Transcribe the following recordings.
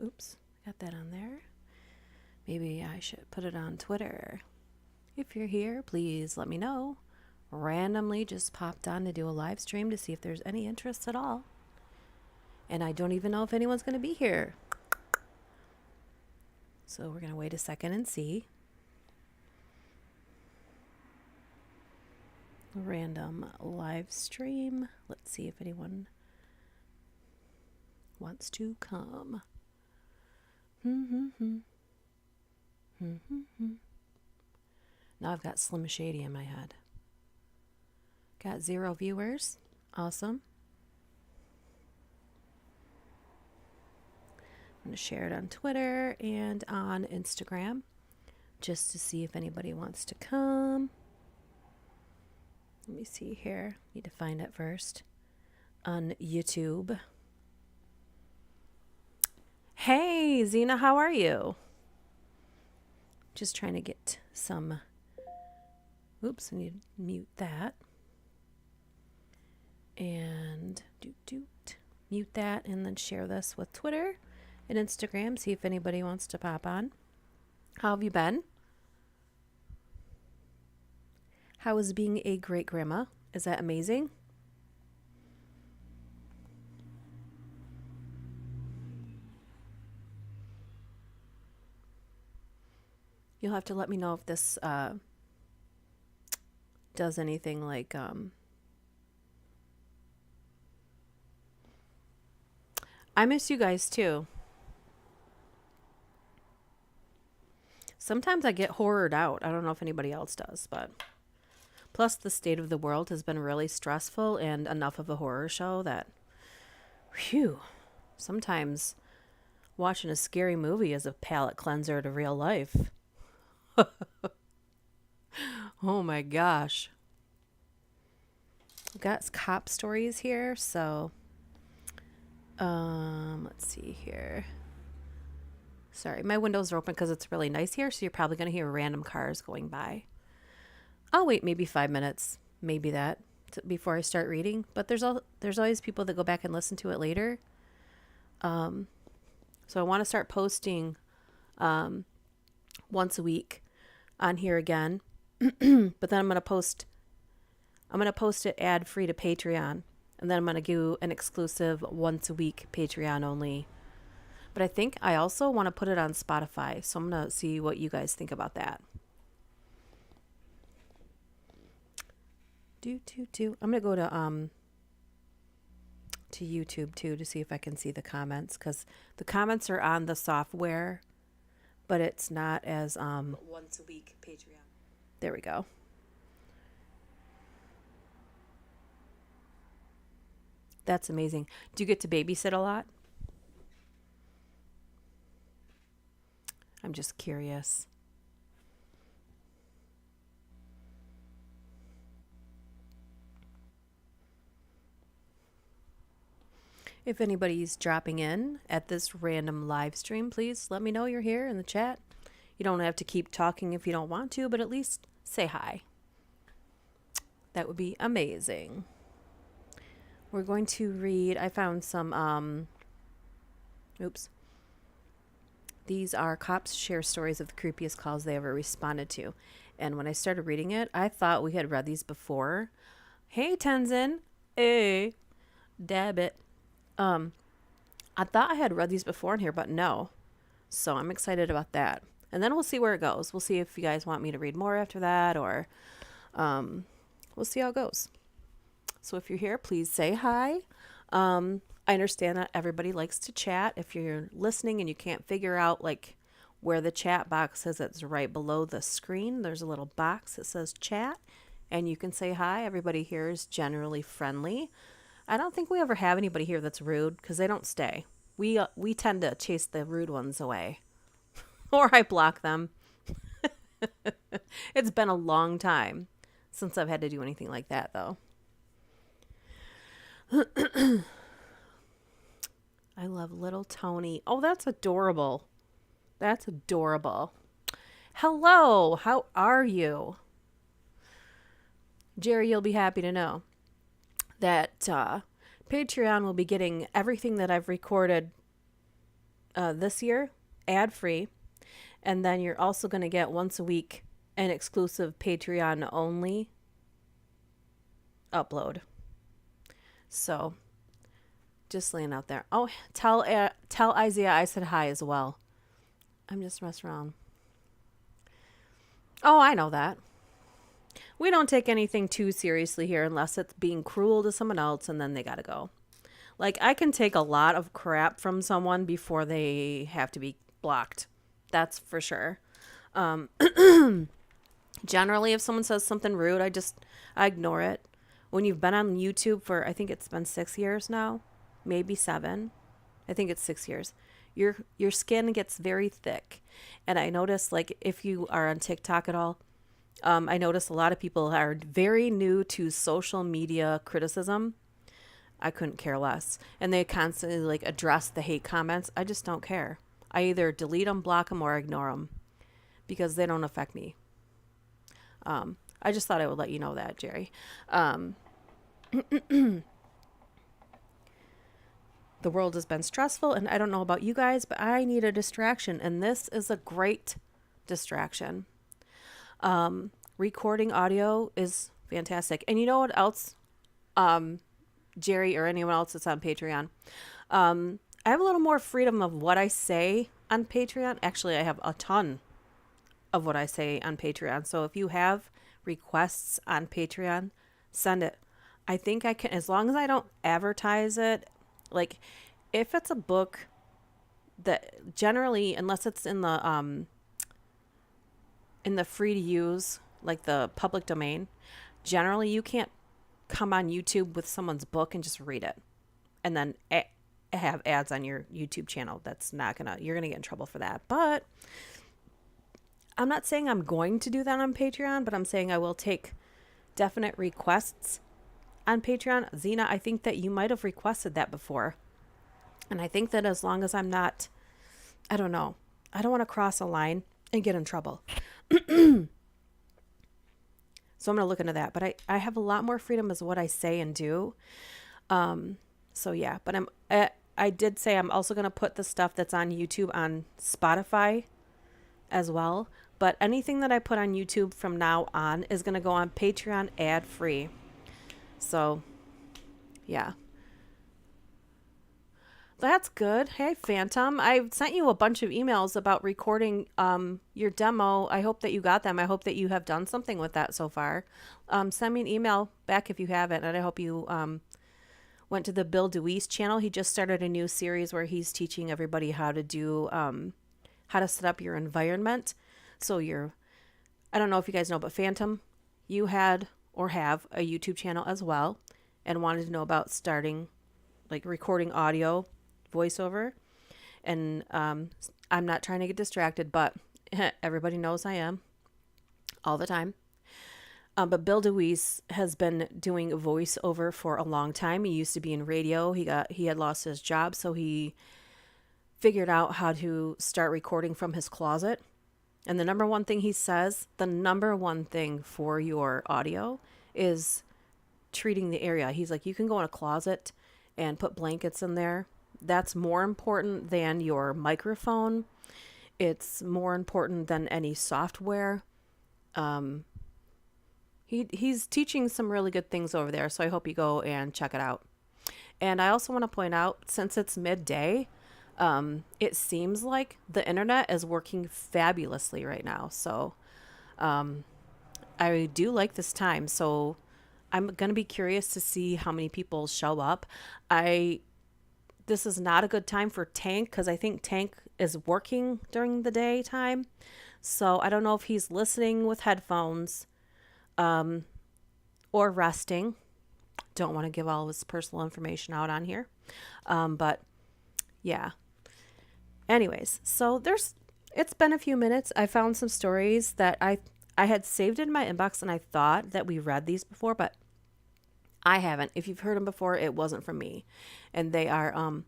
Oops, got that on there. Maybe I should put it on Twitter. If you're here, please let me know. Randomly just popped on to do a live stream to see if there's any interest at all. And I don't even know if anyone's going to be here. So we're going to wait a second and see. Random live stream. Let's see if anyone wants to come. Now I've got Slim Shady in my head. Got 0 viewers. Awesome. I'm going to share it on Twitter and on Instagram just to see if anybody wants to come. Let me see here. Need to find it first. On YouTube. Hey, Zena, how are you? Just trying to get some... Oops, I need to mute that. And mute that and then share this with Twitter and Instagram. See if anybody wants to pop on. How have you been? How is being a great grandma? Is that amazing? You'll have to let me know if this does anything like I miss you guys too. Sometimes I get horrored out. I don't know if anybody else does, but plus the state of the world has been really stressful and enough of a horror show that whew, sometimes watching a scary movie is a palate cleanser to real life. Oh my gosh. I've got cop stories here, so let's see here. Sorry, my windows are open because it's really nice here, so you're probably going to hear random cars going by. I'll wait maybe 5 minutes, maybe that, before I start reading. But there's always people that go back and listen to it later. So I want to start posting once a week on here again. But then I'm going to post it ad free to Patreon. And then I'm going to do an exclusive once a week Patreon only. But I think I also want to put it on Spotify. So I'm going to see what you guys think about that. I'm going to go to YouTube too to see if I can see the comments. Because the comments are on the software. But it's not as once a week Patreon. There we go. That's amazing. Do you get to babysit a lot? I'm just curious. If anybody's dropping in at this random live stream, please let me know you're here in the chat. You don't have to keep talking if you don't want to, but at least say hi. That would be amazing. We're going to read, I found some, These are cops share stories of the creepiest calls they ever responded to. And when I started reading it, I thought we had read these before. Hey, Tenzin. Hey. Dabbit. I thought I had read these before in here, but no. So I'm excited about that. And then we'll see where it goes. We'll see if you guys want me to read more after that, or we'll see how it goes. So if you're here, please say hi. I understand that everybody likes to chat. If you're listening and you can't figure out like where the chat box is, it's right below the screen. There's a little box that says chat, and you can say hi. Everybody here is generally friendly. I don't think we ever have anybody here that's rude because they don't stay. We tend to chase the rude ones away. Or I block them. It's been a long time since I've had to do anything like that, though. I love little Tony. Oh, that's adorable. That's adorable. Hello, how are you? Jerry, you'll be happy to know that Patreon will be getting everything that I've recorded this year, ad free. And then you're also going to get once a week an exclusive Patreon only upload. So just laying out there. Oh, tell Isaiah I said hi as well. I'm just messing around. Oh, I know that. We don't take anything too seriously here unless it's being cruel to someone else and then they gotta go. Like, I can take a lot of crap from someone before they have to be blocked. That's for sure. Generally, if someone says something rude, I ignore it. When you've been on YouTube for, I think it's been 6 years now, maybe 7. I think it's 6 years. Your skin gets very thick. And I notice, like, if you are on TikTok at all, I notice a lot of people are very new to social media criticism. I couldn't care less. And they constantly like address the hate comments. I just don't care. I either delete them, block them, or ignore them because they don't affect me. I just thought I would let you know that, Jerry. The world has been stressful, and I don't know about you guys, but I need a distraction, and this is a great distraction. Recording audio is fantastic. And you know what else, Jerry or anyone else that's on Patreon? I have a little more freedom of what I say on Patreon. Actually, I have a ton of what I say on Patreon. So if you have requests on Patreon, send it. I think I can, as long as I don't advertise it. Like, if it's a book that generally, unless it's in the free to use, like the public domain, generally you can't come on YouTube with someone's book and just read it and then have ads on your YouTube channel. You're gonna get in trouble for that. But I'm not saying I'm going to do that on Patreon, but I'm saying I will take definite requests on Patreon. Zena, I think that you might have requested that before. And I think that as long as I'm not, I don't know, I don't want to cross a line and get in trouble. So I'm going to look into that. But I have a lot more freedom as what I say and do. So yeah, but I did say I'm also going to put the stuff that's on YouTube on Spotify as well. But anything that I put on YouTube from now on is going to go on Patreon ad free. So, yeah. That's good. Hey, Phantom. I sent you a bunch of emails about recording your demo. I hope that you got them. I hope that you have done something with that so far. Send me an email back if you haven't. And I hope you went to the Bill DeWeese channel. He just started a new series where he's teaching everybody how to do, how to set up your environment. So I don't know if you guys know, but Phantom, you had or have a YouTube channel as well and wanted to know about starting like recording audio voiceover. And I'm not trying to get distracted, but everybody knows I am all the time. But Bill DeWeese has been doing voiceover for a long time. He used to be in radio. He had lost his job, so he figured out how to start recording from his closet. And the number one thing he says, the number one thing for your audio is treating the area. He's like, you can go in a closet and put blankets in there. That's more important than your microphone. It's more important than any software. He's teaching some really good things over there, so I hope you go and check it out. And I also want to point out, since it's midday, it seems like the internet is working fabulously right now. So I do like this time. So I'm going to be curious to see how many people show up. This is not a good time for Tank because I think Tank is working during the daytime. So I don't know if he's listening with headphones or resting. Don't want to give all of his personal information out on here. But yeah. Anyways, so it's been a few minutes. I found some stories that I had saved in my inbox and I thought that we read these before, but I haven't. If you've heard them before, it wasn't from me. And they are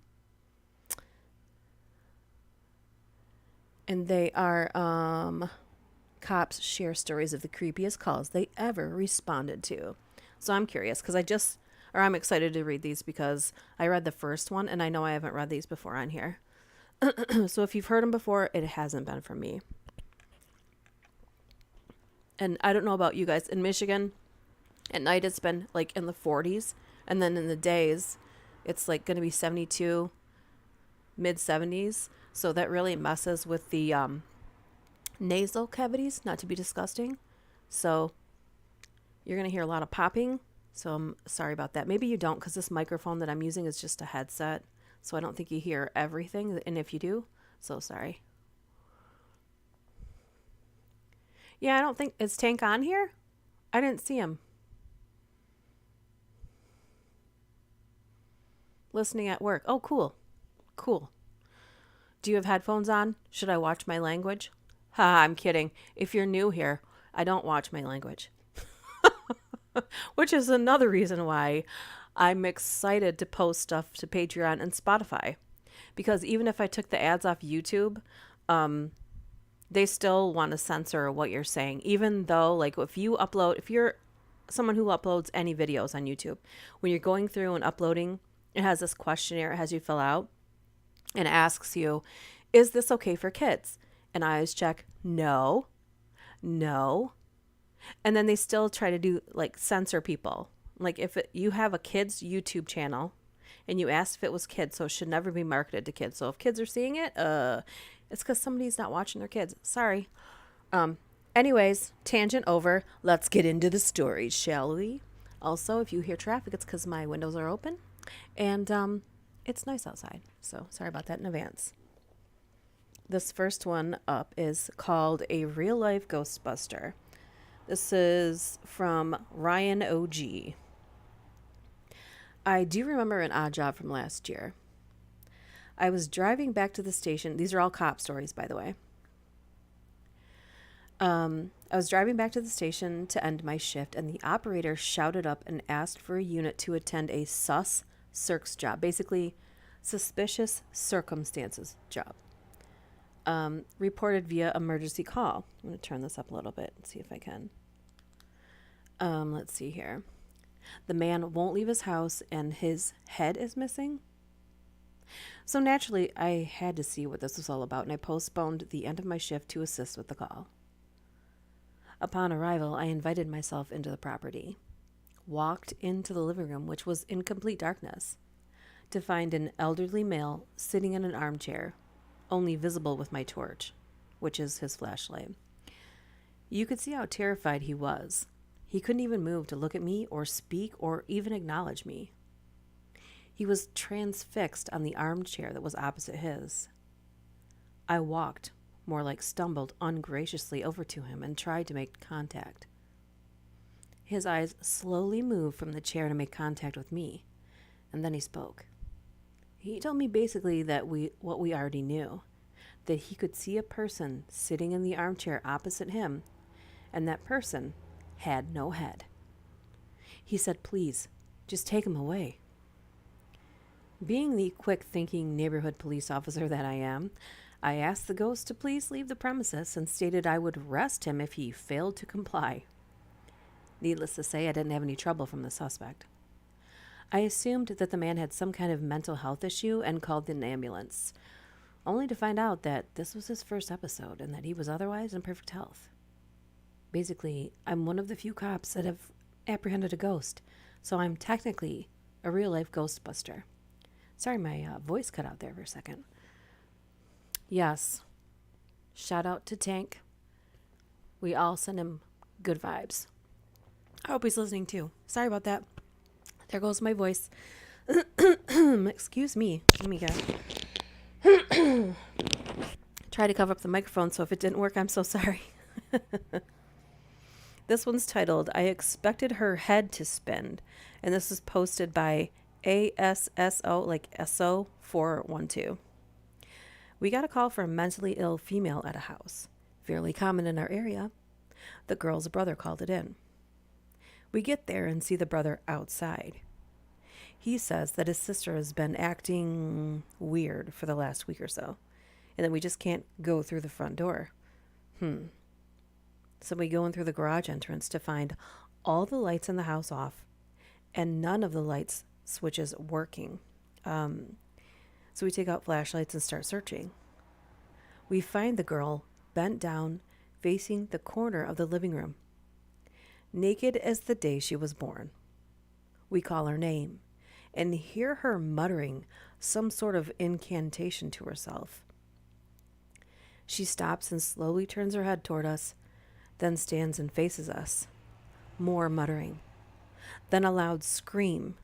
cops share stories of the creepiest calls they ever responded to. So I'm curious because I'm excited to read these because I read the first one and I know I haven't read these before on here. So if you've heard them before, it hasn't been from me. And I don't know about you guys. In Michigan, at night it's been like in the 40s. And then in the days, it's like going to be 72, mid 70s. So that really messes with the nasal cavities, not to be disgusting. So you're going to hear a lot of popping. So I'm sorry about that. Maybe you don't, because this microphone that I'm using is just a headset. So I don't think you hear everything. And if you do, so sorry. Yeah, I don't think, is Tank on here? I didn't see him. Listening at work. Oh, cool. Cool. Do you have headphones on? Should I watch my language? Ha, I'm kidding. If you're new here, I don't watch my language. Which is another reason why I'm excited to post stuff to Patreon and Spotify. Because even if I took the ads off YouTube, they still want to censor what you're saying. Even though, like, if you're someone who uploads any videos on YouTube, when you're going through and uploading, it has this questionnaire it has you fill out and asks you, is this okay for kids? And I always check, no. And then they still try to do, like, censor people. Like, if you have a kids YouTube channel and you asked if it was kids, so it should never be marketed to kids. So if kids are seeing it, it's because somebody's not watching their kids. Sorry. Anyways, tangent over. Let's get into the stories, shall we? Also, if you hear traffic, it's because my windows are open. And it's nice outside. So sorry about that in advance. This first one up is called A Real Life Ghostbuster. This is from Ryan OG. I do remember an odd job from last year. I was driving back to the station. These are all cop stories, by the way. I was driving back to the station to end my shift, and the operator shouted up and asked for a unit to attend a sus circs job, basically suspicious circumstances job. Reported via emergency call. I'm going to turn this up a little bit and see if I can. Let's see here. The man won't leave his house and his head is missing. So naturally, I had to see what this was all about, and I postponed the end of my shift to assist with the call. Upon arrival, I invited myself into the property, walked into the living room, which was in complete darkness, to find an elderly male sitting in an armchair, only visible with my torch, which is his flashlight. You could see how terrified he was. He couldn't even move to look at me or speak or even acknowledge me. He was transfixed on the armchair that was opposite his. I walked, more like stumbled ungraciously over to him and tried to make contact. His eyes slowly moved from the chair to make contact with me, and then he spoke. He told me basically that what we already knew, that he could see a person sitting in the armchair opposite him, and that person had no head. He said, please, just take him away. Being the quick-thinking neighborhood police officer that I am, I asked the ghost to please leave the premises and stated I would arrest him if he failed to comply. Needless to say, I didn't have any trouble from the suspect. I assumed that the man had some kind of mental health issue and called an ambulance, only to find out that this was his first episode and that he was otherwise in perfect health. Basically, I'm one of the few cops that have apprehended a ghost, so I'm technically a real-life ghostbuster. Sorry, my voice cut out there for a second. Yes. Shout out to Tank. We all send him good vibes. I hope he's listening too. Sorry about that. There goes my voice. Excuse me. Let me get. Try to cover up the microphone, so if it didn't work, I'm so sorry. This one's titled, I Expected Her Head to Spin. And this is posted by ASSO, like SO412. We got a call for a mentally ill female at a house. Fairly common in our area. The girl's brother called it in. We get there and see the brother outside. He says that his sister has been acting weird for the last week or so, and that we just can't go through the front door. So we go in through the garage entrance to find all the lights in the house off, and none of the lights switches working. So we take out flashlights and start searching. We find the girl bent down, facing the corner of the living room, naked as the day she was born. We call her name and hear her muttering some sort of incantation to herself. She stops and slowly turns her head toward us, then stands and faces us. More muttering, then a loud scream,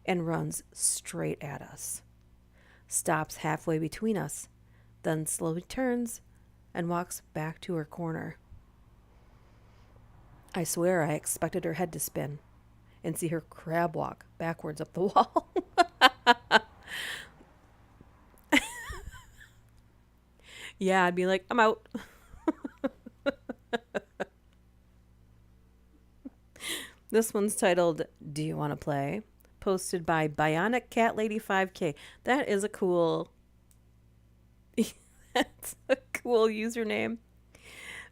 and runs straight at us. Stops halfway between us, then slowly turns and walks back to her corner. I swear I expected her head to spin and see her crab walk backwards up the wall. Yeah, I'd be like, I'm out. This one's titled, Do You Want to Play? Posted by Bionic Cat Lady 5K. That is a cool... That's a cool username.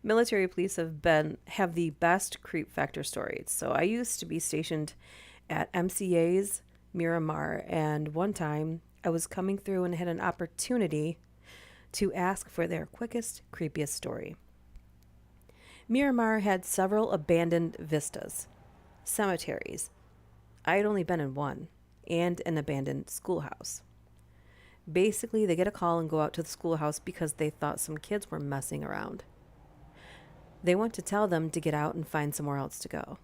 Military police have the best creep factor stories. So I used to be stationed at MCA's Miramar, and one time I was coming through and had an opportunity to ask for their quickest, creepiest story. Miramar had several abandoned vistas, cemeteries. I had only been in one, and an abandoned schoolhouse. Basically, they get a call and go out to the schoolhouse because they thought some kids were messing around. They want to tell them to get out and find somewhere else to go.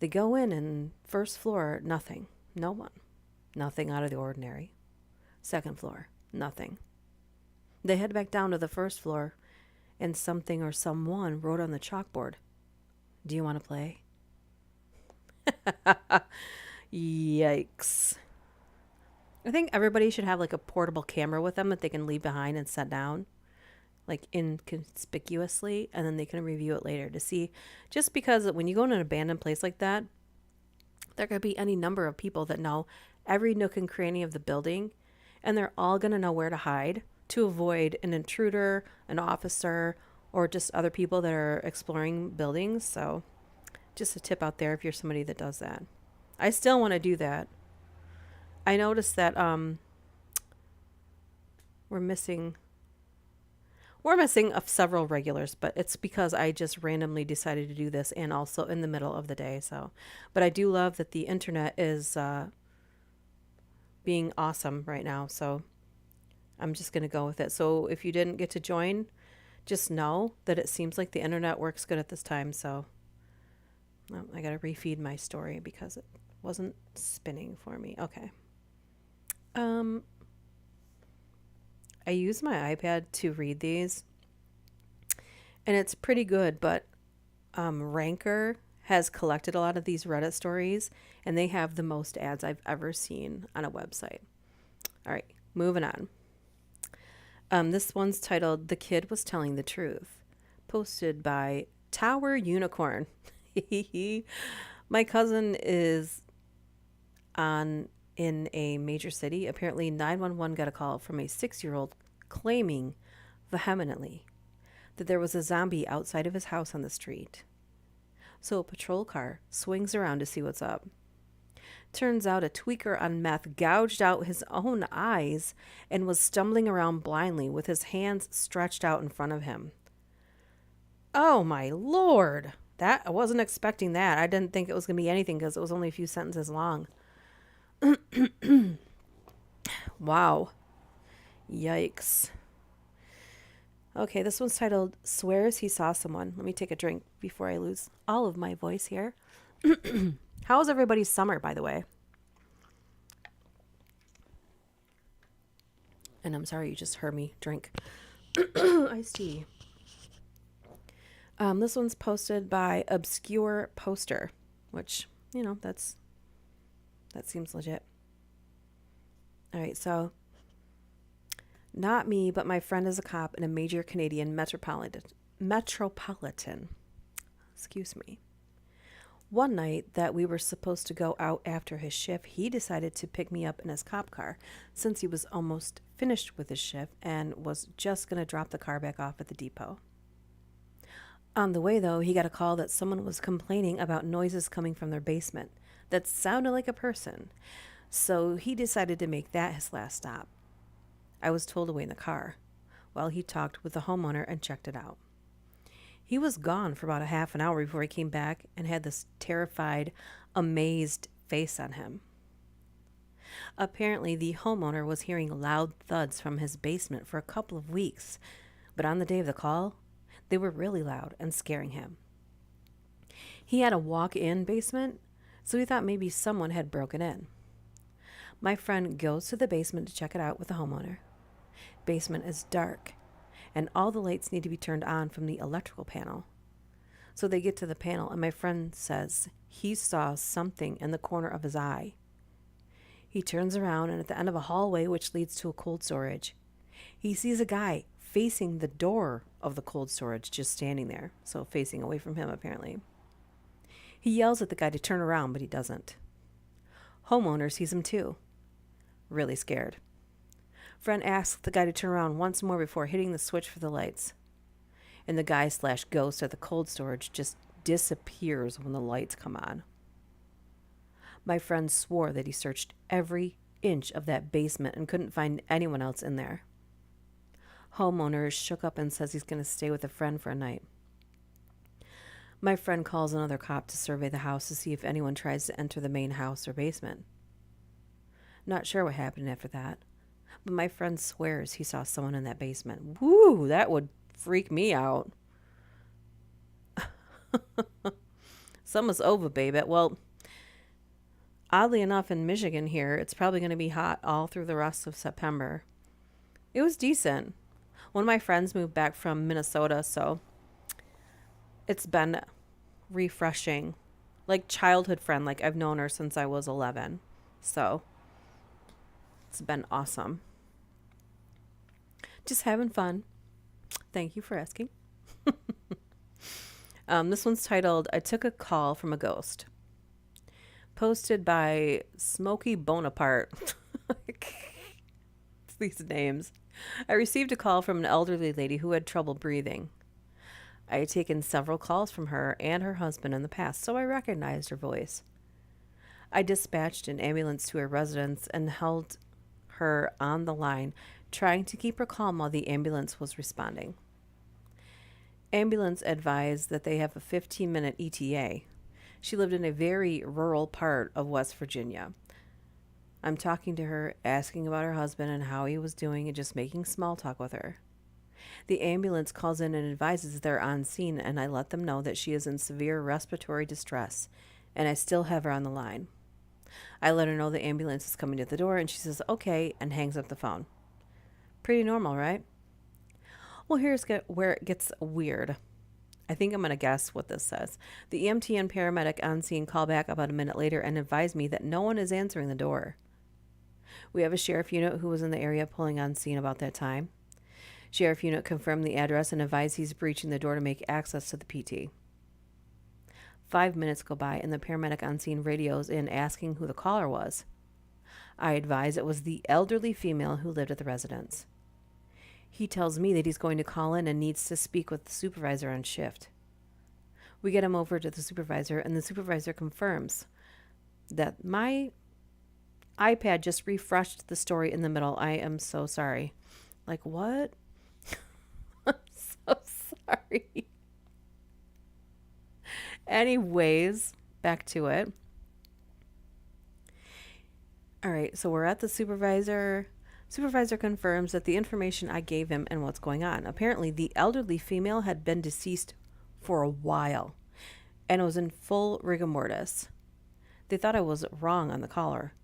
They go in and first floor, nothing. No one. Nothing out of the ordinary. Second floor, nothing. They head back down to the first floor, and something or someone wrote on the chalkboard, Do you want to play? Yikes. I think everybody should have like a portable camera with them that they can leave behind and set down, like inconspicuously, and then they can review it later to see. Just because when you go in an abandoned place like that, there could be any number of people that know every nook and cranny of the building, and they're all going to know where to hide to avoid an intruder, an officer, or just other people that are exploring buildings. So just a tip out there if you're somebody that does that. I still want to do that. I noticed that we're missing of several regulars, but it's because I just randomly decided to do this and also in the middle of the day. So, but I do love that the internet is being awesome right now. So I'm just going to go with it. So if you didn't get to join, just know that it seems like the internet works good at this time. So I got to refeed my story because it wasn't spinning for me. Okay. I use my iPad to read these, and it's pretty good, but Ranker has collected a lot of these Reddit stories, and they have the most ads I've ever seen on a website. All right, moving on. This one's titled, The Kid Was Telling the Truth, posted by Tower Unicorn. My cousin is in a major city. Apparently 911 got a call from a 6-year-old claiming vehemently that there was a zombie outside of his house on the street. So a patrol car swings around to see what's up. Turns out a tweaker on meth gouged out his own eyes and was stumbling around blindly with his hands stretched out in front of him. Oh my Lord! I wasn't expecting that. I didn't think it was going to be anything because it was only a few sentences long. Wow. Yikes. Okay, this one's titled, Swears He Saw Someone. Let me take a drink before I lose all of my voice here. How was everybody's summer, by the way? And I'm sorry you just heard me drink iced tea. This one's posted by Obscure Poster, which, that seems legit. All right, so not me, but my friend is a cop in a major Canadian metropolitan. Excuse me. One night that we were supposed to go out after his shift, he decided to pick me up in his cop car since he was almost finished with his shift and was just going to drop the car back off at the depot. On the way, though, he got a call that someone was complaining about noises coming from their basement that sounded like a person. So he decided to make that his last stop. I was told to wait in the car while he talked with the homeowner and checked it out. He was gone for about a half an hour before he came back and had this terrified, amazed face on him. Apparently, the homeowner was hearing loud thuds from his basement for a couple of weeks, but on the day of the call, they were really loud and scaring him. He had a walk-in basement, so he thought maybe someone had broken in. My friend goes to the basement to check it out with the homeowner. Basement is dark, and all the lights need to be turned on from the electrical panel. So they get to the panel, and my friend says he saw something in the corner of his eye. He turns around, and at the end of a hallway which leads to a cold storage, he sees a guy facing the door of the cold storage, just standing there, so facing away from him apparently. He yells at the guy to turn around, but he doesn't. Homeowner sees him too, really scared. Friend asks the guy to turn around once more before hitting the switch for the lights. And the guy/ghost at the cold storage just disappears when the lights come on. My friend swore that he searched every inch of that basement and couldn't find anyone else in there. Homeowner is shook up and says he's going to stay with a friend for a night. My friend calls another cop to survey the house to see if anyone tries to enter the main house or basement. Not sure what happened after that, but my friend swears he saw someone in that basement. Woo, that would freak me out. Summer's over, baby. Well, oddly enough, in Michigan here, it's probably going to be hot all through the rest of September. It was decent. One of my friends moved back from Minnesota, so it's been refreshing. Like childhood friend, like I've known her since I was 11. So it's been awesome. Just having fun. Thank you for asking. This one's titled, I Took a Call from a Ghost. Posted by Smokey Bonaparte. These names. I received a call from an elderly lady who had trouble breathing. I had taken several calls from her and her husband in the past, so I recognized her voice. I dispatched an ambulance to her residence and held her on the line, trying to keep her calm while the ambulance was responding. Ambulance advised that they have a 15-minute ETA. She lived in a very rural part of West Virginia. I'm talking to her, asking about her husband and how he was doing, and just making small talk with her. The ambulance calls in and advises they're on scene, and I let them know that she is in severe respiratory distress, and I still have her on the line. I let her know the ambulance is coming to the door, and she says, okay, and hangs up the phone. Pretty normal, right? Well, here's where it gets weird. I think I'm going to guess what this says. The EMT and paramedic on scene call back about a minute later and advise me that no one is answering the door. We have a sheriff unit who was in the area pulling on scene about that time. Sheriff unit confirmed the address and advised he's breaching the door to make access to the PT. 5 minutes go by and the paramedic on scene radios in asking who the caller was. I advise it was the elderly female who lived at the residence. He tells me that he's going to call in and needs to speak with the supervisor on shift. We get him over to the supervisor, and the supervisor confirms that my iPad just refreshed the story in the middle. I am so sorry. Like, what? I'm so sorry. Anyways, back to it. All right, so we're at the supervisor. Supervisor confirms that the information I gave him and what's going on. Apparently, the elderly female had been deceased for a while and was in full rigor mortis. They thought I was wrong on the caller,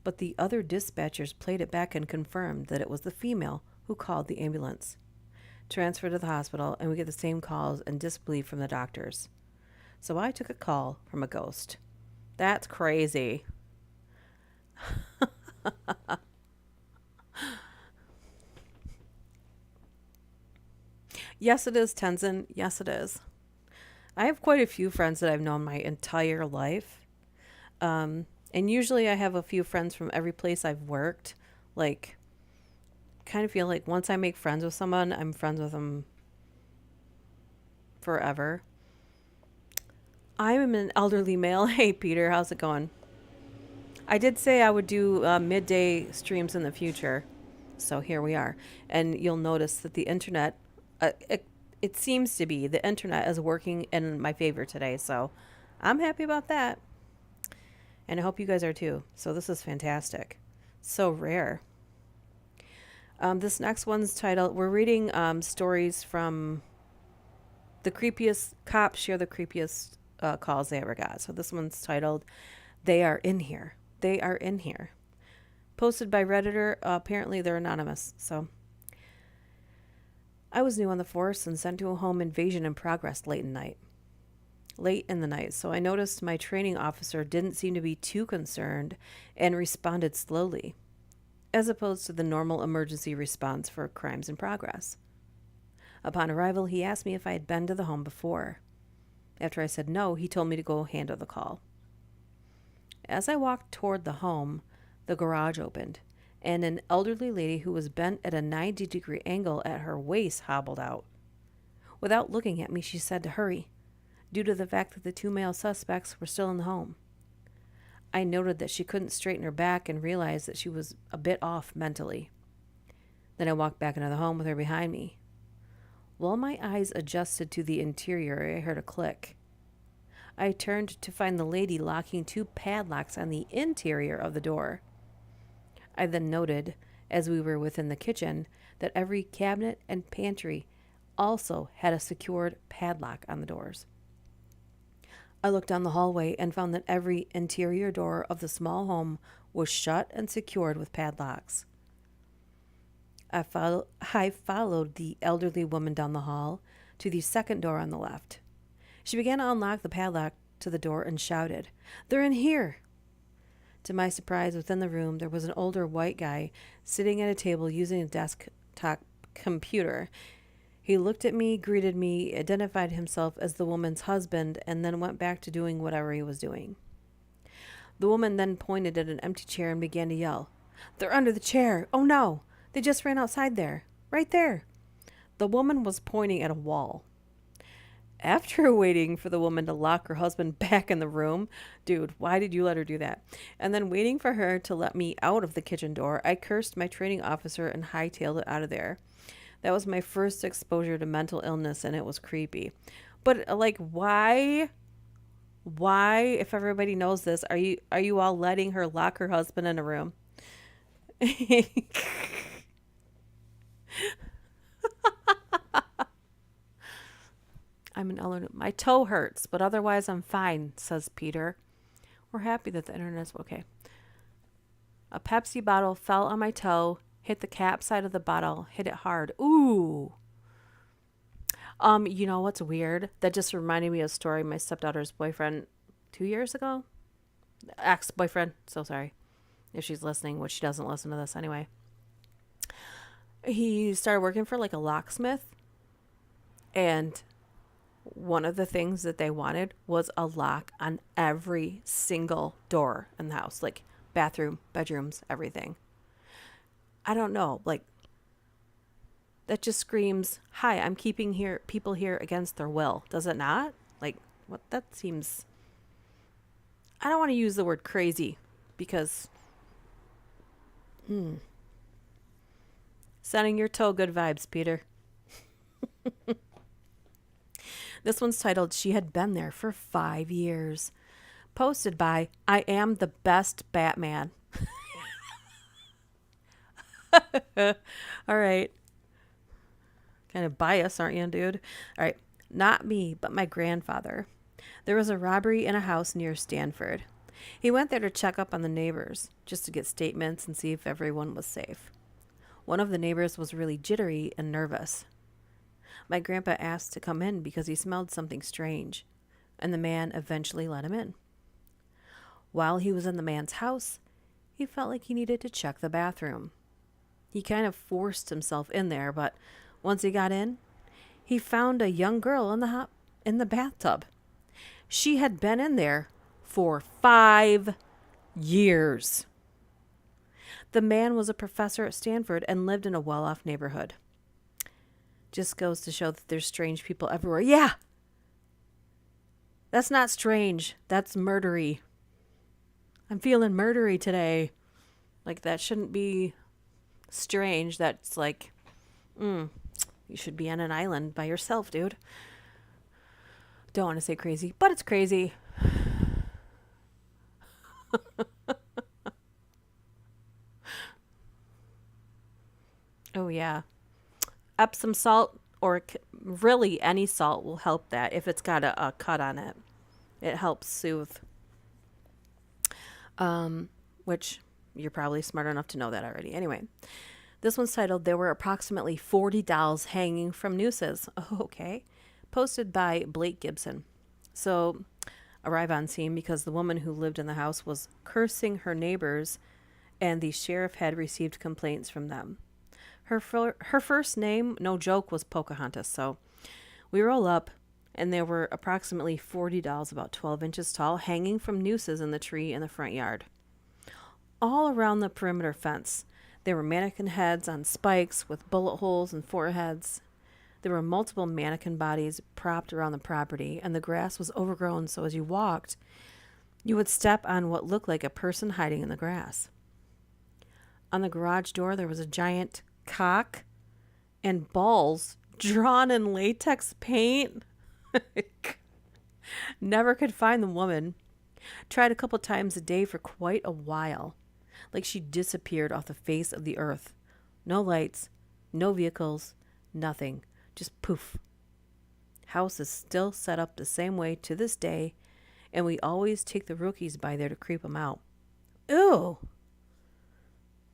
but the other dispatchers played it back and confirmed that it was the female who called the ambulance. Transferred to the hospital, and we get the same calls and disbelief from the doctors. So I took a call from a ghost. That's crazy. Yes, it is, Tenzin. Yes, it is. I have quite a few friends that I've known my entire life. And usually I have a few friends from every place I've worked. Like, kind of feel like once I make friends with someone, I'm friends with them forever. I'm an elderly male. Hey, Peter, how's it going? I did say I would do midday streams in the future. So here we are. And you'll notice that the internet, it seems to be, the internet is working in my favor today. So I'm happy about that. And I hope you guys are too. So this is fantastic. So rare. This next one's titled, we're reading stories from the creepiest cops share the creepiest calls they ever got. So this one's titled, They Are In Here. They Are In Here. Posted by Redditor. Apparently they're anonymous. So I was new on the force and sent to a home invasion in progress late in the night, so I noticed my training officer didn't seem to be too concerned and responded slowly, as opposed to the normal emergency response for crimes in progress. Upon arrival, he asked me if I had been to the home before. After I said no, he told me to go handle the call. As I walked toward the home, the garage opened, and an elderly lady who was bent at a 90-degree angle at her waist hobbled out. Without looking at me, she said to hurry, due to the fact that the two male suspects were still in the home. I noted that she couldn't straighten her back and realized that she was a bit off mentally. Then I walked back into the home with her behind me. While my eyes adjusted to the interior, I heard a click. I turned to find the lady locking two padlocks on the interior of the door. I then noted, as we were within the kitchen, that every cabinet and pantry also had a secured padlock on the doors. I looked down the hallway and found that every interior door of the small home was shut and secured with padlocks. I followed the elderly woman down the hall to the second door on the left. She began to unlock the padlock to the door and shouted, "They're in here!" To my surprise, within the room, there was an older white guy sitting at a table using a desktop computer. He looked at me, greeted me, identified himself as the woman's husband, and then went back to doing whatever he was doing. The woman then pointed at an empty chair and began to yell, "They're under the chair! Oh no! They just ran outside there! Right there!" The woman was pointing at a wall. After waiting for the woman to lock her husband back in the room, dude, why did you let her do that? And then waiting for her to let me out of the kitchen door, I cursed my training officer and hightailed it out of there. That was my first exposure to mental illness, and it was creepy. But like, why, if everybody knows this, are you all letting her lock her husband in a room? I'm an elder. My toe hurts, but otherwise I'm fine, says Peter. We're happy that the internet's okay. A Pepsi bottle fell on my toe, hit the cap side of the bottle, hit it hard. Ooh. You know what's weird? That just reminded me of a story my stepdaughter's boyfriend 2 years ago. Ex-boyfriend. So sorry if she's listening, which she doesn't listen to this anyway. He started working for like a locksmith, and one of the things that they wanted was a lock on every single door in the house, like bathroom, bedrooms, everything. I don't know, like that just screams, "Hi, I'm keeping people here against their will." Does it not? Like, what? That seems, I don't want to use the word crazy because sending your toe good vibes, Peter. This one's titled, She Had Been There for 5 Years. Posted by I Am the Best Batman. All right. Kind of biased, aren't you, dude? All right. Not me, but my grandfather. There was a robbery in a house near Stanford. He went there to check up on the neighbors, just to get statements and see if everyone was safe. One of the neighbors was really jittery and nervous. My grandpa asked to come in because he smelled something strange, and the man eventually let him in. While he was in the man's house, he felt like he needed to check the bathroom. He kind of forced himself in there, but once he got in, he found a young girl in the bathtub. She had been in there for 5 years. The man was a professor at Stanford and lived in a well-off neighborhood. Just goes to show that there's strange people everywhere. Yeah. That's not strange. That's murdery. I'm feeling murdery today. Like, that shouldn't be strange. That's like, you should be on an island by yourself, dude. Don't want to say crazy, but it's crazy. Oh, yeah. Epsom salt or really any salt will help that if it's got a cut on it. It helps soothe. Which you're probably smart enough to know that already. Anyway, this one's titled There Were Approximately 40 Dolls Hanging from Nooses. Oh, okay. Posted by Blake Gibson. So, arrive on scene because the woman who lived in the house was cursing her neighbors and the sheriff had received complaints from them. Her first name, no joke, was Pocahontas. So we roll up, and there were approximately 40 dolls about 12 inches tall hanging from nooses in the tree in the front yard. All around the perimeter fence, there were mannequin heads on spikes with bullet holes and foreheads. There were multiple mannequin bodies propped around the property, and the grass was overgrown, so as you walked, you would step on what looked like a person hiding in the grass. On the garage door, there was a giant cock and balls drawn in latex paint. Never could find the woman. Tried a couple times a day for quite a while. Like she disappeared off the face of the earth. No lights, no vehicles, nothing. Just poof. House is still set up the same way to this day, and we always take the rookies by there to creep them out. Ew!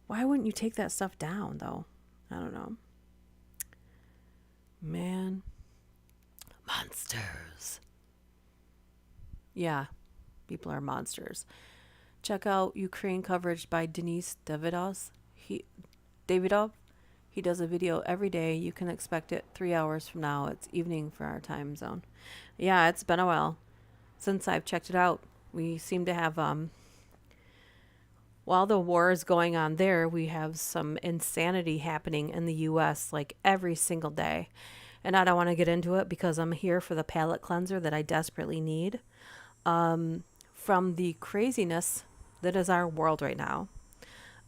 Why wouldn't you take that stuff down, though? I don't know. Man. Monsters. Yeah, people are monsters. Check out Ukraine coverage by Denis Davidov. He does a video every day. You can expect it 3 hours from now. It's evening for our time zone. Yeah, it's been a while since I've checked it out. We seem to have while the war is going on there, we have some insanity happening in the US like every single day. And I don't want to get into it because I'm here for the palate cleanser that I desperately need from the craziness that is our world right now.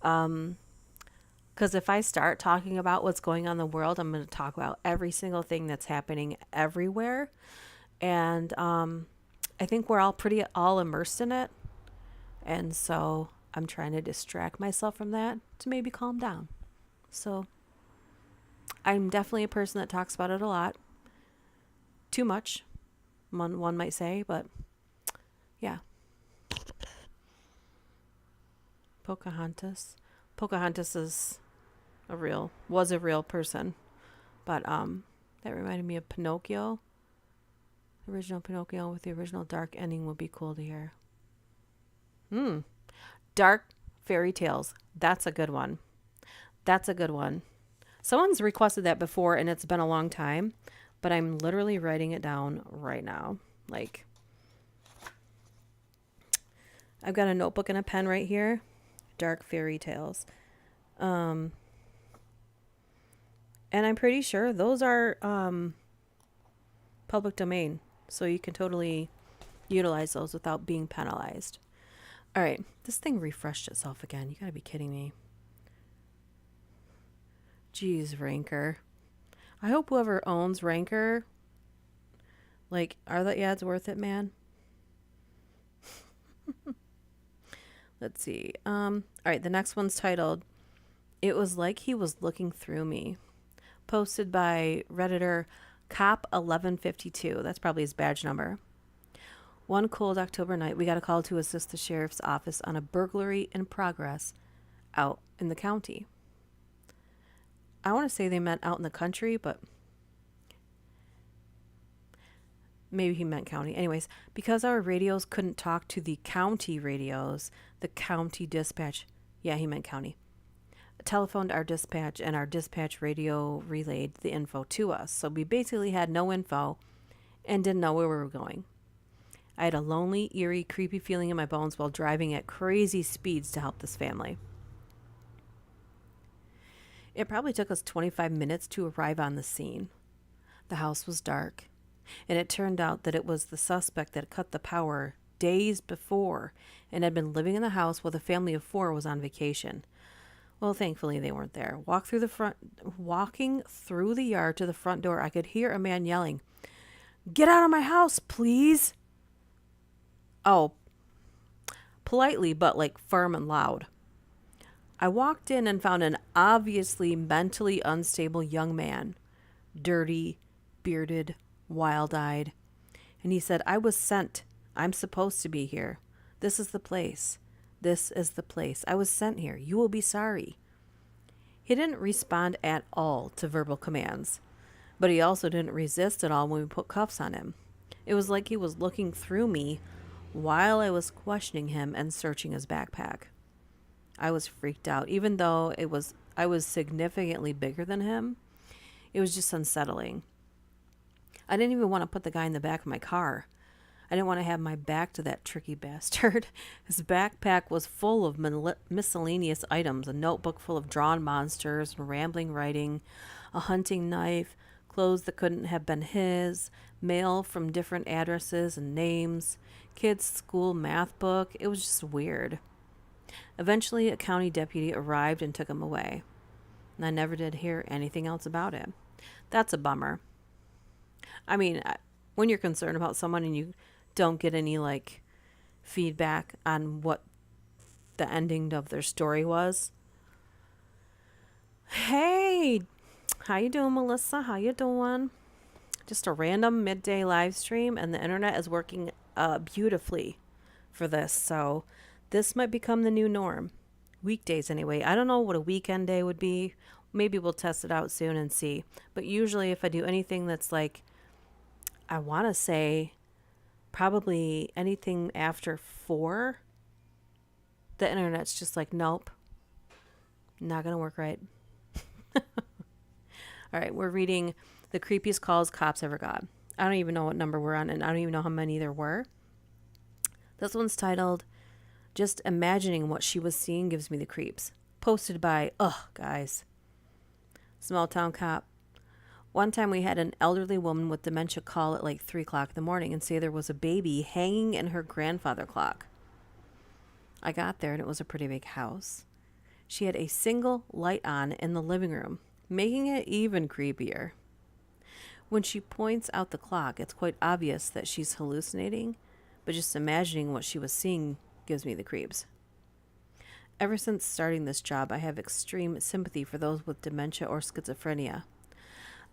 Because if I start talking about what's going on in the world, I'm going to talk about every single thing that's happening everywhere. And I think we're all immersed in it. And so I'm trying to distract myself from that to maybe calm down. So I'm definitely a person that talks about it a lot. Too much, one might say, but yeah. Pocahontas. Pocahontas was a real person. But that reminded me of Pinocchio. The original Pinocchio with the original dark ending would be cool to hear. Dark fairy tales. That's a good one. That's a good one. Someone's requested that before and it's been a long time, but I'm literally writing it down right now. Like, I've got a notebook and a pen right here. Dark fairy tales. And I'm pretty sure those are public domain. So you can totally utilize those without being penalized. All right, this thing refreshed itself again. You gotta be kidding me. Jeez, Ranker. I hope whoever owns Ranker, like, are the ads worth it, man? Let's see. All right, the next one's titled, It Was Like He Was Looking Through Me. Posted by Redditor Cop1152. That's probably his badge number. One cold October night, we got a call to assist the sheriff's office on a burglary in progress out in the county. I want to say they meant out in the country, but maybe he meant county. Anyways, because our radios couldn't talk to the county radios, the county dispatch, yeah, he meant county, telephoned our dispatch, and our dispatch radio relayed the info to us. So we basically had no info and didn't know where we were going. I had a lonely, eerie, creepy feeling in my bones while driving at crazy speeds to help this family. It probably took us 25 minutes to arrive on the scene. The house was dark, and it turned out that it was the suspect that cut the power days before and had been living in the house while the family of 4 was on vacation. Well, thankfully they weren't there. Walking through the yard to the front door, I could hear a man yelling, "Get out of my house, please!" Oh, politely, but like firm and loud. I walked in and found an obviously mentally unstable young man, dirty, bearded, wild-eyed. And he said, "I was sent. I'm supposed to be here. This is the place. This is the place. I was sent here. You will be sorry." He didn't respond at all to verbal commands, but he also didn't resist at all when we put cuffs on him. It was like he was looking through me while I was questioning him and searching his backpack. I was freaked out, even though I was significantly bigger than him. It was just unsettling. I didn't even want to put the guy in the back of my car. I didn't want to have my back to that tricky bastard. His backpack was full of miscellaneous items, a notebook full of drawn monsters and rambling writing, a hunting knife, clothes that couldn't have been his, mail from different addresses and names, kids' school math book. It was just weird. Eventually, a county deputy arrived and took him away. And I never did hear anything else about him. That's a bummer. I mean, when you're concerned about someone and you don't get any like feedback on what the ending of their story was. Hey, how you doing, Melissa? How you doing? Just a random midday live stream, and the internet is working beautifully for this. So this might become the new norm. Weekdays anyway. I don't know what a weekend day would be. Maybe we'll test it out soon and see. But usually if I do anything that's like, I want to say probably anything after 4, the internet's just like, nope, not going to work right. All right, we're reading The Creepiest Calls Cops Ever Got. I don't even know what number we're on, and I don't even know how many there were. This one's titled, "Just Imagining What She Was Seeing Gives Me the Creeps." Posted by, guys. Small town cop. One time we had an elderly woman with dementia call at like 3 o'clock in the morning and say there was a baby hanging in her grandfather clock. I got there and it was a pretty big house. She had a single light on in the living room, making it even creepier. When she points out the clock, it's quite obvious that she's hallucinating, but just imagining what she was seeing gives me the creeps. Ever since starting this job, I have extreme sympathy for those with dementia or schizophrenia.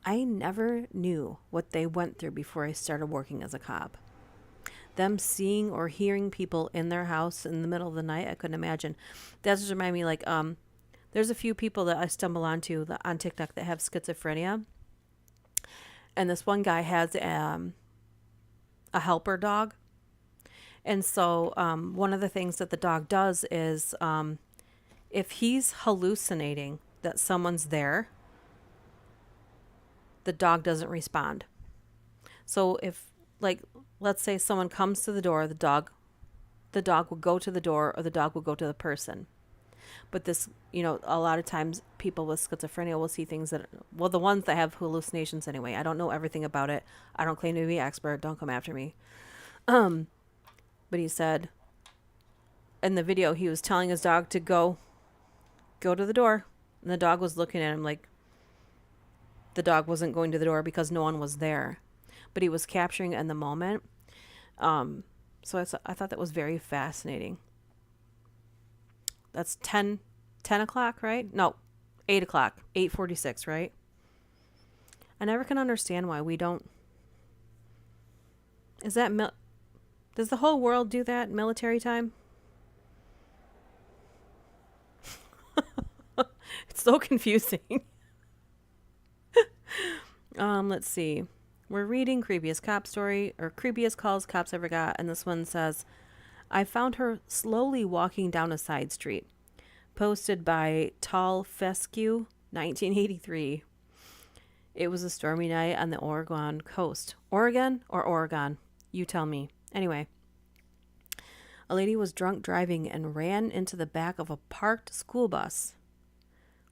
I never knew what they went through before I started working as a cop. Them seeing or hearing people in their house in the middle of the night, I couldn't imagine. That just reminded me, like, there's a few people that I stumble onto on TikTok that have schizophrenia. And this one guy has a helper dog. And so one of the things that the dog does is if he's hallucinating that someone's there, the dog doesn't respond. So if, like, let's say someone comes to the door, the dog will go to the door, or the dog will go to the person. But this, a lot of times people with schizophrenia will see things that, well, the ones that have hallucinations anyway. I don't know everything about it. I don't claim to be an expert. Don't come after me. But he said in the video, he was telling his dog to go to the door. And the dog was looking at him like the dog wasn't going to the door because no one was there. But he was capturing it in the moment. So I thought that was very fascinating. That's 10 o'clock, right? No, 8 o'clock, 8:46, right? I never can understand why we don't. Is that, does the whole world do that, military time? It's so confusing. Let's see. We're reading Creepiest Cop Story, or Creepiest Calls Cops Ever Got, and this one says, "I found her slowly walking down a side street." Posted by Tall Fescue, 1983. It was a stormy night on the Oregon coast. Oregon or Oregon? You tell me. Anyway, a lady was drunk driving and ran into the back of a parked school bus.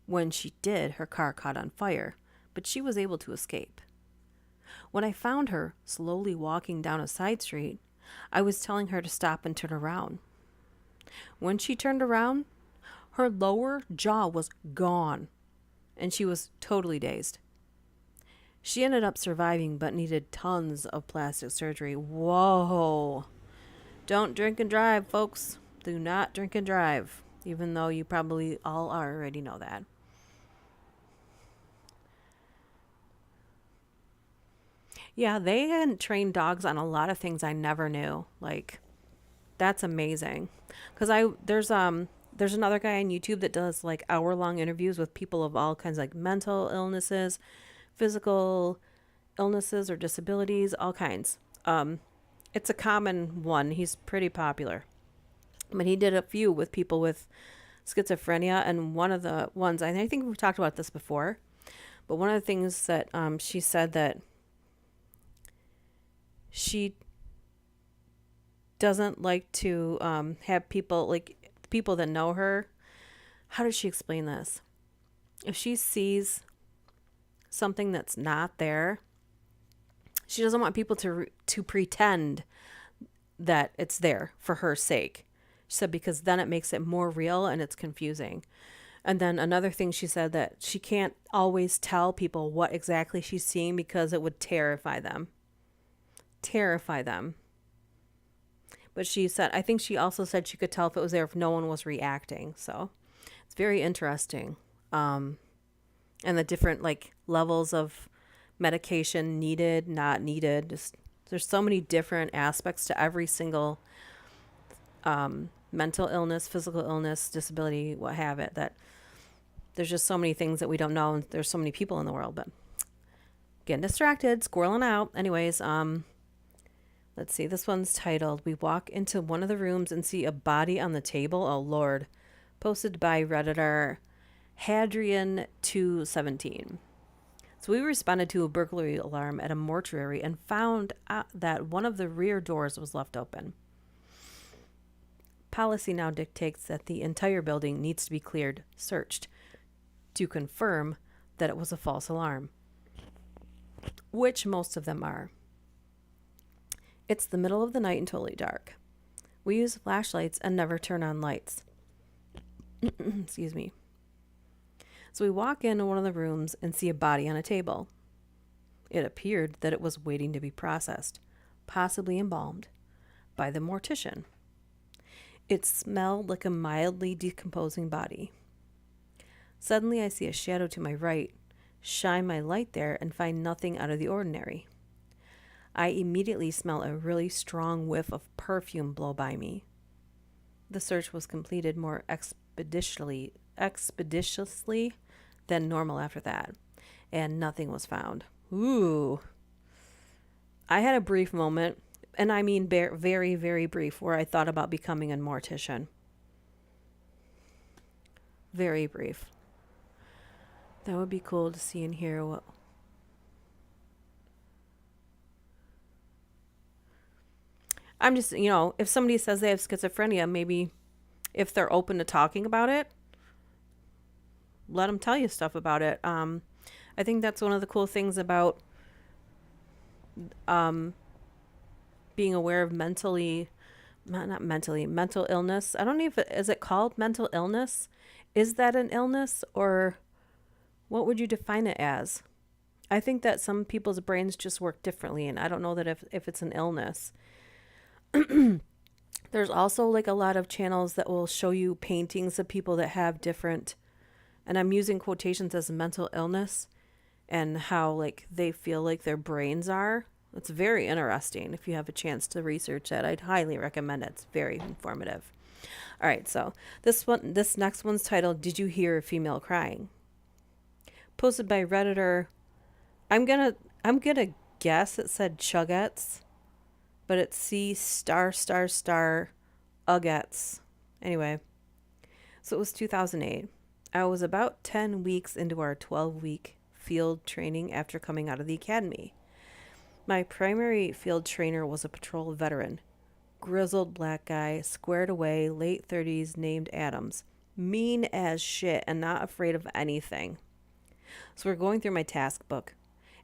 When she did, her car caught on fire, but she was able to escape. When I found her slowly walking down a side street, I was telling her to stop and turn around. When she turned around, her lower jaw was gone, and she was totally dazed. She ended up surviving but needed tons of plastic surgery. Whoa. Don't drink and drive, folks. Do not drink and drive, even though you probably all already know that. Yeah, they had trained dogs on a lot of things I never knew. Like, that's amazing. Cuz there's another guy on YouTube that does like hour-long interviews with people of all kinds, like mental illnesses, physical illnesses or disabilities, all kinds. It's a common one. He's pretty popular. But he did a few with people with schizophrenia, and one of the ones, I think we've talked about this before, but one of the things that she said that she doesn't like to have people, like people that know her. How does she explain this? If she sees something that's not there, she doesn't want people to pretend that it's there for her sake. She said because then it makes it more real and it's confusing. And then another thing she said, that she can't always tell people what exactly she's seeing because it would terrify them. Terrify them. But she said, I think she also said she could tell if it was there if no one was reacting. So it's very interesting. And the different like levels of medication needed, not needed. Just there's so many different aspects to every single mental illness, physical illness, disability, what have it, that there's just so many things that we don't know. And there's so many people in the world, but getting distracted, squirreling out. Anyways, let's see. This one's titled, We Walk into One of the Rooms and See a Body on the Table. Oh, Lord. Posted by Redditor Hadrian217. So we responded to a burglary alarm at a mortuary and found out that one of the rear doors was left open. Policy now dictates that the entire building needs to be cleared, searched, to confirm that it was a false alarm, which most of them are. It's the middle of the night and totally dark. We use flashlights and never turn on lights. Excuse me. So we walk into one of the rooms and see a body on a table. It appeared that it was waiting to be processed, possibly embalmed, by the mortician. It smelled like a mildly decomposing body. Suddenly I see a shadow to my right, shine my light there, and find nothing out of the ordinary. I immediately smell a really strong whiff of perfume blow by me. The search was completed more expeditiously than normal after that, and nothing was found. Ooh. I had a brief moment, and I mean very, very brief, where I thought about becoming a mortician. Very brief. That would be cool to see and hear what... I'm just, if somebody says they have schizophrenia, maybe if they're open to talking about it, let them tell you stuff about it. I think that's one of the cool things about being aware of mental illness. I don't know if is it called mental illness? Is that an illness, or what would you define it as? I think that some people's brains just work differently, and I don't know that if it's an illness. There's also like a lot of channels that will show you paintings of people that have different, and I'm using quotations as mental illness, and how like they feel like their brains are. It's very interesting. If you have a chance to research that, I'd highly recommend it. It's very informative. All right, so this next one's titled, Did You Hear a Female Crying? Posted by Redditor. I'm gonna guess it said Chuggets, but it's C***Uggets. Anyway, so it was 2008. I was about 10 weeks into our 12-week field training after coming out of the academy. My primary field trainer was a patrol veteran, grizzled black guy, squared away, late 30s, named Adams. Mean as shit and not afraid of anything. So we're going through my task book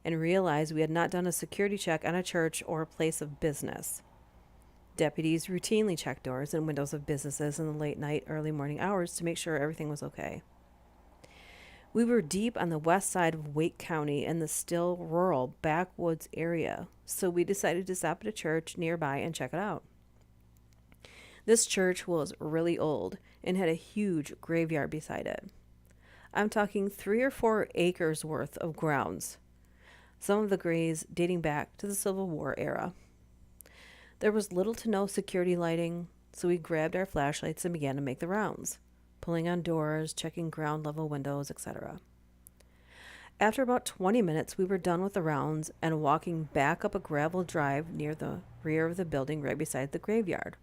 and realized we had not done a security check on a church or a place of business. Deputies routinely checked doors and windows of businesses in the late night, early morning hours to make sure everything was okay. We were deep on the west side of Wake County in the still rural backwoods area, so we decided to stop at a church nearby and check it out. This church was really old and had a huge graveyard beside it. I'm talking 3 or 4 acres worth of grounds, some of the graves dating back to the Civil War era. There was little to no security lighting, so we grabbed our flashlights and began to make the rounds, pulling on doors, checking ground level windows, etc. After about 20 minutes, we were done with the rounds and walking back up a gravel drive near the rear of the building right beside the graveyard,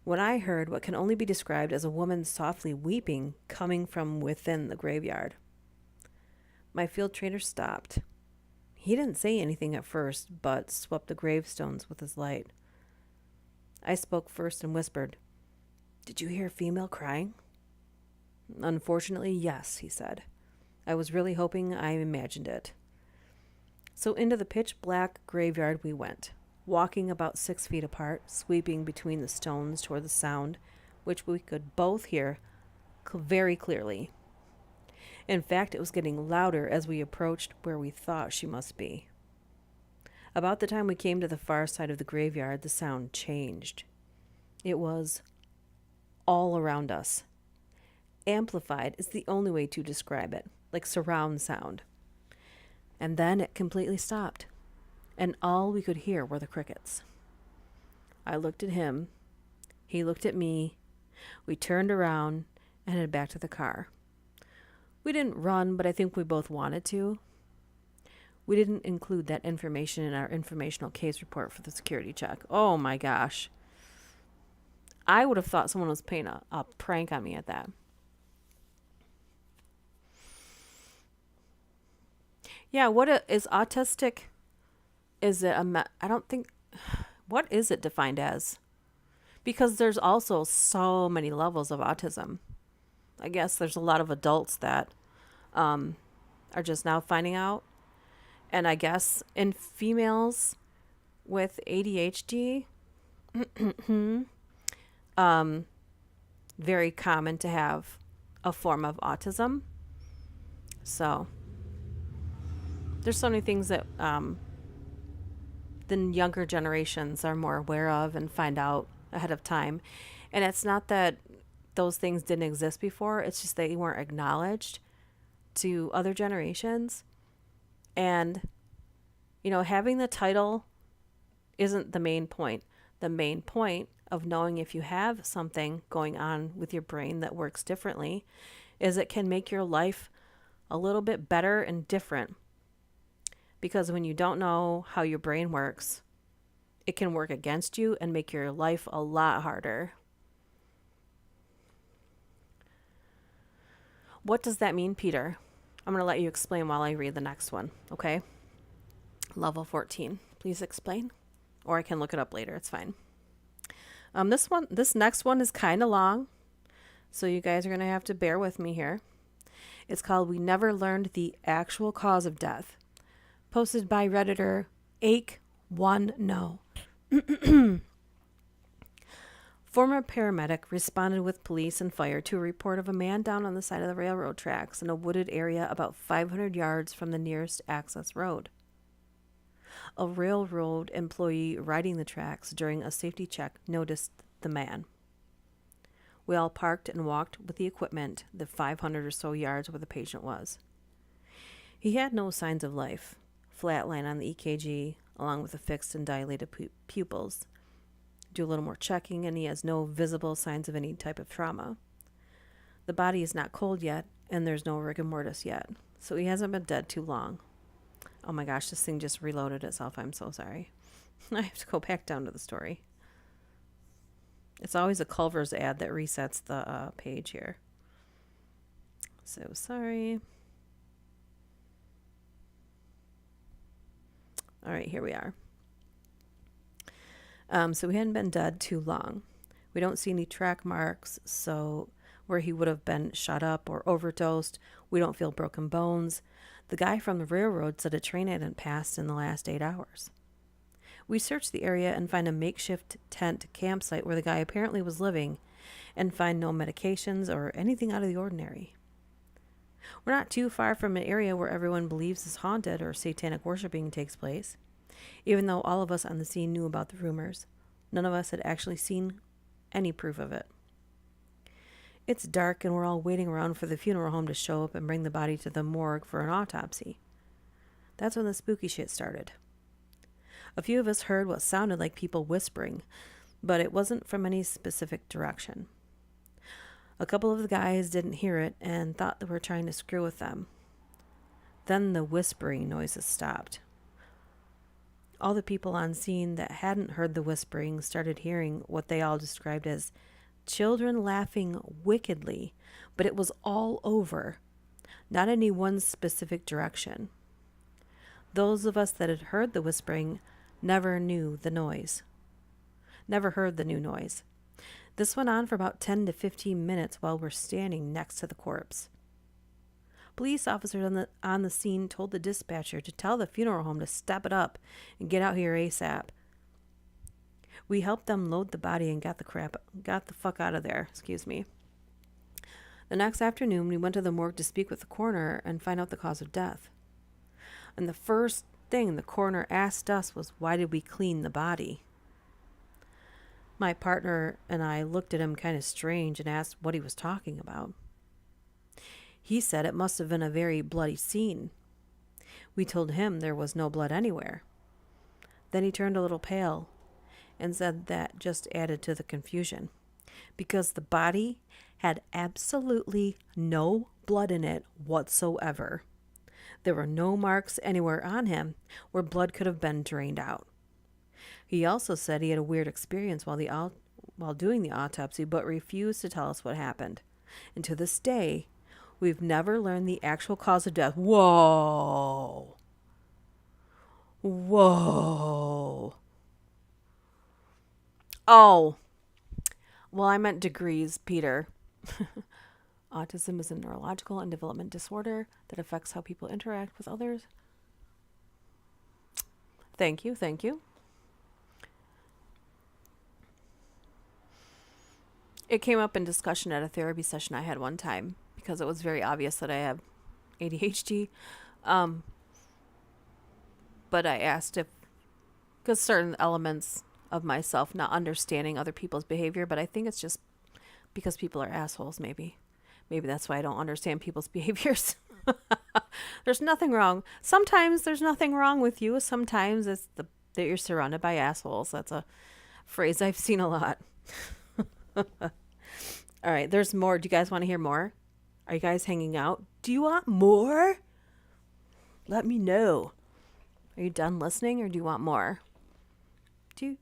when I heard what can only be described as a woman softly weeping coming from within the graveyard. My field trainer stopped. He didn't say anything at first, but swept the gravestones with his light. I spoke first and whispered, "Did you hear a female crying?" "Unfortunately, yes," he said. "I was really hoping I imagined it." So into the pitch black graveyard we went, walking about 6 feet apart, sweeping between the stones toward the sound, which we could both hear very clearly. In fact, it was getting louder as we approached where we thought she must be. About the time we came to the far side of the graveyard, the sound changed. It was all around us. Amplified is the only way to describe it, like surround sound. And then it completely stopped, and all we could hear were the crickets. I looked at him. He looked at me. We turned around and headed back to the car. We didn't run, but I think we both wanted to. We didn't include that information in our informational case report for the security check. Oh my gosh. I would have thought someone was playing a prank on me at that. Yeah, is autistic? Is it I don't think, what is it defined as? Because there's also so many levels of autism. I guess there's a lot of adults that are just now finding out. And I guess in females with ADHD, very common to have a form of autism. So there's so many things that the younger generations are more aware of and find out ahead of time. And it's not that those things didn't exist before. It's just they weren't acknowledged to other generations. And, having the title isn't the main point. The main point of knowing if you have something going on with your brain that works differently is it can make your life a little bit better and different. Because when you don't know how your brain works, it can work against you and make your life a lot harder. What does that mean, Peter? I'm going to let you explain while I read the next one, okay? Level 14. Please explain. Or I can look it up later. It's fine. This next one is kind of long, so you guys are going to have to bear with me here. It's called "We Never Learned the Actual Cause of Death," posted by Redditor Ake1No. Former paramedic responded with police and fire to a report of a man down on the side of the railroad tracks in a wooded area about 500 yards from the nearest access road. A railroad employee riding the tracks during a safety check noticed the man. We all parked and walked with the equipment the 500 or so yards where the patient was. He had no signs of life, flatline on the EKG, along with the fixed and dilated pupils. Do a little more checking, and he has no visible signs of any type of trauma. The body is not cold yet, and there's no rigor mortis yet, so he hasn't been dead too long. Oh my gosh, this thing just reloaded itself. I'm so sorry. I have to go back down to the story. It's always a Culver's ad that resets the page here. So sorry. All right, here we are. So he hadn't been dead too long. We don't see any track marks, so where he would have been shot up or overdosed. We don't feel broken bones. The guy from the railroad said a train hadn't passed in the last 8 hours. We search the area and find a makeshift tent campsite where the guy apparently was living, and find no medications or anything out of the ordinary. We're not too far from an area where everyone believes is haunted or satanic worshiping takes place. Even though all of us on the scene knew about the rumors, none of us had actually seen any proof of it. It's dark and we're all waiting around for the funeral home to show up and bring the body to the morgue for an autopsy. That's when the spooky shit started. A few of us heard what sounded like people whispering, but it wasn't from any specific direction. A couple of the guys didn't hear it and thought they were trying to screw with them. Then the whispering noises stopped. All the people on scene that hadn't heard the whispering started hearing what they all described as children laughing wickedly, but it was all over, not any one specific direction. Those of us that had heard the whispering never knew the noise. Never heard the new noise. This went on for about 10 to 15 minutes while we're standing next to the corpse. Police officers on the scene told the dispatcher to tell the funeral home to step it up and get out here ASAP. We helped them load the body and got the fuck out of there. Excuse me. The next afternoon, we went to the morgue to speak with the coroner and find out the cause of death. And the first thing the coroner asked us was, why did we clean the body? My partner and I looked at him kind of strange and asked what he was talking about. He said it must have been a very bloody scene. We told him there was no blood anywhere. Then he turned a little pale and said that just added to the confusion, because the body had absolutely no blood in it whatsoever. There were no marks anywhere on him where blood could have been drained out. He also said he had a weird experience while doing the autopsy, but refused to tell us what happened. And to this day, we've never learned the actual cause of death. Whoa. Whoa. Oh. Well, I meant degrees, Peter. Autism is a neurological and development disorder that affects how people interact with others. Thank you. It came up in discussion at a therapy session I had one time because it was very obvious that I have ADHD. But I asked because certain elements of myself not understanding other people's behavior, but I think it's just because people are assholes, maybe. Maybe that's why I don't understand people's behaviors. There's nothing wrong. Sometimes there's nothing wrong with you. Sometimes it's that you're surrounded by assholes. That's a phrase I've seen a lot. All right, there's more. Do you guys want to hear more? Are you guys hanging out? Do you want more? Let me know. Are you done listening or do you want more? Do.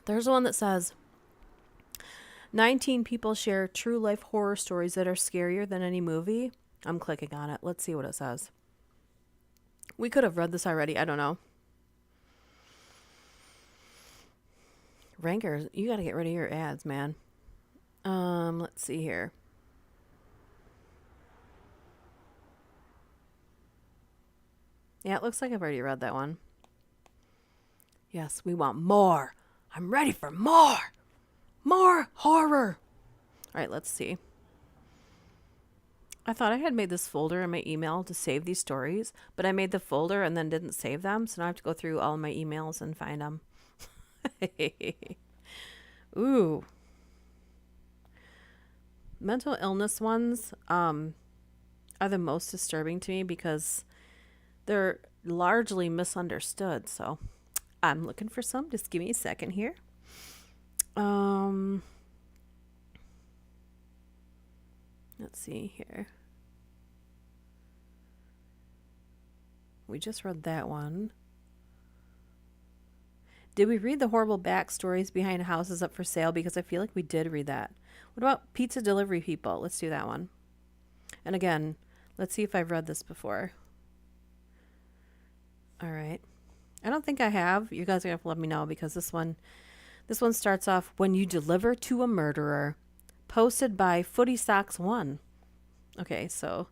There's one that says 19 people share true life horror stories that are scarier than any movie. I'm clicking on it. Let's see what it says. We could have read this already. I don't know. Rankers, you got to get rid of your ads, man. Let's see here. Yeah, it looks like I've already read that one. Yes, we want more. I'm ready for more. More horror. All right, let's see. I thought I had made this folder in my email to save these stories, but I made the folder and then didn't save them, so now I have to go through all of my emails and find them. Ooh. Mental illness ones are the most disturbing to me because they're largely misunderstood. So I'm looking for some. Just give me a second here. Let's see here. We just read that one. Did we read the horrible backstories behind houses up for sale? Because I feel like we did read that. What about pizza delivery people? Let's do that one. And again, let's see if I've read this before. All right. I don't think I have. You guys are going to have to let me know because this one starts off, when you deliver to a murderer, posted by Footy Socks 1. Okay, so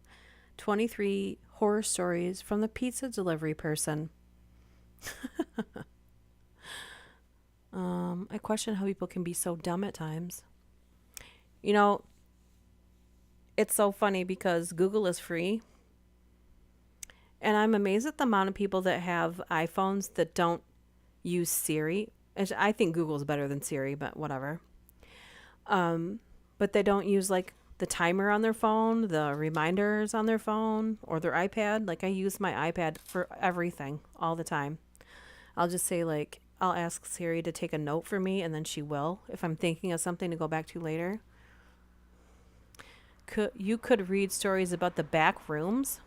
23 horror stories from the pizza delivery person. I question how people can be so dumb at times. You know, it's so funny because Google is free. And I'm amazed at the amount of people that have iPhones that don't use Siri. I think Google's better than Siri, but whatever. But they don't use like the timer on their phone, the reminders on their phone, or their iPad. Like I use my iPad for everything all the time. I'll just say like I'll ask Siri to take a note for me, and then she will if I'm thinking of something to go back to later. You could read stories about the back rooms.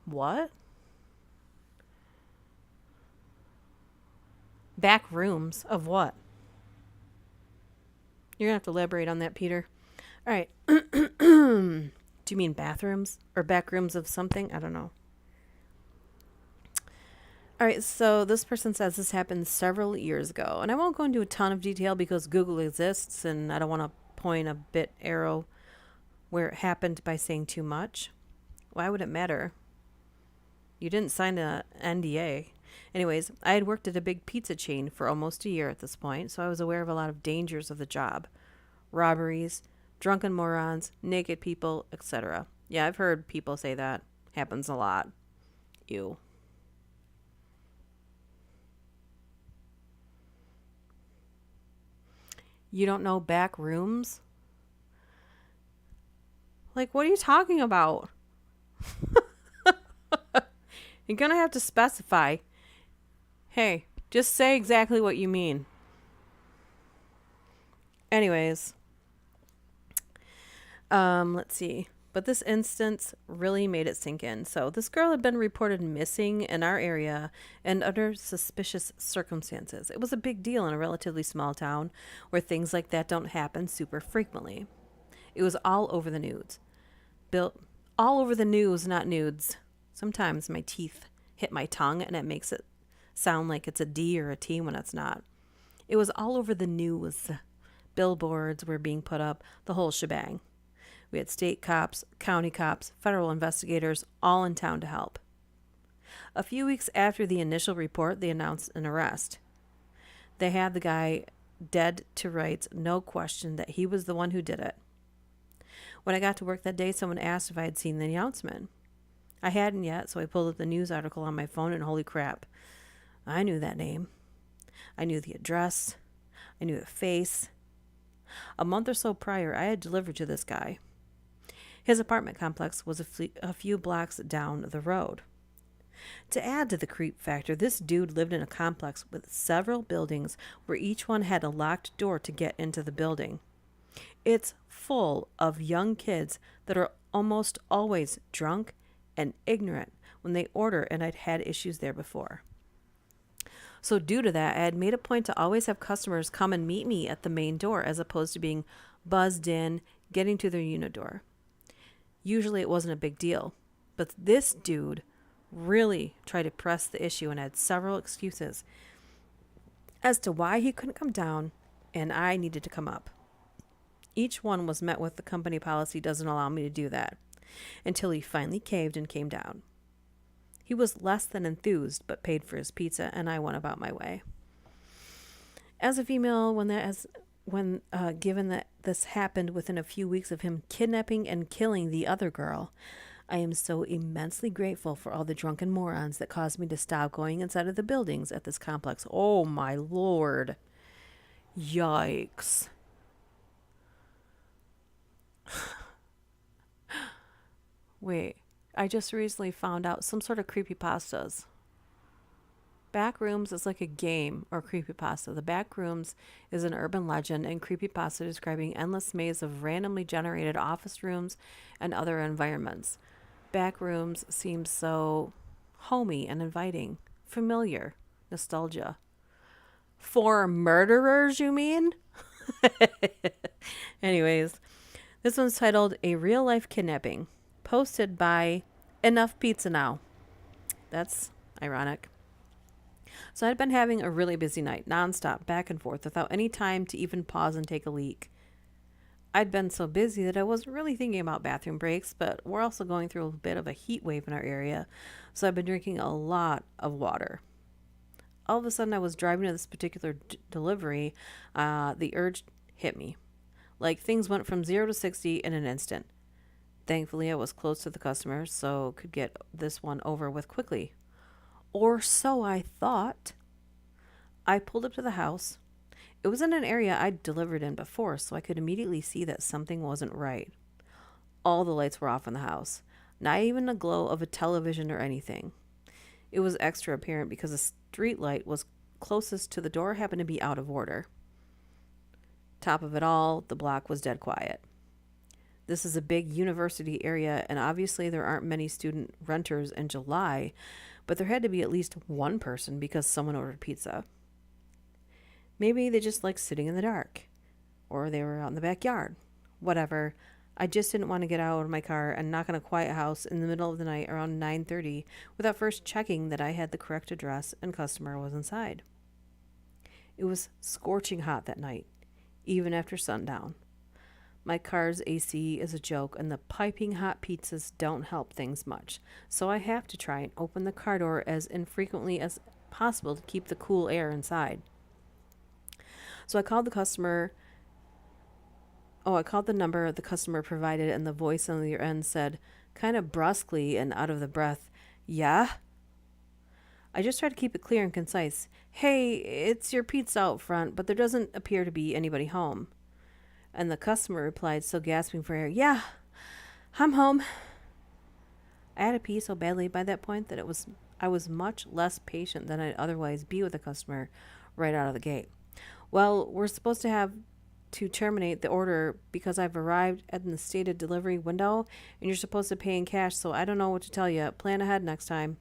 What? Back rooms of what? You're going to have to elaborate on that, Peter. All right. Do you mean bathrooms or back rooms of something? I don't know. All right. So this person says this happened several years ago. And I won't go into a ton of detail because Google exists and I don't want to point a bit arrow where it happened by saying too much. Why would it matter? You didn't sign an NDA. Anyways, I had worked at a big pizza chain for almost a year at this point, so I was aware of a lot of dangers of the job. Robberies, drunken morons, naked people, etc. Yeah, I've heard people say that. Happens a lot. Ew. You don't know back rooms? Like, what are you talking about? You're going to have to specify. Hey, just say exactly what you mean. Anyways, let's see. But this instance really made it sink in. So this girl had been reported missing in our area and under suspicious circumstances. It was a big deal in a relatively small town where things like that don't happen super frequently. It was all over the news. Built all over the news, not nudes. Sometimes my teeth hit my tongue and it makes it sound like it's a D or a T when it's not. It was all over the news. Billboards were being put up, the whole shebang. We had state cops, county cops, federal investigators, all in town to help. A few weeks after the initial report, they announced an arrest. They had the guy dead to rights, no question that he was the one who did it. When I got to work that day, someone asked if I had seen the announcement. I hadn't yet, so I pulled up the news article on my phone and holy crap. I knew that name. I knew the address. I knew the face. A month or so prior, I had delivered to this guy. His apartment complex was a few blocks down the road. To add to the creep factor, this dude lived in a complex with several buildings where each one had a locked door to get into the building. It's full of young kids that are almost always drunk and ignorant when they order, and I'd had issues there before. So due to that, I had made a point to always have customers come and meet me at the main door as opposed to being buzzed in, getting to their unit door. Usually it wasn't a big deal, but this dude really tried to press the issue and had several excuses as to why he couldn't come down and I needed to come up. Each one was met with the company policy doesn't allow me to do that, until he finally caved and came down. He was less than enthused, but paid for his pizza, and I went about my way. As a female, given that this happened within a few weeks of him kidnapping and killing the other girl, I am so immensely grateful for all the drunken morons that caused me to stop going inside of the buildings at this complex. Oh my Lord. Yikes. Wait, I just recently found out some sort of creepypastas. Backrooms is like a game or creepypasta. The Backrooms is an urban legend and creepypasta describing endless maze of randomly generated office rooms and other environments. Backrooms seems so homey and inviting, familiar, nostalgia. For murderers, you mean? Anyways, this one's titled A Real Life Kidnapping, posted by Enough Pizza Now. That's ironic. So I'd been having a really busy night, nonstop, back and forth, without any time to even pause and take a leak. I'd been so busy that I wasn't really thinking about bathroom breaks, but we're also going through a bit of a heat wave in our area, so I've been drinking a lot of water. All of a sudden, I was driving to this particular delivery. The urge hit me. Like things went from 0 to 60 in an instant. Thankfully, I was close to the customer, so could get this one over with quickly. Or so I thought. I pulled up to the house. It was in an area I'd delivered in before, so I could immediately see that something wasn't right. All the lights were off in the house, not even a glow of a television or anything. It was extra apparent because the street light was closest to the door happened to be out of order. Top of it all, the block was dead quiet. This is a big university area, and obviously there aren't many student renters in July, but there had to be at least one person because someone ordered pizza. Maybe they just liked sitting in the dark, or they were out in the backyard. Whatever. I just didn't want to get out of my car and knock on a quiet house in the middle of the night around 9:30 without first checking that I had the correct address and customer was inside. It was scorching hot that night, even after sundown. My car's AC is a joke, and the piping hot pizzas don't help things much, so I have to try and open the car door as infrequently as possible to keep the cool air inside. So I called the customer. Oh, I called the number the customer provided, and the voice on the other end said, kind of brusquely and out of the breath, "Yeah?" I just tried to keep it clear and concise. "Hey, it's your pizza out front, but there doesn't appear to be anybody home." And the customer replied, still gasping for air, "Yeah, I'm home." I had to pee so badly by that point that I was much less patient than I'd otherwise be with a customer right out of the gate. "Well, we're supposed to have to terminate the order because I've arrived at the stated delivery window and you're supposed to pay in cash, so I don't know what to tell you. Plan ahead next time."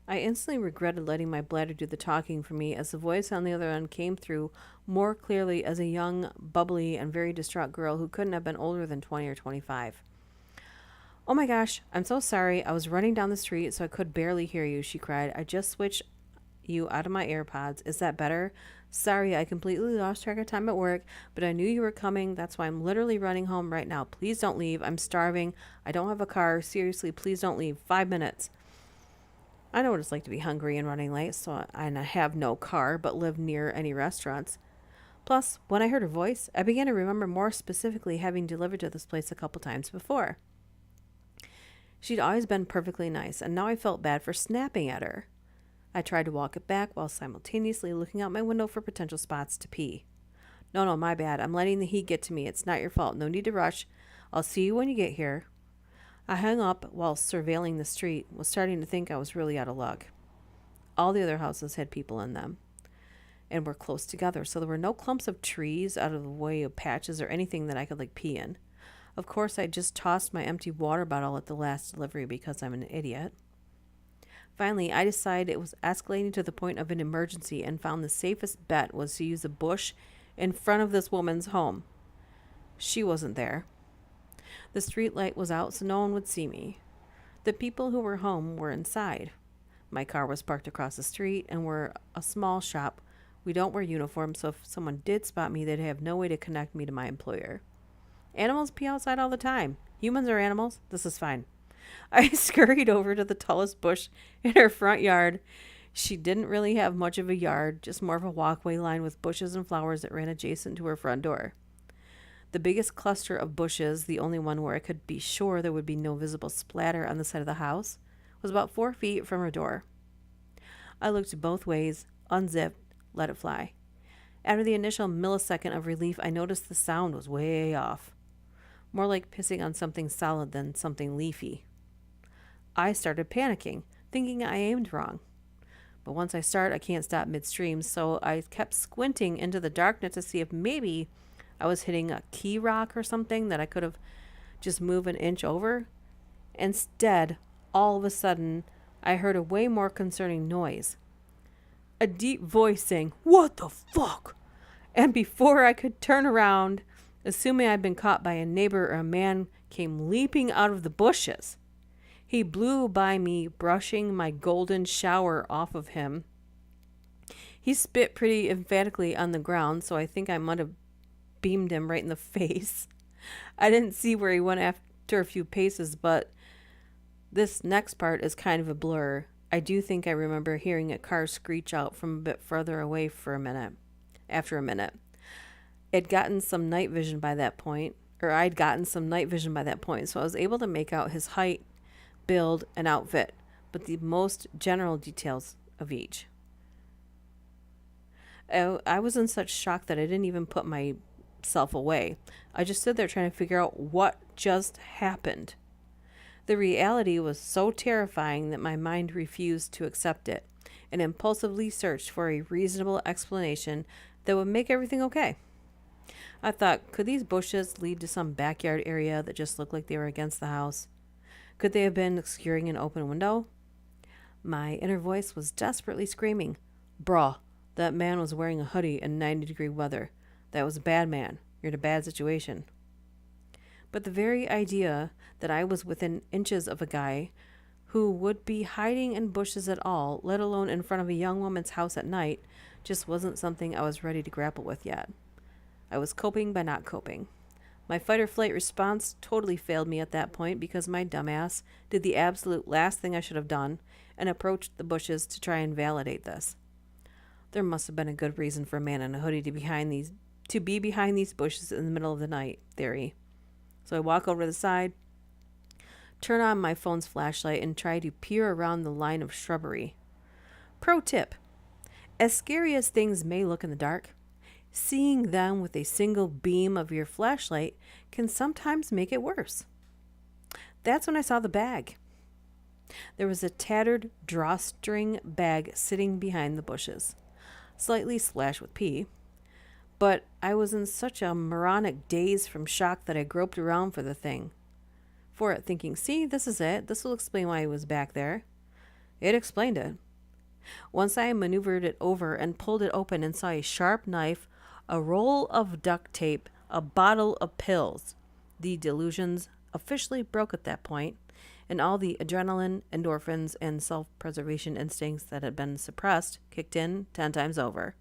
I instantly regretted letting my bladder do the talking for me as the voice on the other end came through more clearly as a young, bubbly, and very distraught girl who couldn't have been older than 20 or 25. "Oh my gosh, I'm so sorry. I was running down the street so I could barely hear you," she cried. "I just switched you out of my AirPods. Is that better? Sorry, I completely lost track of time at work, but I knew you were coming. That's why I'm literally running home right now. Please don't leave. I'm starving. I don't have a car. Seriously, please don't leave. 5 minutes." I know what it's like to be hungry and running late, and I have no car but live near any restaurants. Plus, when I heard her voice, I began to remember more specifically having delivered to this place a couple times before. She'd always been perfectly nice, and now I felt bad for snapping at her. I tried to walk it back while simultaneously looking out my window for potential spots to pee. No, my bad. I'm letting the heat get to me. It's not your fault. No need to rush. I'll see you when you get here." I hung up while surveilling the street, was starting to think I was really out of luck. All the other houses had people in them and were close together, so there were no clumps of trees out of the way of patches or anything that I could pee in. Of course, I just tossed my empty water bottle at the last delivery because I'm an idiot. Finally, I decided it was escalating to the point of an emergency and found the safest bet was to use a bush in front of this woman's home. She wasn't there. The street light was out so no one would see me. The people who were home were inside. My car was parked across the street and we're a small shop. We don't wear uniforms, so if someone did spot me, they'd have no way to connect me to my employer. Animals pee outside all the time. Humans are animals. This is fine. I scurried over to the tallest bush in her front yard. She didn't really have much of a yard, just more of a walkway lined with bushes and flowers that ran adjacent to her front door. The biggest cluster of bushes, the only one where I could be sure there would be no visible splatter on the side of the house, was about 4 feet from her door. I looked both ways, unzipped, let it fly. After the initial millisecond of relief, I noticed the sound was way off. More like pissing on something solid than something leafy. I started panicking, thinking I aimed wrong. But once I start, I can't stop midstream, so I kept squinting into the darkness to see if maybe I was hitting a key rock or something that I could have just moved an inch over. Instead, all of a sudden, I heard a way more concerning noise. A deep voice saying, "What the fuck?" And before I could turn around, assuming I'd been caught by a neighbor or a man came leaping out of the bushes. He blew by me, brushing my golden shower off of him. He spit pretty emphatically on the ground, so I think I might have beamed him right in the face. I didn't see where he went after a few paces, but this next part is kind of a blur. I do think I remember hearing a car screech out from a bit further away for a minute. After a minute. I'd gotten some night vision by that point, so I was able to make out his height, build, and outfit, but the most general details of each. I was in such shock that I didn't even put myself away. I just stood there trying to figure out what just happened. The reality was so terrifying that my mind refused to accept it and impulsively searched for a reasonable explanation that would make everything okay. I thought, could these bushes lead to some backyard area that just looked like they were against the house? Could they have been obscuring an open window? My inner voice was desperately screaming, "Bruh, that man was wearing a hoodie in 90-degree weather. That was a bad man. You're in a bad situation." But the very idea that I was within inches of a guy who would be hiding in bushes at all, let alone in front of a young woman's house at night, just wasn't something I was ready to grapple with yet. I was coping by not coping. My fight or flight response totally failed me at that point because my dumbass did the absolute last thing I should have done and approached the bushes to try and validate this. There must have been a good reason for a man in a hoodie to be behind these bushes in the middle of the night, theory. So I walk over to the side, turn on my phone's flashlight, and try to peer around the line of shrubbery. Pro tip: as scary as things may look in the dark, seeing them with a single beam of your flashlight can sometimes make it worse. That's when I saw the bag. There was a tattered drawstring bag sitting behind the bushes, slightly splashed with pee. But I was in such a moronic daze from shock that I groped around for it, thinking, see, this is it. This will explain why he was back there. It explained it. Once I maneuvered it over and pulled it open and saw a sharp knife, a roll of duct tape, a bottle of pills. The delusions officially broke at that point, and all the adrenaline, endorphins, and self-preservation instincts that had been suppressed kicked in 10 times over.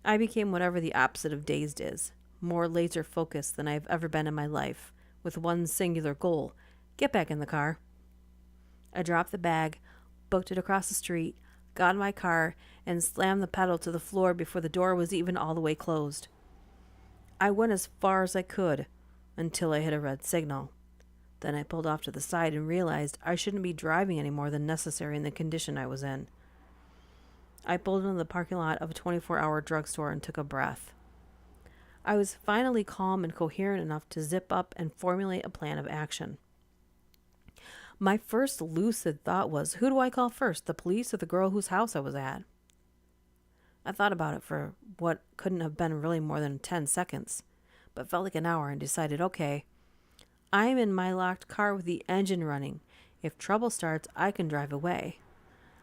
I became whatever the opposite of dazed is, more laser-focused than I've ever been in my life, with one singular goal: get back in the car. I dropped the bag, booked it across the street, got in my car, and slammed the pedal to the floor before the door was even all the way closed. I went as far as I could until I hit a red signal. Then I pulled off to the side and realized I shouldn't be driving any more than necessary in the condition I was in. I pulled into the parking lot of a 24-hour drugstore and took a breath. I was finally calm and coherent enough to zip up and formulate a plan of action. My first lucid thought was, who do I call first, the police or the girl whose house I was at? I thought about it for what couldn't have been really more than 10 seconds, but felt like an hour, and decided, okay, I'm in my locked car with the engine running. If trouble starts, I can drive away.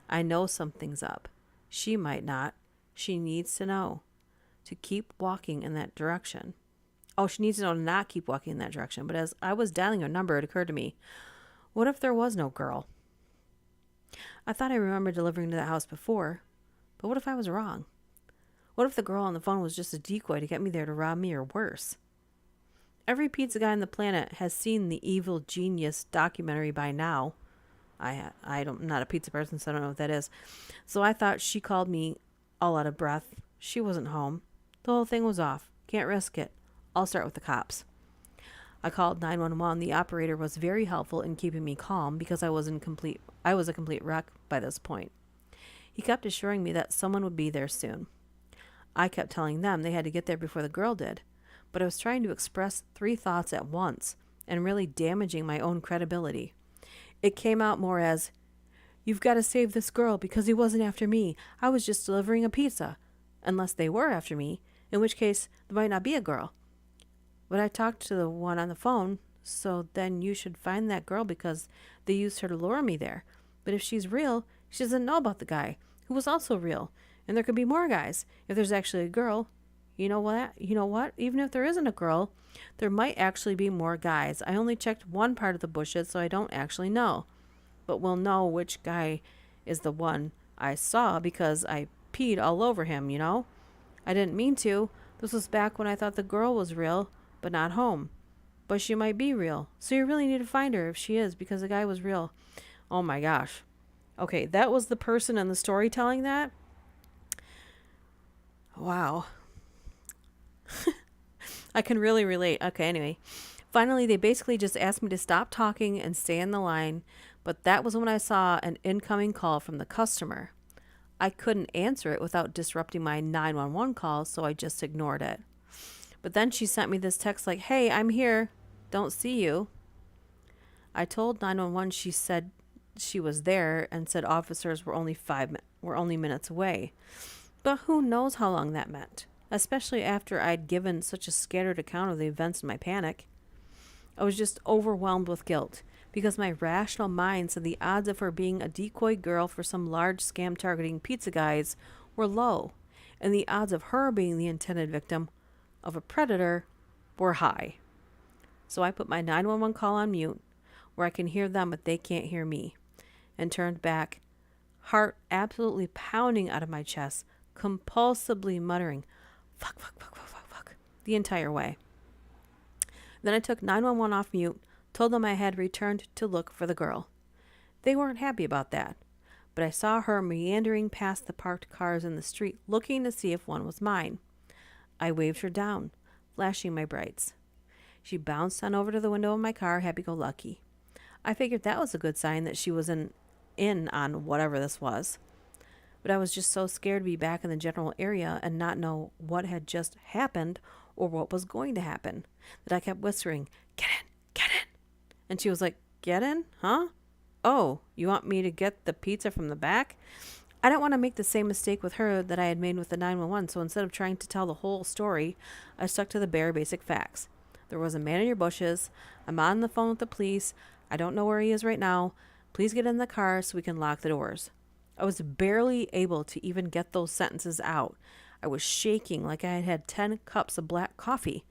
I know something's up. She might not. She needs to know to keep walking in that direction. Oh, she needs to know to not keep walking in that direction. But as I was dialing her number, it occurred to me, what if there was no girl? I thought I remembered delivering to the house before, but what if I was wrong? What if the girl on the phone was just a decoy to get me there to rob me, or worse? Every pizza guy on the planet has seen the Evil Genius documentary by now. I'm not a pizza person, so I don't know what that is. So I thought she called me all out of breath. She wasn't home. The whole thing was off. Can't risk it. I'll start with the cops. I called 911. The operator was very helpful in keeping me calm because I was a complete wreck by this point. He kept assuring me that someone would be there soon. I kept telling them they had to get there before the girl did, but I was trying to express 3 thoughts at once and really damaging my own credibility. It came out more as, you've got to save this girl because he wasn't after me. I was just delivering a pizza. Unless they were after me, in which case there might not be a girl. But I talked to the one on the phone, so then you should find that girl because they used her to lure me there. But if she's real, she doesn't know about the guy, who was also real. And there could be more guys. If there's actually a girl, you know what? Even if there isn't a girl, there might actually be more guys. I only checked one part of the bushes, so I don't actually know. But we'll know which guy is the one I saw because I peed all over him, you know? I didn't mean to. This was back when I thought the girl was real, but not home. But she might be real. So you really need to find her if she is, because the guy was real. Oh my gosh. Okay, that was the person in the story telling that? Wow. I can really relate. Okay, anyway. Finally, they basically just asked me to stop talking and stay in the line, but that was when I saw an incoming call from the customer. I couldn't answer it without disrupting my 911 call, so I just ignored it. But then she sent me this text like, "Hey, I'm here. Don't see you." I told 911 she said she was there and said officers were only minutes away. But who knows how long that meant, especially after I'd given such a scattered account of the events in my panic. I was just overwhelmed with guilt because my rational mind said the odds of her being a decoy girl for some large scam targeting pizza guys were low, and the odds of her being the intended victim of a predator were high. So I put my 911 call on mute, where I can hear them but they can't hear me, and turned back, heart absolutely pounding out of my chest, compulsively muttering, "Fuck, fuck, fuck, fuck, fuck, fuck," the entire way. Then I took 911 off mute, told them I had returned to look for the girl. They weren't happy about that, but I saw her meandering past the parked cars in the street, looking to see if one was mine. I waved her down, flashing my brights. She bounced on over to the window of my car, happy-go-lucky. I figured that was a good sign that she was in on whatever this was. But I was just so scared to be back in the general area and not know what had just happened or what was going to happen that I kept whispering, "Get in, get in." And she was like, "Get in? Huh? Oh, you want me to get the pizza from the back?" I don't want to make the same mistake with her that I had made with the 911, so instead of trying to tell the whole story, I stuck to the bare basic facts. There was a man in your bushes. I'm on the phone with the police. I don't know where he is right now. Please get in the car so we can lock the doors. I was barely able to even get those sentences out. I was shaking like I had had 10 cups of black coffee.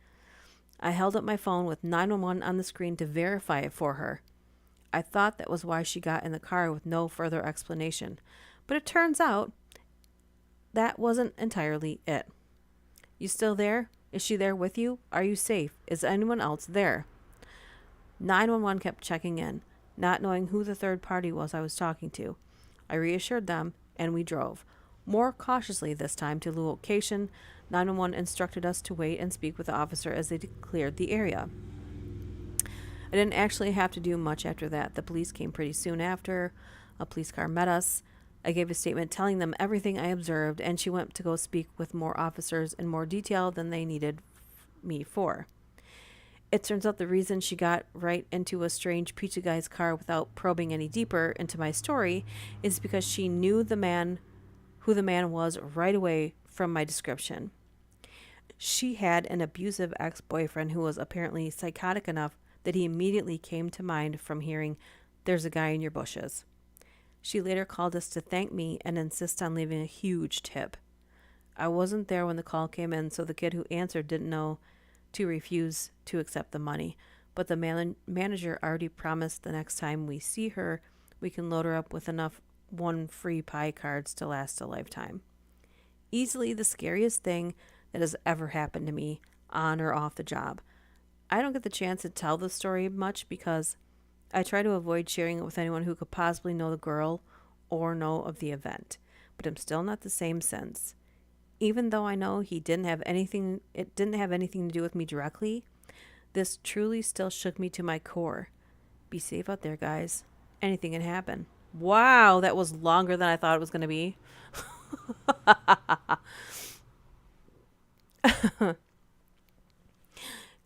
I held up my phone with 911 on the screen to verify it for her. I thought that was why she got in the car with no further explanation. But it turns out that wasn't entirely it. "You still there? Is she there with you? Are you safe? Is anyone else there?" 911 kept checking in, not knowing who the third party was I was talking to. I reassured them, and we drove. More cautiously this time to the location. 911 instructed us to wait and speak with the officer as they cleared the area. I didn't actually have to do much after that. The police came pretty soon after. A police car met us. I gave a statement telling them everything I observed, and she went to go speak with more officers in more detail than they needed me for. It turns out the reason she got right into a strange pizza guy's car without probing any deeper into my story is because she knew who the man was right away from my description. She had an abusive ex-boyfriend who was apparently psychotic enough that he immediately came to mind from hearing, "There's a guy in your bushes." She later called us to thank me and insist on leaving a huge tip. I wasn't there when the call came in, so the kid who answered didn't know to refuse to accept the money, but the manager already promised the next time we see her, we can load her up with enough one free pie cards to last a lifetime. Easily the scariest thing that has ever happened to me, on or off the job. I don't get the chance to tell the story much because I try to avoid sharing it with anyone who could possibly know the girl or know of the event, but I'm still not the same since. Even though I know it didn't have anything to do with me directly, this truly still shook me to my core. Be safe out there, guys. Anything can happen. Wow, that was longer than I thought it was going to be.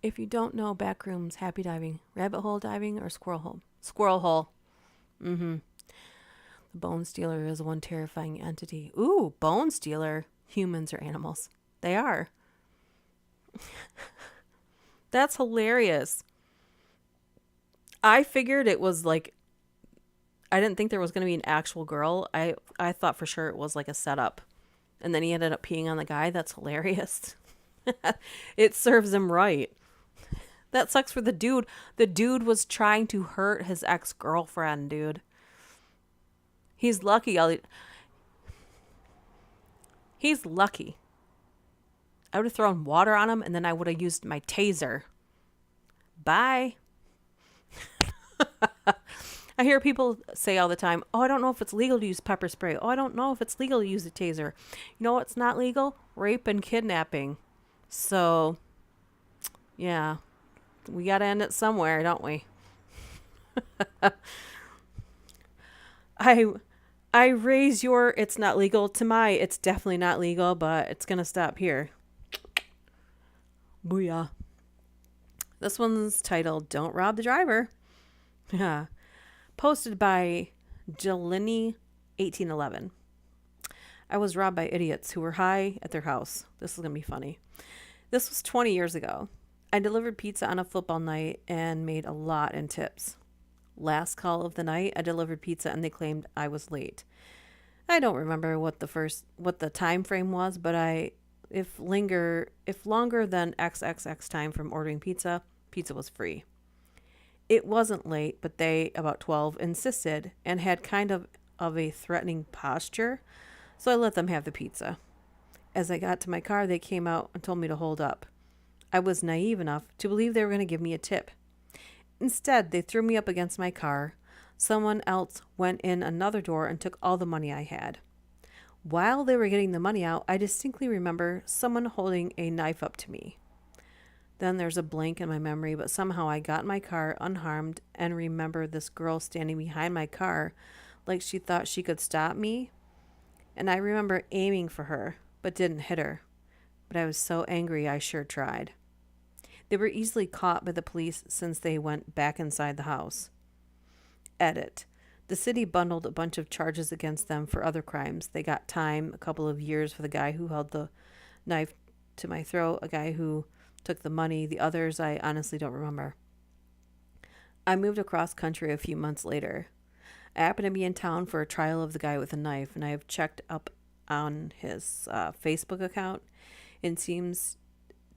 If you don't know backrooms, happy diving, rabbit hole diving, or squirrel hole. Squirrel hole. The bone stealer is one terrifying entity. Ooh, bone stealer. Humans or animals? They are. That's hilarious. I figured it was like, I didn't think there was going to be an actual girl. I thought for sure it was like a setup. And then he ended up peeing on the guy. That's hilarious. It serves him right. That sucks for the dude. The dude was trying to hurt his ex-girlfriend, dude. He's lucky. He's lucky. I would have thrown water on him and then I would have used my taser. Bye. I hear people say all the time, oh, I don't know if it's legal to use pepper spray. Oh, I don't know if it's legal to use a taser. You know what's not legal? Rape and kidnapping. So, yeah, we got to end it somewhere, don't we? I I raise your it's not legal to my it's definitely not legal, but it's going to stop here. Booyah. This one's titled Don't Rob the Driver. Yeah. Posted by Jelini 1811. I was robbed by idiots who were high at their house. This is going to be funny. This was 20 years ago. I delivered pizza on a football night and made a lot in tips. Last call of the night, I delivered pizza and they claimed I was late. I don't remember what the time frame was, but if longer than XXX time from ordering pizza was free. It wasn't late, but they, about 12, insisted and had kind of a threatening posture, so I let them have the pizza. As I got to my car, they came out and told me to hold up. I was naive enough to believe they were going to give me a tip. Instead, they threw me up against my car. Someone else went in another door and took all the money I had. While they were getting the money out, I distinctly remember someone holding a knife up to me. Then there's a blank in my memory, but somehow I got in my car unharmed and remember this girl standing behind my car like she thought she could stop me. And I remember aiming for her, but didn't hit her. But I was so angry I sure tried. They were easily caught by the police since they went back inside the house. Edit. The city bundled a bunch of charges against them for other crimes. They got time, a couple of years for the guy who held the knife to my throat, a guy who took the money. The others I honestly don't remember. I moved across country a few months later. I happened to be in town for a trial of the guy with a knife, and I have checked up on his Facebook account. It seems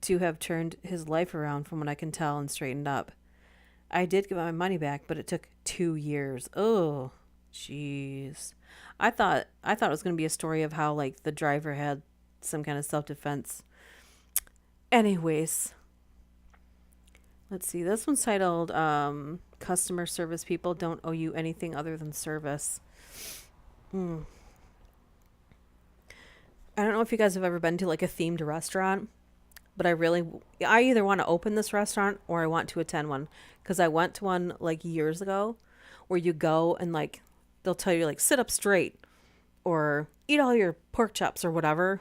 to have turned his life around from what I can tell and straightened up. I did get my money back, but it took 2 years. Oh, jeez. I thought it was going to be a story of how like the driver had some kind of self-defense. Anyways, let's see. This one's titled Customer Service People Don't Owe You Anything Other Than Service. I don't know if you guys have ever been to like a themed restaurant, but I either want to open this restaurant or I want to attend one, because I went to one like years ago where you go and like they'll tell you like sit up straight or eat all your pork chops or whatever.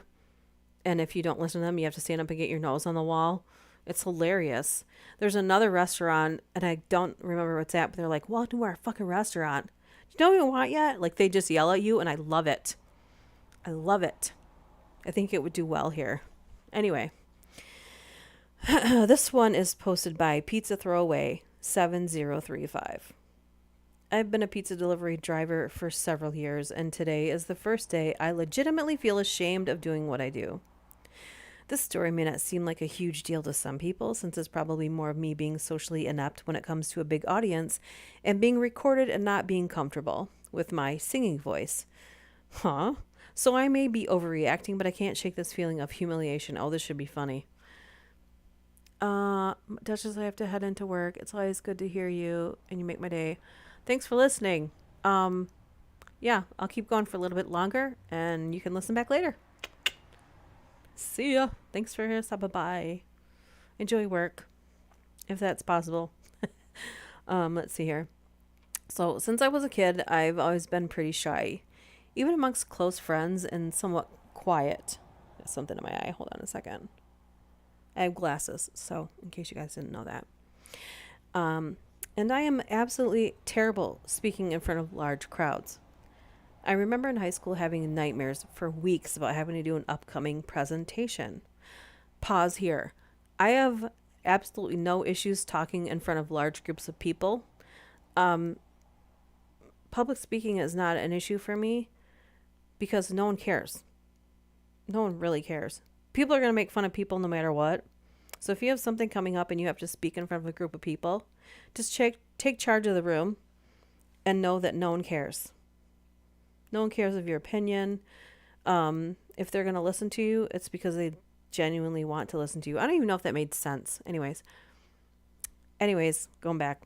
And if you don't listen to them, you have to stand up and get your nose on the wall. It's hilarious. There's another restaurant, and I don't remember what's at, but they're like, welcome to our fucking restaurant. Do you know what we want yet? Like, they just yell at you, and I love it. I love it. I think it would do well here. Anyway. This one is posted by Pizza Throwaway 7035. I've been a pizza delivery driver for several years, and today is the first day I legitimately feel ashamed of doing what I do. This story may not seem like a huge deal to some people, since it's probably more of me being socially inept when it comes to a big audience and being recorded and not being comfortable with my singing voice. Huh? So I may be overreacting, but I can't shake this feeling of humiliation. Oh, this should be funny. Duchess, I have to head into work. It's always good to hear you, and you make my day. Thanks for listening. Yeah, I'll keep going for a little bit longer, and you can listen back later. See ya. Thanks for stopping by. Enjoy work, if that's possible. Let's see here. So, since I was a kid, I've always been pretty shy, even amongst close friends, and somewhat quiet. There's something in my eye. Hold on a second. I have glasses, so in case you guys didn't know that. And I am absolutely terrible speaking in front of large crowds. I remember in high school having nightmares for weeks about having to do an upcoming presentation. Pause here. I have absolutely no issues talking in front of large groups of people. Public speaking is not an issue for me because no one cares. No one really cares. People are going to make fun of people no matter what. So if you have something coming up and you have to speak in front of a group of people, just take charge of the room and know that no one cares. No one cares of your opinion. And if they're going to listen to you, it's because they genuinely want to listen to you. I don't even know if that made sense. Anyways, going back.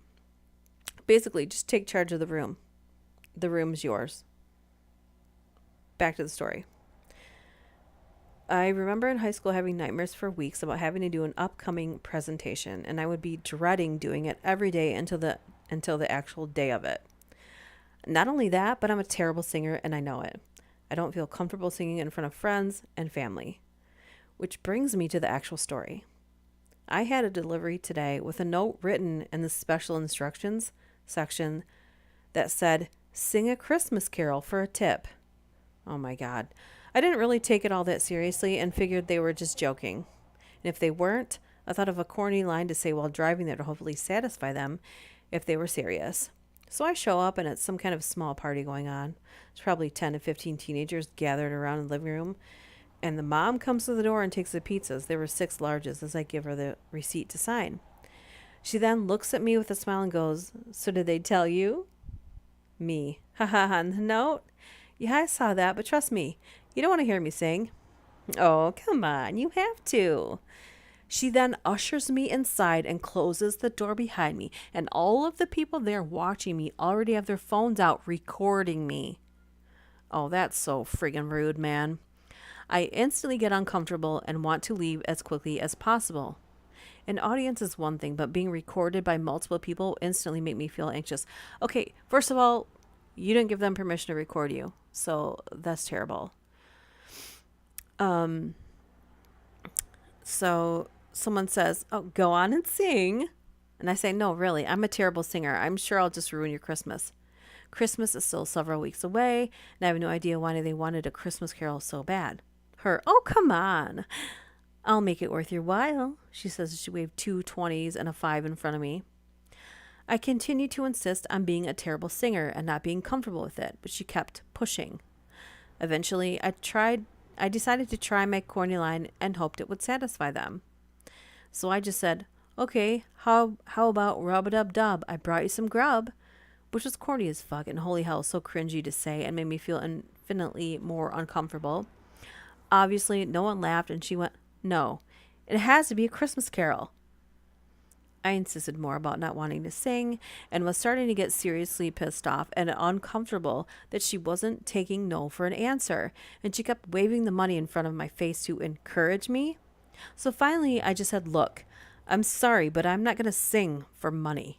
Basically, just take charge of the room. The room's yours. Back to the story. I remember in high school having nightmares for weeks about having to do an upcoming presentation, and I would be dreading doing it every day until the actual day of it. Not only that, but I'm a terrible singer and I know it. I don't feel comfortable singing in front of friends and family. Which brings me to the actual story. I had a delivery today with a note written in the special instructions section that said, "Sing a Christmas carol for a tip." Oh my God. I didn't really take it all that seriously and figured they were just joking. And if they weren't, I thought of a corny line to say while driving there to hopefully satisfy them if they were serious. So I show up and it's some kind of small party going on. There's probably 10 to 15 teenagers gathered around the living room. And the mom comes to the door and takes the pizzas. There were 6 larges as I give her the receipt to sign. She then looks at me with a smile and goes, "So did they tell you?" Me. Haha, on the note? Yeah, I saw that, but trust me, you don't want to hear me sing. Oh, come on, you have to. She then ushers me inside and closes the door behind me, and all of the people there watching me already have their phones out recording me. Oh, that's so friggin' rude, man. I instantly get uncomfortable and want to leave as quickly as possible. An audience is one thing, but being recorded by multiple people instantly make me feel anxious. Okay, first of all, you didn't give them permission to record you, so that's terrible. So someone says, "Oh, go on and sing." And I say, "No, really, I'm a terrible singer. I'm sure I'll just ruin your Christmas." Christmas is still several weeks away, and I have no idea why they wanted a Christmas carol so bad. Her, "Oh, come on. I'll make it worth your while," she says as she waved 2 20s and a 5 in front of me. I continued to insist on being a terrible singer and not being comfortable with it, but she kept pushing. Eventually, I decided to try my corny line and hoped it would satisfy them. So I just said, "Okay, how about rub-a-dub-dub? I brought you some grub," which was corny as fuck and holy hell so cringy to say and made me feel infinitely more uncomfortable. Obviously, no one laughed and she went, "No, it has to be a Christmas carol." I insisted more about not wanting to sing and was starting to get seriously pissed off and uncomfortable that she wasn't taking no for an answer, and she kept waving the money in front of my face to encourage me. So finally, I just said, "Look, I'm sorry, but I'm not going to sing for money."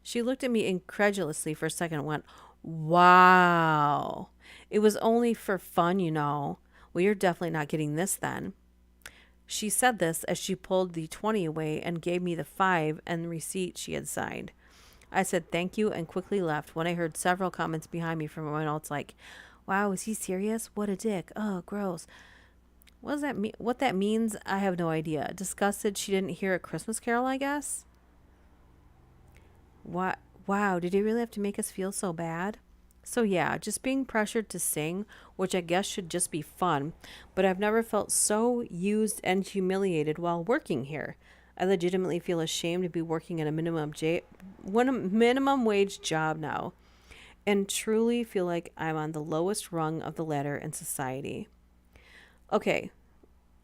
She looked at me incredulously for a second and went, "Wow. It was only for fun, you know. Well, you're definitely not getting this then." She said this as she pulled the 20 away and gave me the 5 and the receipt she had signed. I said thank you and quickly left when I heard several comments behind me from everyone else like, "Wow, is he serious? What a dick. Oh, gross." What does that mean? What that means, I have no idea. Disgusted she didn't hear a Christmas carol, I guess? What? Wow, did he really have to make us feel so bad? So yeah, just being pressured to sing, which I guess should just be fun, but I've never felt so used and humiliated while working here. I legitimately feel ashamed to be working at a minimum wage job now, and truly feel like I'm on the lowest rung of the ladder in society. Okay,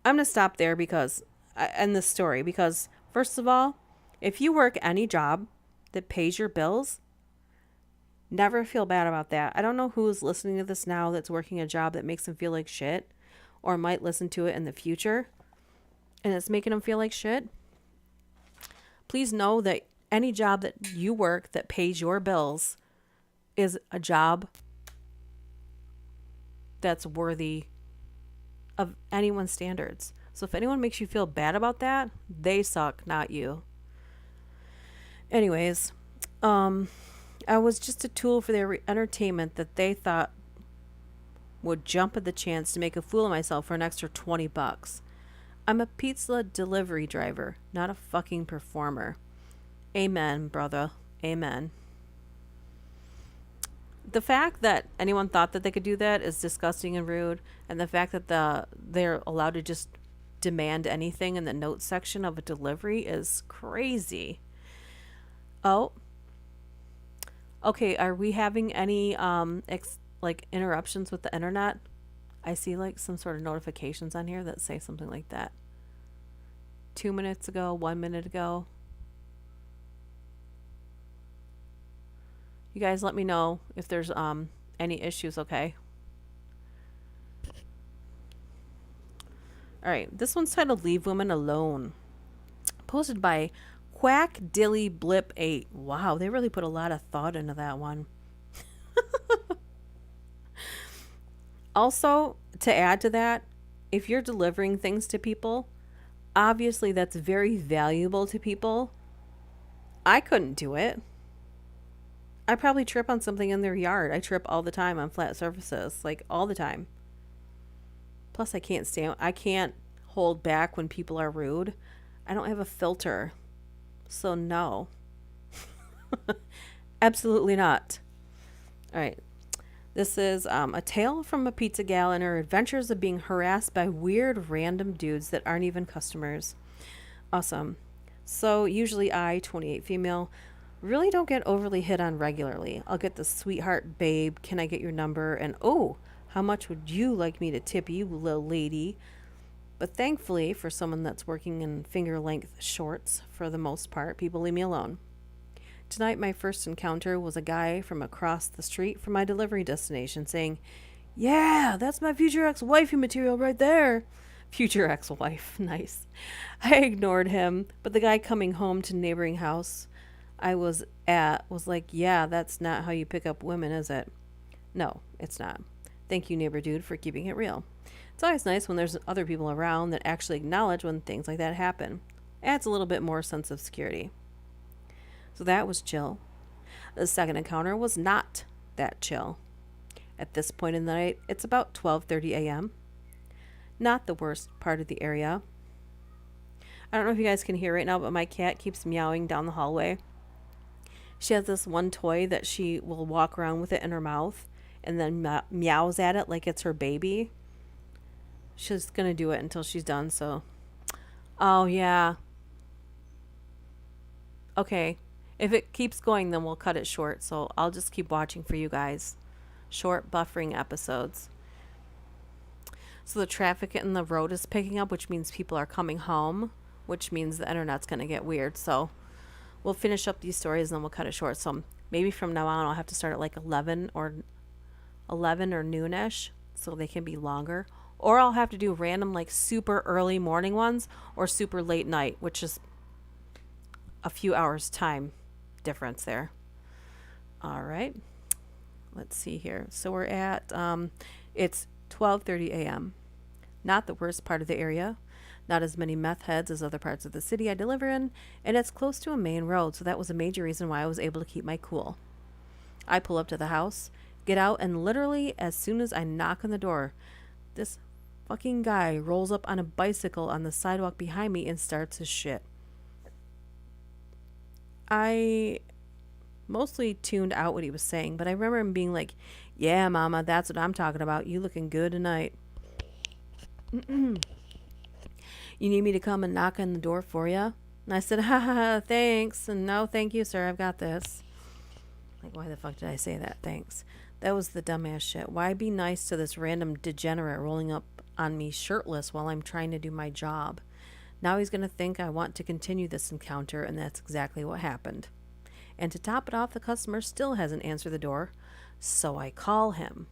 I'm going to stop there because end this story because first of all, if you work any job that pays your bills, never feel bad about that. I don't know who's listening to this now that's working a job that makes them feel like shit or might listen to it in the future and it's making them feel like shit. Please know that any job that you work that pays your bills is a job that's worthy of anyone's standards. So if anyone makes you feel bad about that, they suck, not you. Anyways, I was just a tool for their entertainment that they thought would jump at the chance to make a fool of myself for an extra $20. I'm a pizza delivery driver, not a fucking performer. Amen, brother. Amen. The fact that anyone thought that they could do that is disgusting and rude, and the fact that they're allowed to just demand anything in the notes section of a delivery is crazy. Oh, okay. Are we having any interruptions with the internet? I see like some sort of notifications on here that say something like that. 2 minutes ago, 1 minute ago. You guys let me know if there's any issues, okay? All right, this one's titled Leave Women Alone. Posted by Quack Dilly Blip 8. Wow, they really put a lot of thought into that one. Also, to add to that, if you're delivering things to people, obviously that's very valuable to people. I couldn't do it. I probably trip on something in their yard. I trip all the time on flat surfaces, like all the time. Plus, I can't hold back when people are rude. I don't have a filter. So, no. Absolutely not. All right. This is a tale from a pizza gal and her adventures of being harassed by weird random dudes that aren't even customers. Awesome. So, usually I, 28 female, really don't get overly hit on regularly. I'll get the sweetheart babe, can I get your number? And oh, how much would you like me to tip you, little lady? But thankfully, for someone that's working in finger length shorts, for the most part, people leave me alone. Tonight, my first encounter was a guy from across the street from my delivery destination saying, "Yeah, that's my future ex-wifey material right there." Future ex-wife, nice. I ignored him, but the guy coming home to neighboring house I was at was like, "Yeah, that's not how you pick up women, is it?" No, it's not. Thank you, neighbor dude, for keeping it real. It's always nice when there's other people around that actually acknowledge when things like that happen. Adds a little bit more sense of security. So that was chill. The second encounter was not that chill. At this point in the night, it's about 12:30 a.m. Not the worst part of the area. I don't know if you guys can hear right now, but my cat keeps meowing down the hallway. She has this one toy that she will walk around with it in her mouth and then meows at it like it's her baby. She's going to do it until she's done, so. Oh, yeah. Okay. If it keeps going, then we'll cut it short. So I'll just keep watching for you guys. Short buffering episodes. So the traffic in the road is picking up, which means people are coming home, which means the internet's going to get weird. So we'll finish up these stories and then we'll cut it short. So maybe from now on I'll have to start at like 11 or noonish so they can be longer. Or I'll have to do random like super early morning ones or super late night, which is a few hours time difference there. All right. Let's see here. So we're at it's 12:30 a.m. Not the worst part of the area. Not as many meth heads as other parts of the city I deliver in, and it's close to a main road, so that was a major reason why I was able to keep my cool. I pull up to the house, get out, and literally as soon as I knock on the door, this fucking guy rolls up on a bicycle on the sidewalk behind me and starts his shit. I mostly tuned out what he was saying, but I remember him being like, "Yeah, mama, that's what I'm talking about. You looking good tonight. You need me to come and knock on the door for you?" And I said, "Ha ha ha, thanks. And no, thank you, sir. I've got this." Like, why the fuck did I say that? Thanks. That was the dumbass shit. Why be nice to this random degenerate rolling up on me shirtless while I'm trying to do my job? Now he's going to think I want to continue this encounter, and that's exactly what happened. And to top it off, the customer still hasn't answered the door, so I call him.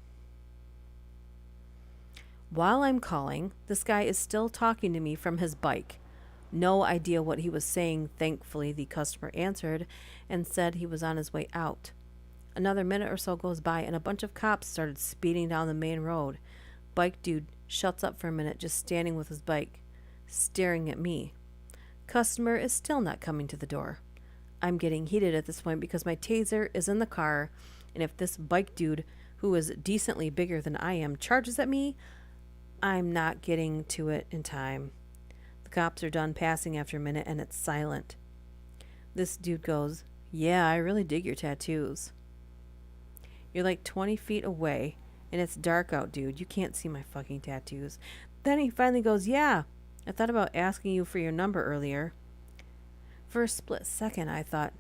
While I'm calling, this guy is still talking to me from his bike. No idea what he was saying. Thankfully, the customer answered and said he was on his way out. Another minute or so goes by, and a bunch of cops started speeding down the main road. Bike dude shuts up for a minute, just standing with his bike, staring at me. Customer is still not coming to the door. I'm getting heated at this point because my taser is in the car, and if this bike dude, who is decently bigger than I am, charges at me, I'm not getting to it in time. The cops are done passing after a minute, and it's silent. This dude goes, "Yeah, I really dig your tattoos." You're like 20 feet away, and it's dark out, dude. You can't see my fucking tattoos. Then he finally goes, "Yeah, I thought about asking you for your number earlier." For a split second, I thought,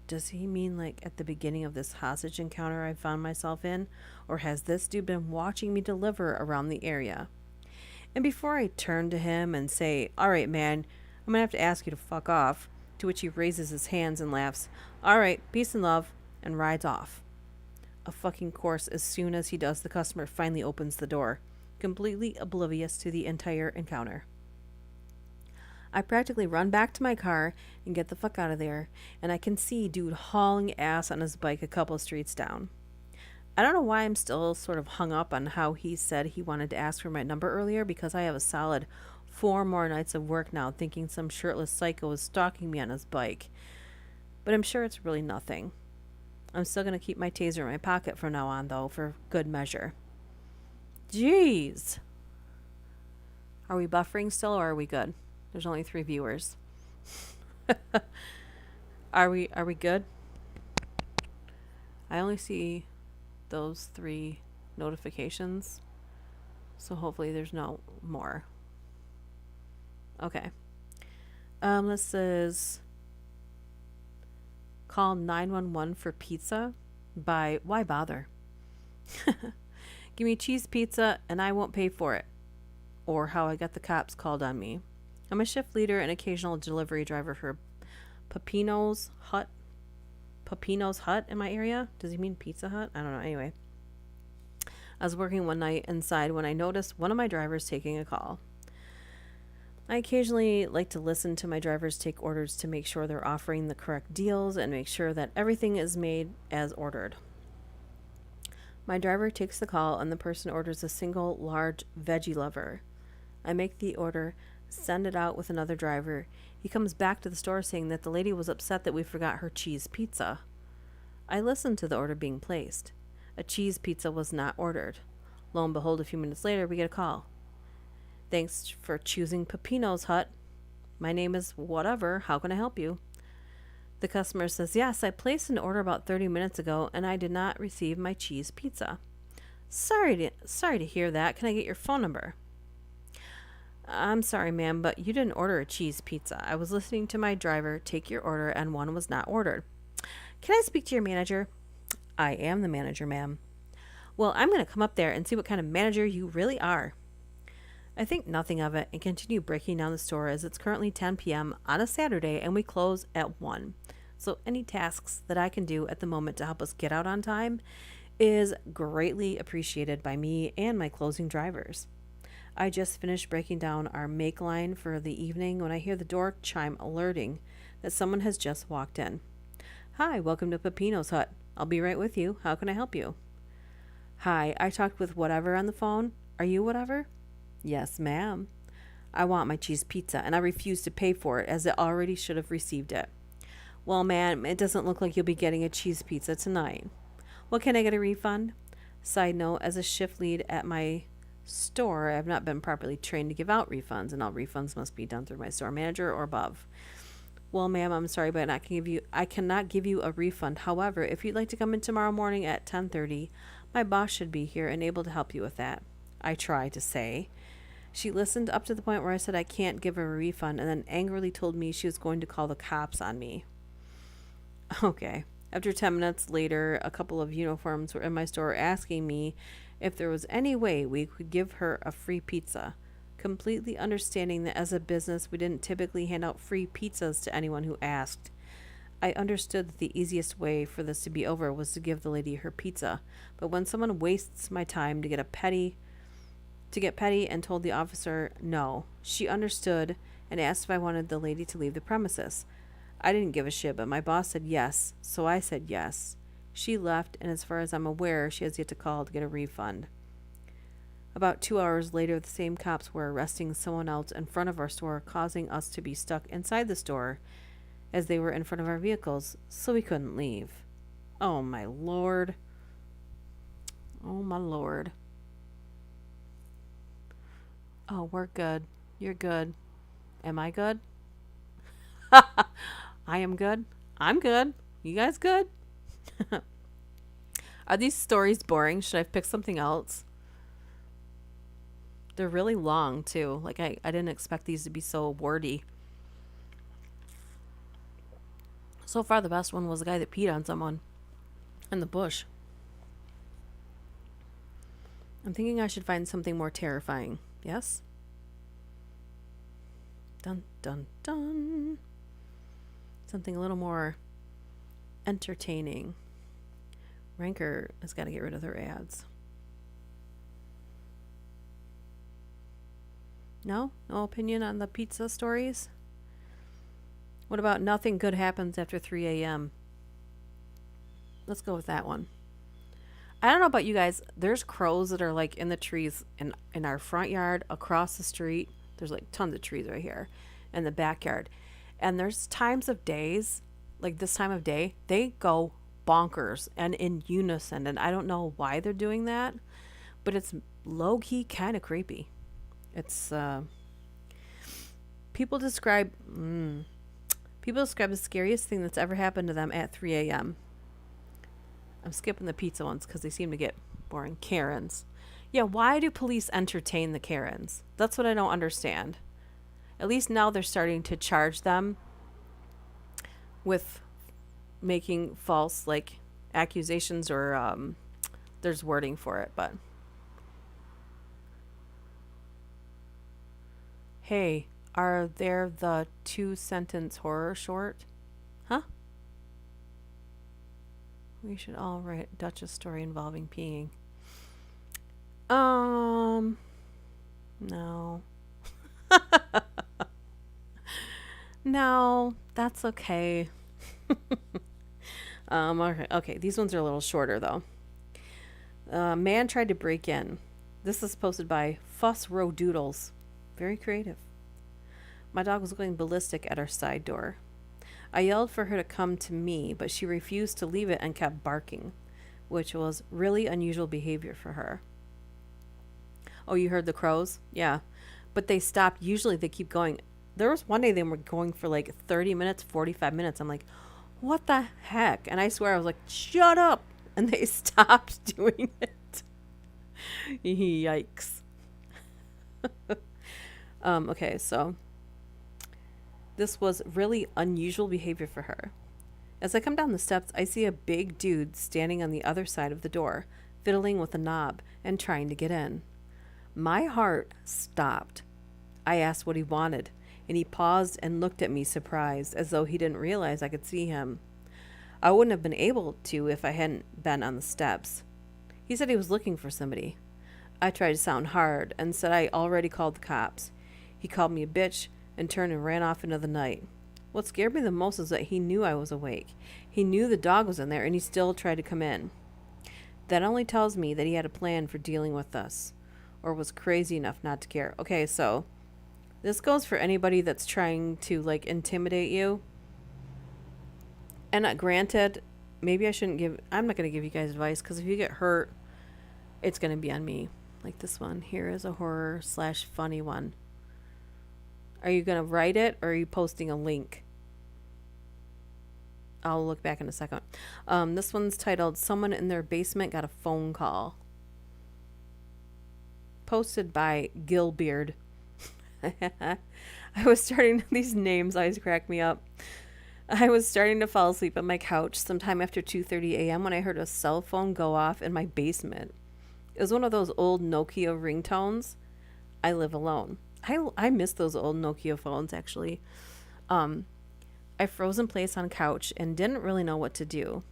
does he mean like at the beginning of this hostage encounter I found myself in? Or has this dude been watching me deliver around the area? And before I turn to him and say, all right, man, I'm going to have to ask you to fuck off, to which he raises his hands and laughs, all right, peace and love, and rides off. Of fucking course, as soon as he does, the customer finally opens the door, completely oblivious to the entire encounter. I practically run back to my car and get the fuck out of there, and I can see dude hauling ass on his bike a couple streets down. I don't know why I'm still sort of hung up on how he said he wanted to ask for my number earlier, because I have a solid 4 more nights of work now thinking some shirtless psycho is stalking me on his bike. But I'm sure it's really nothing. I'm still going to keep my taser in my pocket from now on, though, for good measure. Jeez. Are we buffering still, or are we good? There's only 3 viewers. Are we good? I only see those 3 notifications, so hopefully there's no more. Okay. This says call 911 for pizza by Why Bother? Give me cheese pizza and I won't pay for it. Or how I got the cops called on me. I'm a shift leader and occasional delivery driver for Peppino's Hut. Peppino's Hut in my area? Does he mean Pizza Hut? I don't know. Anyway, I was working one night inside when I noticed one of my drivers taking a call. I occasionally like to listen to my drivers take orders to make sure they're offering the correct deals and make sure that everything is made as ordered. My driver takes the call and the person orders a single large veggie lover. I make the order, send it out with another driver. He comes back to the store saying that the lady was upset that we forgot her cheese pizza. I listened to the order being placed. A cheese pizza was not ordered. Lo and behold, a few minutes later, we get a call. Thanks for choosing Peppino's Hut. My name is whatever. How can I help you? The customer says, yes, I placed an order about 30 minutes ago and I did not receive my cheese pizza. Sorry to hear that. Can I get your phone number? I'm sorry, ma'am, but you didn't order a cheese pizza. I was listening to my driver take your order and one was not ordered. Can I speak to your manager? I am the manager, ma'am. Well, I'm going to come up there and see what kind of manager you really are. I think nothing of it and continue breaking down the store as it's currently 10 p.m. on a Saturday and we close at 1. So any tasks that I can do at the moment to help us get out on time is greatly appreciated by me and my closing drivers. I just finished breaking down our make line for the evening when I hear the door chime alerting that someone has just walked in. Hi, welcome to Peppino's Hut. I'll be right with you. How can I help you? Hi, I talked with whatever on the phone. Are you whatever? Yes, ma'am. I want my cheese pizza and I refuse to pay for it as I already should have received it. Well, ma'am, it doesn't look like you'll be getting a cheese pizza tonight. Well, can I get a refund? Side note, as a shift lead at my store, I have not been properly trained to give out refunds, and all refunds must be done through my store manager or above. Well, ma'am, I'm sorry, but I cannot give you a refund. However, if you'd like to come in tomorrow morning at 10:30, my boss should be here and able to help you with that. I try to say. She listened up to the point where I said I can't give her a refund and then angrily told me she was going to call the cops on me. Okay. After 10 minutes later, a couple of uniforms were in my store asking me if there was any way we could give her a free pizza, completely understanding that as a business we didn't typically hand out free pizzas to anyone who asked. I understood that the easiest way for this to be over was to give the lady her pizza, but when someone wastes my time to get petty and told the officer no, she understood and asked if I wanted the lady to leave the premises. I didn't give a shit, but my boss said yes, so I said yes. She left, and as far as I'm aware, she has yet to call to get a refund. About 2 hours later, the same cops were arresting someone else in front of our store, causing us to be stuck inside the store as they were in front of our vehicles, so we couldn't leave. Oh, my Lord. Oh, my Lord. Oh, we're good. You're good. Am I good? I am good. I'm good. You guys good? Are these stories boring? Should I pick something else? They're really long, too. Like, I didn't expect these to be so wordy. So far, the best one was the guy that peed on someone in the bush. I'm thinking I should find something more terrifying. Yes? Dun, dun, dun. Something a little more entertaining. Ranker has got to get rid of their ads. No? No opinion on the pizza stories? What about nothing good happens after 3 a.m.? Let's go with that one. I don't know about you guys. There's crows that are like in the trees in our front yard, across the street. There's like tons of trees right here in the backyard. And there's times of days, like this time of day, they go bonkers and in unison. And I don't know why they're doing that, but it's low-key kind of creepy. It's, people describe the scariest thing that's ever happened to them at 3 a.m. I'm skipping the pizza ones because they seem to get boring. Karens. Yeah, why do police entertain the Karens? That's what I don't understand. At least now they're starting to charge them with making false, like, accusations or there's wording for it, but... Hey, are there the 2-sentence horror short? Huh? We should all write Dutch's story involving peeing. No. No, that's okay. Okay, these ones are a little shorter though. Man tried to break in. This is posted by Fuss Row Doodles. Very creative. My dog was going ballistic at our side door. I yelled for her to come to me, but she refused to leave it and kept barking, which was really unusual behavior for her. Oh, you heard the crows? Yeah. But they stopped. Usually they keep going. There was one day they were going for like 30 minutes, 45 minutes. I'm like, what the heck? And I swear I was like, shut up. And they stopped doing it. Yikes. Okay, so this was really unusual behavior for her. As I come down the steps, I see a big dude standing on the other side of the door, fiddling with a knob and trying to get in. My heart stopped. I asked what he wanted, and he paused and looked at me surprised, as though he didn't realize I could see him. I wouldn't have been able to if I hadn't been on the steps. He said he was looking for somebody. I tried to sound hard and said I already called the cops. He called me a bitch and turned and ran off into the night. What scared me the most is that he knew I was awake. He knew the dog was in there, and he still tried to come in. That only tells me that he had a plan for dealing with us, or was crazy enough not to care. Okay, so this goes for anybody that's trying to, like, intimidate you. And granted, maybe I'm not going to give you guys advice, because if you get hurt, it's going to be on me. Like this one. Here is a horror/funny one. Are you going to write it, or are you posting a link? I'll look back in a second. This one's titled, Someone in Their Basement Got a Phone Call. Posted by Gilbeard. These names always crack me up. I was starting to fall asleep on my couch sometime after 2:30 a.m. when I heard a cell phone go off in my basement. It was one of those old Nokia ringtones. I live alone. I miss those old Nokia phones, actually. I froze in place on couch and didn't really know what to do.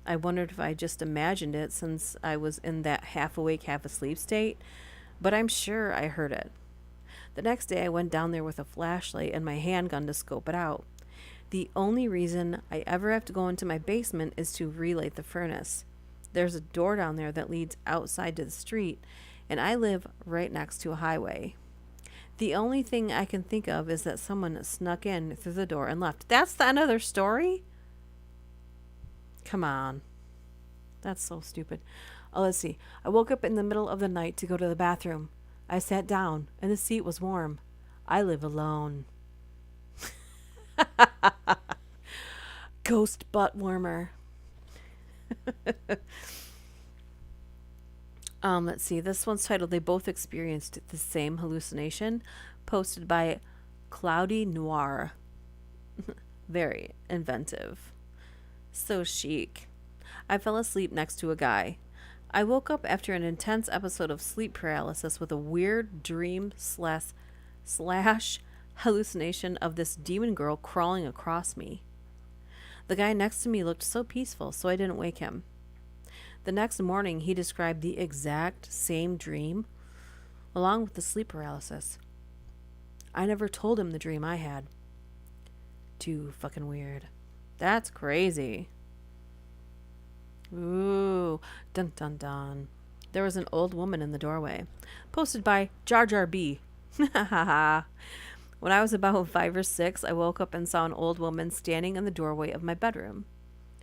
I wondered if I just imagined it since I was in that half awake, half asleep state, but I'm sure I heard it. The next day I went down there with a flashlight and my handgun to scope it out. The only reason I ever have to go into my basement is to relight the furnace. There's a door down there that leads outside to the street, and I live right next to a highway. The only thing I can think of is that someone snuck in through the door and left. That's the end of their story? Come on. That's so stupid. Oh, let's see. I woke up in the middle of the night to go to the bathroom. I sat down, and the seat was warm. I live alone. Ghost butt warmer. Let's see. This one's titled, They Both Experienced the Same Hallucination, posted by Cloudy Noir. Very inventive. So chic. I fell asleep next to a guy. I woke up after an intense episode of sleep paralysis with a weird dream slash hallucination of this demon girl crawling across me. The guy next to me looked so peaceful, so I didn't wake him. The next morning, he described the exact same dream, along with the sleep paralysis. I never told him the dream I had. Too fucking weird. That's crazy. Ooh, dun dun dun. There was an old woman in the doorway. Posted by Jar Jar B. When I was about 5 or 6, I woke up and saw an old woman standing in the doorway of my bedroom.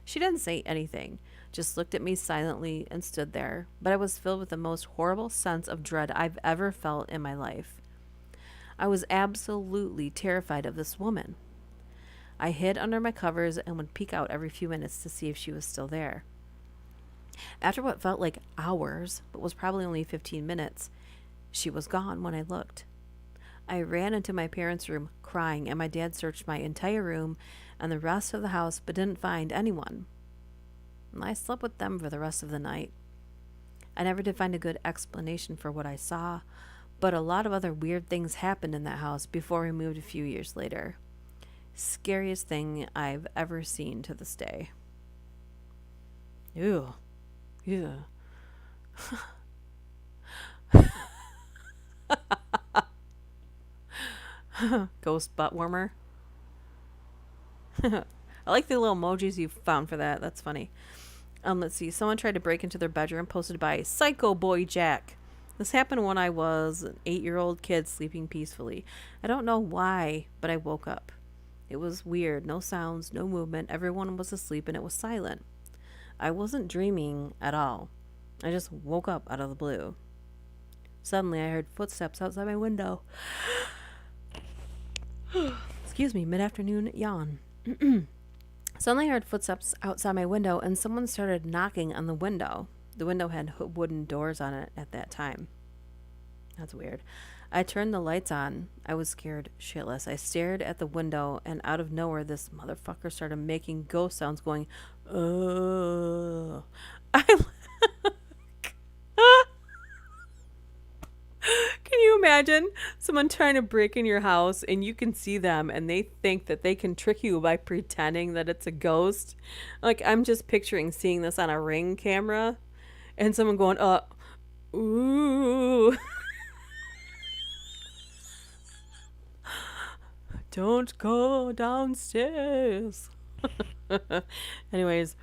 She didn't say anything, just looked at me silently and stood there, but I was filled with the most horrible sense of dread I've ever felt in my life. I was absolutely terrified of this woman. I hid under my covers and would peek out every few minutes to see if she was still there. After what felt like hours, but was probably only 15 minutes, she was gone when I looked. I ran into my parents' room crying, and my dad searched my entire room and the rest of the house but didn't find anyone. I slept with them for the rest of the night. I never did find a good explanation for what I saw, but a lot of other weird things happened in that house before we moved a few years later. Scariest thing I've ever seen to this day. Ew. Yeah. Ghost butt warmer. I like the little emojis you found for that. That's funny. Let's see. Someone tried to break into their bedroom, posted by Psycho Boy Jack. This happened when I was an 8-year-old kid sleeping peacefully. I don't know why, but I woke up. It was weird. No sounds, no movement. Everyone was asleep and it was silent. I wasn't dreaming at all. I just woke up out of the blue. Suddenly, I heard footsteps outside my window. Excuse me, mid-afternoon yawn. Suddenly, I heard footsteps outside my window, and someone started knocking on the window. The window had wooden doors on it at that time. That's weird. I turned the lights on. I was scared shitless. I stared at the window, and out of nowhere, this motherfucker started making ghost sounds going, I Can you imagine someone trying to break in your house and you can see them and they think that they can trick you by pretending that it's a ghost? Like, I'm just picturing seeing this on a Ring camera and someone going, ooh. Don't go downstairs. Anyways,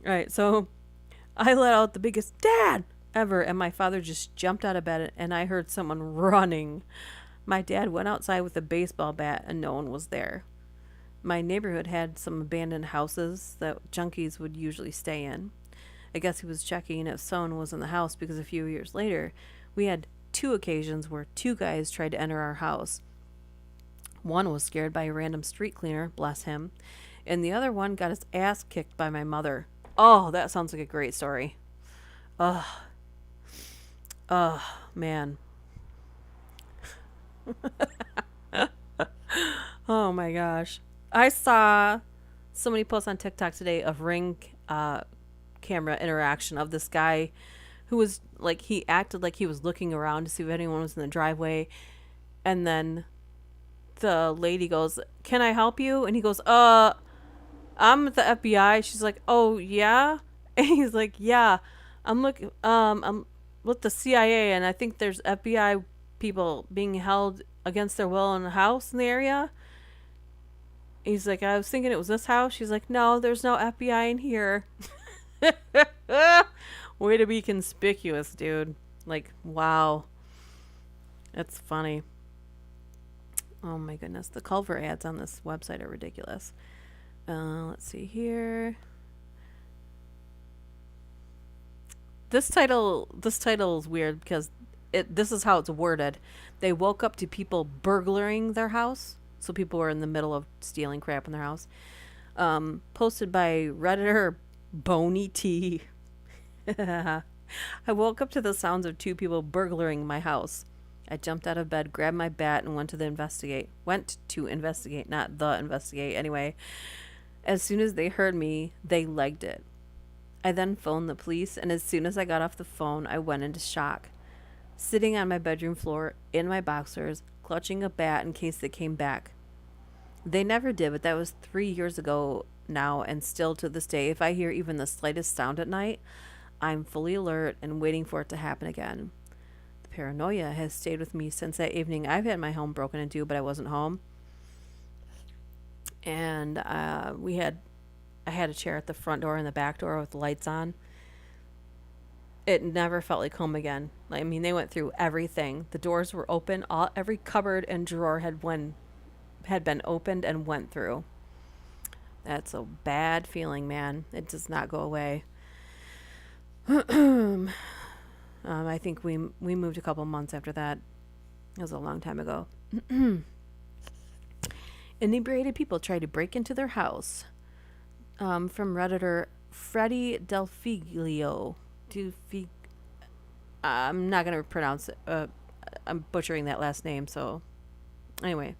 all right, so I let out the biggest dad ever, and my father just jumped out of bed, and I heard someone running. My dad went outside with a baseball bat, and no one was there. My neighborhood had some abandoned houses that junkies would usually stay in. I guess he was checking if someone was in the house because a few years later, we had 2 occasions where 2 guys tried to enter our house. One was scared by a random street cleaner, bless him, and the other one got his ass kicked by my mother. Oh, that sounds like a great story. Ugh. Oh, man. Oh, my gosh. I saw somebody post on TikTok today of Ring camera interaction of this guy who was, like, he acted like he was looking around to see if anyone was in the driveway. And then the lady goes, "Can I help you?" And he goes, I'm at the FBI. She's like, "Oh, yeah?" And he's like, "Yeah, I'm with the CIA, and I think there's FBI people being held against their will in a house in the area." He's like, "I was thinking it was this house." She's like, "No, there's no FBI in here." Way to be conspicuous, dude. Like, wow. That's funny. Oh my goodness. The Culver ads on this website are ridiculous. Let's see here. This title is weird because this is how it's worded. They woke up to people burglaring their house. So people were in the middle of stealing crap in their house. Posted by Redditor Boney T. I woke up to the sounds of 2 people burglaring my house. I jumped out of bed, grabbed my bat, and went to investigate. Not the investigate, anyway. As soon as they heard me, they legged it. I then phoned the police, and as soon as I got off the phone, I went into shock. Sitting on my bedroom floor in my boxers, clutching a bat in case they came back. They never did, but that was 3 years ago now, and still to this day, if I hear even the slightest sound at night, I'm fully alert and waiting for it to happen again. The paranoia has stayed with me since that evening. I've had my home broken into, but I wasn't home. And I had a chair at the front door and the back door with the lights on. It never felt like home again. I mean, they went through everything. The doors were open. Every cupboard and drawer had been opened and went through. That's a bad feeling, man. It does not go away. I think we moved a couple months after that. It was a long time ago. Inebriated people tried to break into their house. From Redditor Freddie Delfiglio. I'm not going to pronounce it. I'm butchering that last name, so anyway.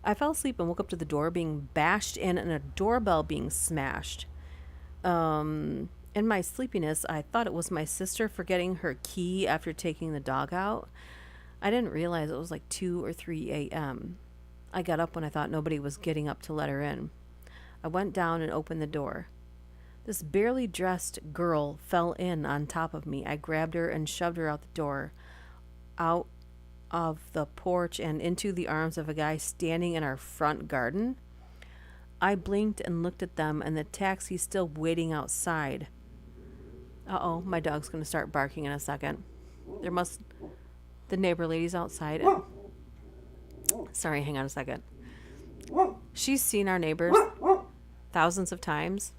I fell asleep and woke up to the door being bashed in and a doorbell being smashed. In my sleepiness, I thought it was my sister forgetting her key after taking the dog out. I didn't realize it was like 2 or 3 a.m. I got up when I thought nobody was getting up to let her in. I went down and opened the door. This barely dressed girl fell in on top of me. I grabbed her and shoved her out the door, out of the porch and into the arms of a guy standing in our front garden. I blinked and looked at them and the taxi still waiting outside. Uh-oh, my dog's going to start barking in a second. The neighbor lady's outside. Sorry, hang on a second. She's seen our neighbors thousands of times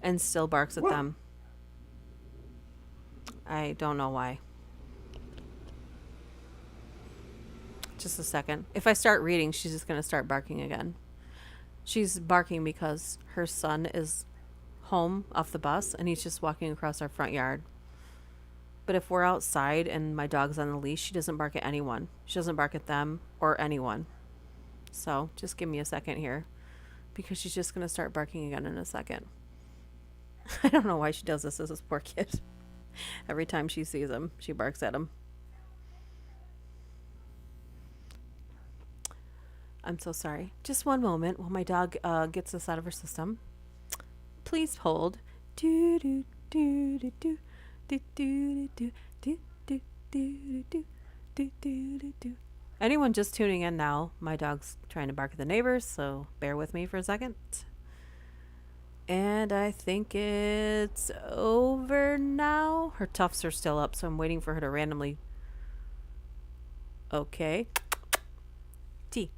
and still barks at them. I don't know why. Just a second. If I start reading, she's just going to start barking again. She's barking because her son is home off the bus and he's just walking across our front yard. But if we're outside and my dog's on the leash, she doesn't bark at anyone. She doesn't bark at them or anyone. So just give me a second here because she's just going to start barking again in a second. I don't know why she does this to this poor kid. Every time she sees him, she barks at him. I'm so sorry. Just one moment while my dog gets this out of her system. Please hold. Do do do do do do do do do do do do do do do. Anyone just tuning in now, my dog's trying to bark at the neighbors, so bear with me for a second. And I think it's over now. Her tufts are still up, so I'm waiting for her to randomly... Okay. T.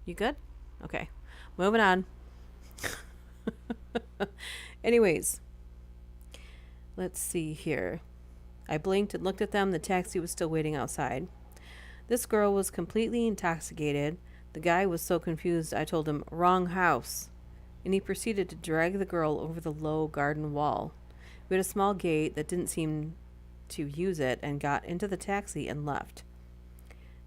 You good? Okay. Moving on. Anyways. Let's see here. I blinked and looked at them. The taxi was still waiting outside. This girl was completely intoxicated. The guy was so confused, I told him, "Wrong house." And he proceeded to drag the girl over the low garden wall. We had a small gate that didn't seem to use it and got into the taxi and left.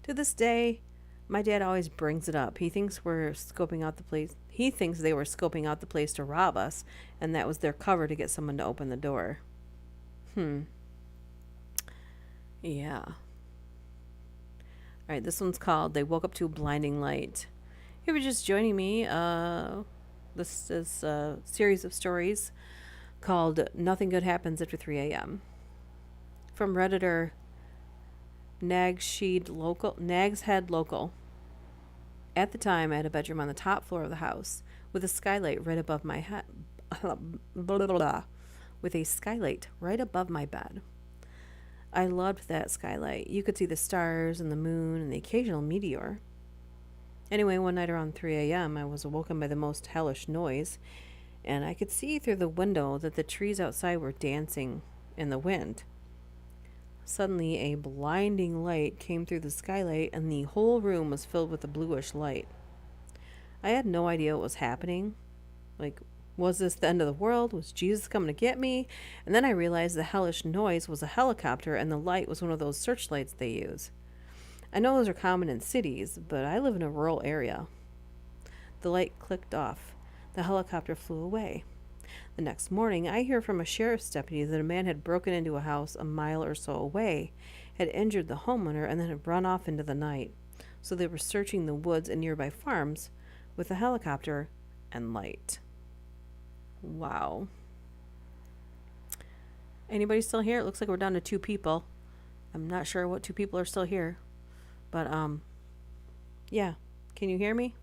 To this day, my dad always brings it up. He thinks they were scoping out the place to rob us, and that was their cover to get someone to open the door. Yeah. Alright, this one's called They Woke Up to a Blinding Light. If you're just joining me, this is a series of stories called Nothing Good Happens After 3 a.m. From Redditor Nags Head Local. At the time, I had a bedroom on the top floor of the house with a skylight right above my head. With a skylight right above my bed. I loved that skylight. You could see the stars and the moon and the occasional meteor. Anyway, one night around 3 a.m., I was awoken by the most hellish noise, and I could see through the window that the trees outside were dancing in the wind. Suddenly, a blinding light came through the skylight, and the whole room was filled with a bluish light. I had no idea what was happening. Was this the end of the world? Was Jesus coming to get me? And then I realized the hellish noise was a helicopter, and the light was one of those searchlights they use. I know those are common in cities, but I live in a rural area. The light clicked off. The helicopter flew away. The next morning, I hear from a sheriff's deputy that a man had broken into a house a mile or so away, had injured the homeowner, and then had run off into the night. So they were searching the woods and nearby farms with a helicopter and light. Wow. Anybody still here? It looks like we're down to 2 people. I'm not sure what 2 people are still here. But, yeah. Can you hear me?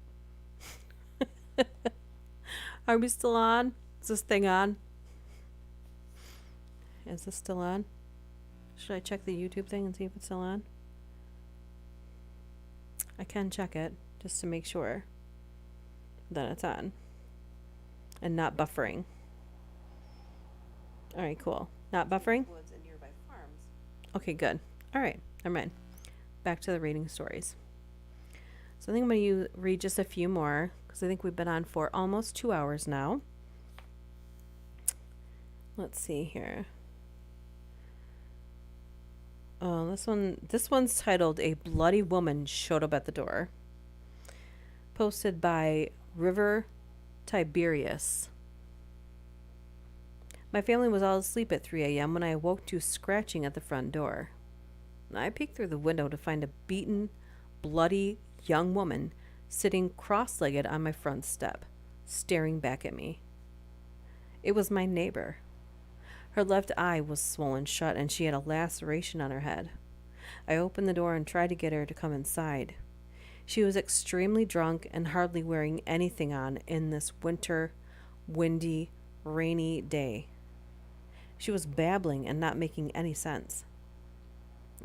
Are we still on? Is this thing on? Is this still on? Should I check the YouTube thing and see if it's still on? I can check it just to make sure that it's on and not buffering. All right, cool. Not buffering? Okay, good. All right, never mind. Back to the reading stories. So I think I'm going to read just a few more because I think we've been on for almost 2 hours now. Let's see here. This one's titled "A Bloody Woman Showed Up at the Door." Posted by River Tiberius. My family was all asleep at 3 a.m. when I awoke to scratching at the front door. I peeked through the window to find a beaten, bloody young woman sitting cross-legged on my front step, staring back at me. It was my neighbor. Her left eye was swollen shut and she had a laceration on her head. I opened the door and tried to get her to come inside. She was extremely drunk and hardly wearing anything on in this winter, windy, rainy day. She was babbling and not making any sense.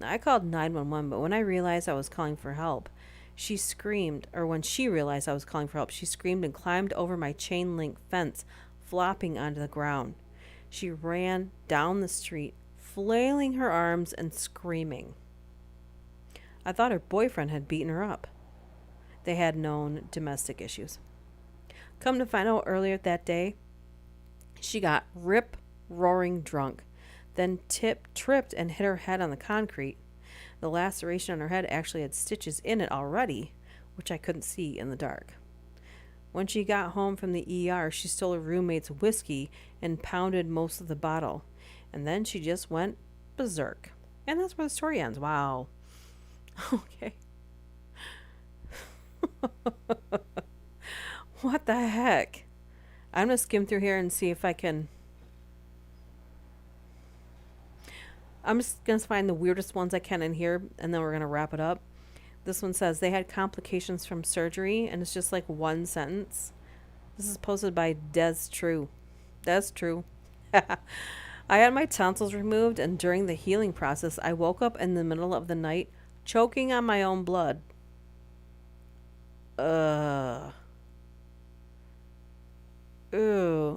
I called 911, but when I realized I was calling for help, she screamed, or when she realized I was calling for help, she screamed and climbed over my chain link fence, flopping onto the ground. She ran down the street, flailing her arms and screaming. I thought her boyfriend had beaten her up. They had known domestic issues. Come to find out earlier that day, she got rip-roaring drunk, then tripped and hit her head on the concrete. The laceration on her head actually had stitches in it already, which I couldn't see in the dark. When she got home from the ER, she stole her roommate's whiskey and pounded most of the bottle. And then she just went berserk. And that's where the story ends. Wow. Okay. What the heck? I'm going to skim through here and see if I can... I'm just going to find the weirdest ones I can in here, and then we're going to wrap it up. This one says they had complications from surgery, and it's just like one sentence. This is posted by Des True. Des True. I had my tonsils removed, and during the healing process, I woke up in the middle of the night choking on my own blood. Ooh,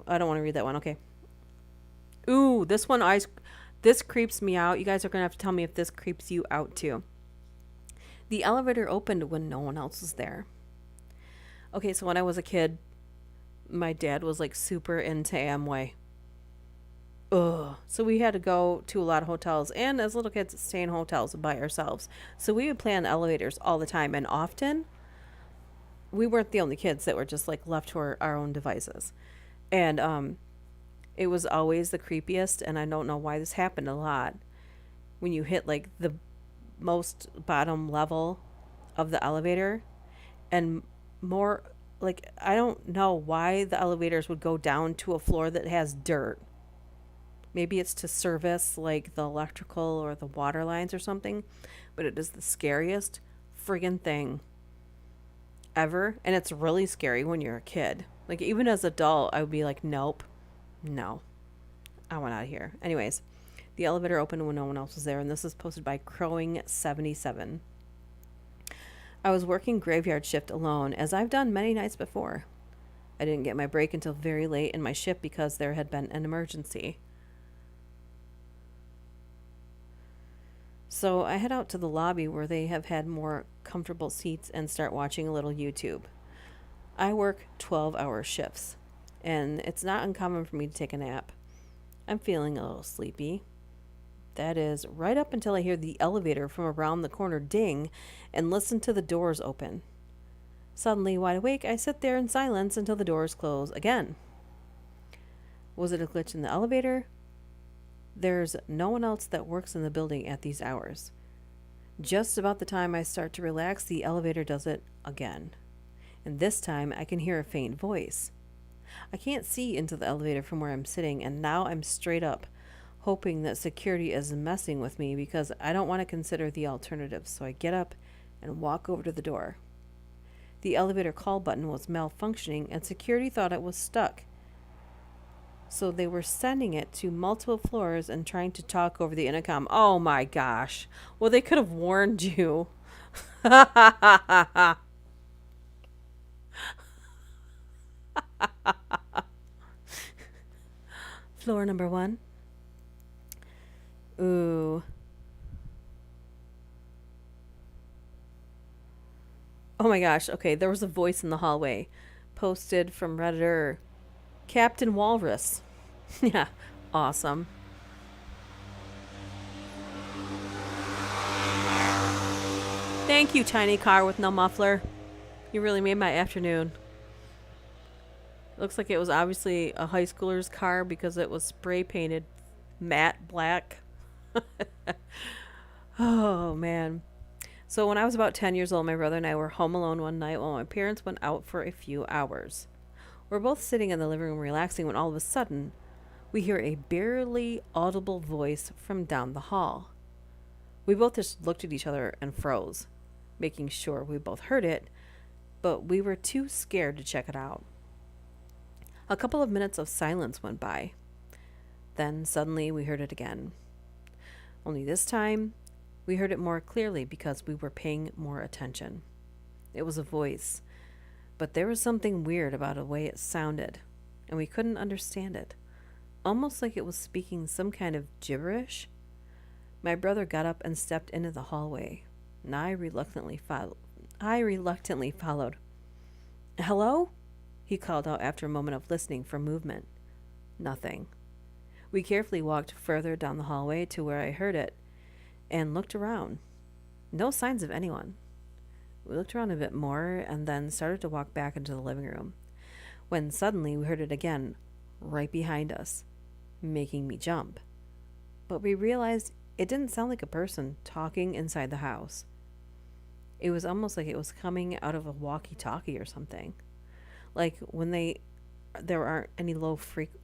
I don't want to read that one. Okay. Ooh, this creeps me out. You guys are going to have to tell me if this creeps you out too. The elevator opened when no one else was there. Okay, so when I was a kid, my dad was like super into Amway. Ugh. So we had to go to a lot of hotels, and as little kids, stay in hotels by ourselves. So we would play on elevators all the time, and often we weren't the only kids that were just like left to our own devices. And it was always the creepiest, and I don't know why this happened a lot. When you hit like the most bottom level of the elevator, and more like, I don't know why the elevators would go down to a floor that has dirt. Maybe it's to service like the electrical or the water lines or something, but it is the scariest friggin' thing ever. And it's really scary when you're a kid. Like, even as an adult, I would be like, nope, no, I want out of here. Anyways, the elevator opened when no one else was there, and this is posted by Crowing77. I was working graveyard shift alone, as I've done many nights before. I didn't get my break until very late in my shift because there had been an emergency. So I head out to the lobby where they have had more comfortable seats and start watching a little YouTube. I work 12-hour shifts, and it's not uncommon for me to take a nap. I'm feeling a little sleepy. That is, right up until I hear the elevator from around the corner ding and listen to the doors open. Suddenly wide awake, I sit there in silence until the doors close again. Was it a glitch in the elevator? There's no one else that works in the building at these hours. Just about the time I start to relax, the elevator does it again. And this time I can hear a faint voice. I can't see into the elevator from where I'm sitting, and now I'm straight up, hoping that security is messing with me because I don't want to consider the alternatives. So I get up and walk over to the door. The elevator call button was malfunctioning, and security thought it was stuck. So they were sending it to multiple floors and trying to talk over the intercom. Oh my gosh. Well, they could have warned you. Floor number 1. Ooh. Oh my gosh. Okay, there was a voice in the hallway. Posted from Redditor. Captain Walrus. Yeah, awesome. Thank you, tiny car with no muffler. You really made my afternoon. Looks like it was obviously a high schooler's car because it was spray painted matte black. Oh, man. So when I was about 10 years old, my brother and I were home alone one night while my parents went out for a few hours. We're both sitting in the living room relaxing when all of a sudden, we hear a barely audible voice from down the hall. We both just looked at each other and froze, making sure we both heard it, but we were too scared to check it out. A couple of minutes of silence went by. Then suddenly we heard it again. Only this time, we heard it more clearly because we were paying more attention. It was a voice, but there was something weird about the way it sounded, and we couldn't understand it. Almost like it was speaking some kind of gibberish. My brother got up and stepped into the hallway, and I reluctantly followed. Hello? He called out after a moment of listening for movement. Nothing. We carefully walked further down the hallway to where I heard it and looked around. No signs of anyone. We looked around a bit more and then started to walk back into the living room, when suddenly we heard it again, right behind us, making me jump. But we realized it didn't sound like a person talking inside the house. It was almost like it was coming out of a walkie-talkie or something. Like when there aren't any low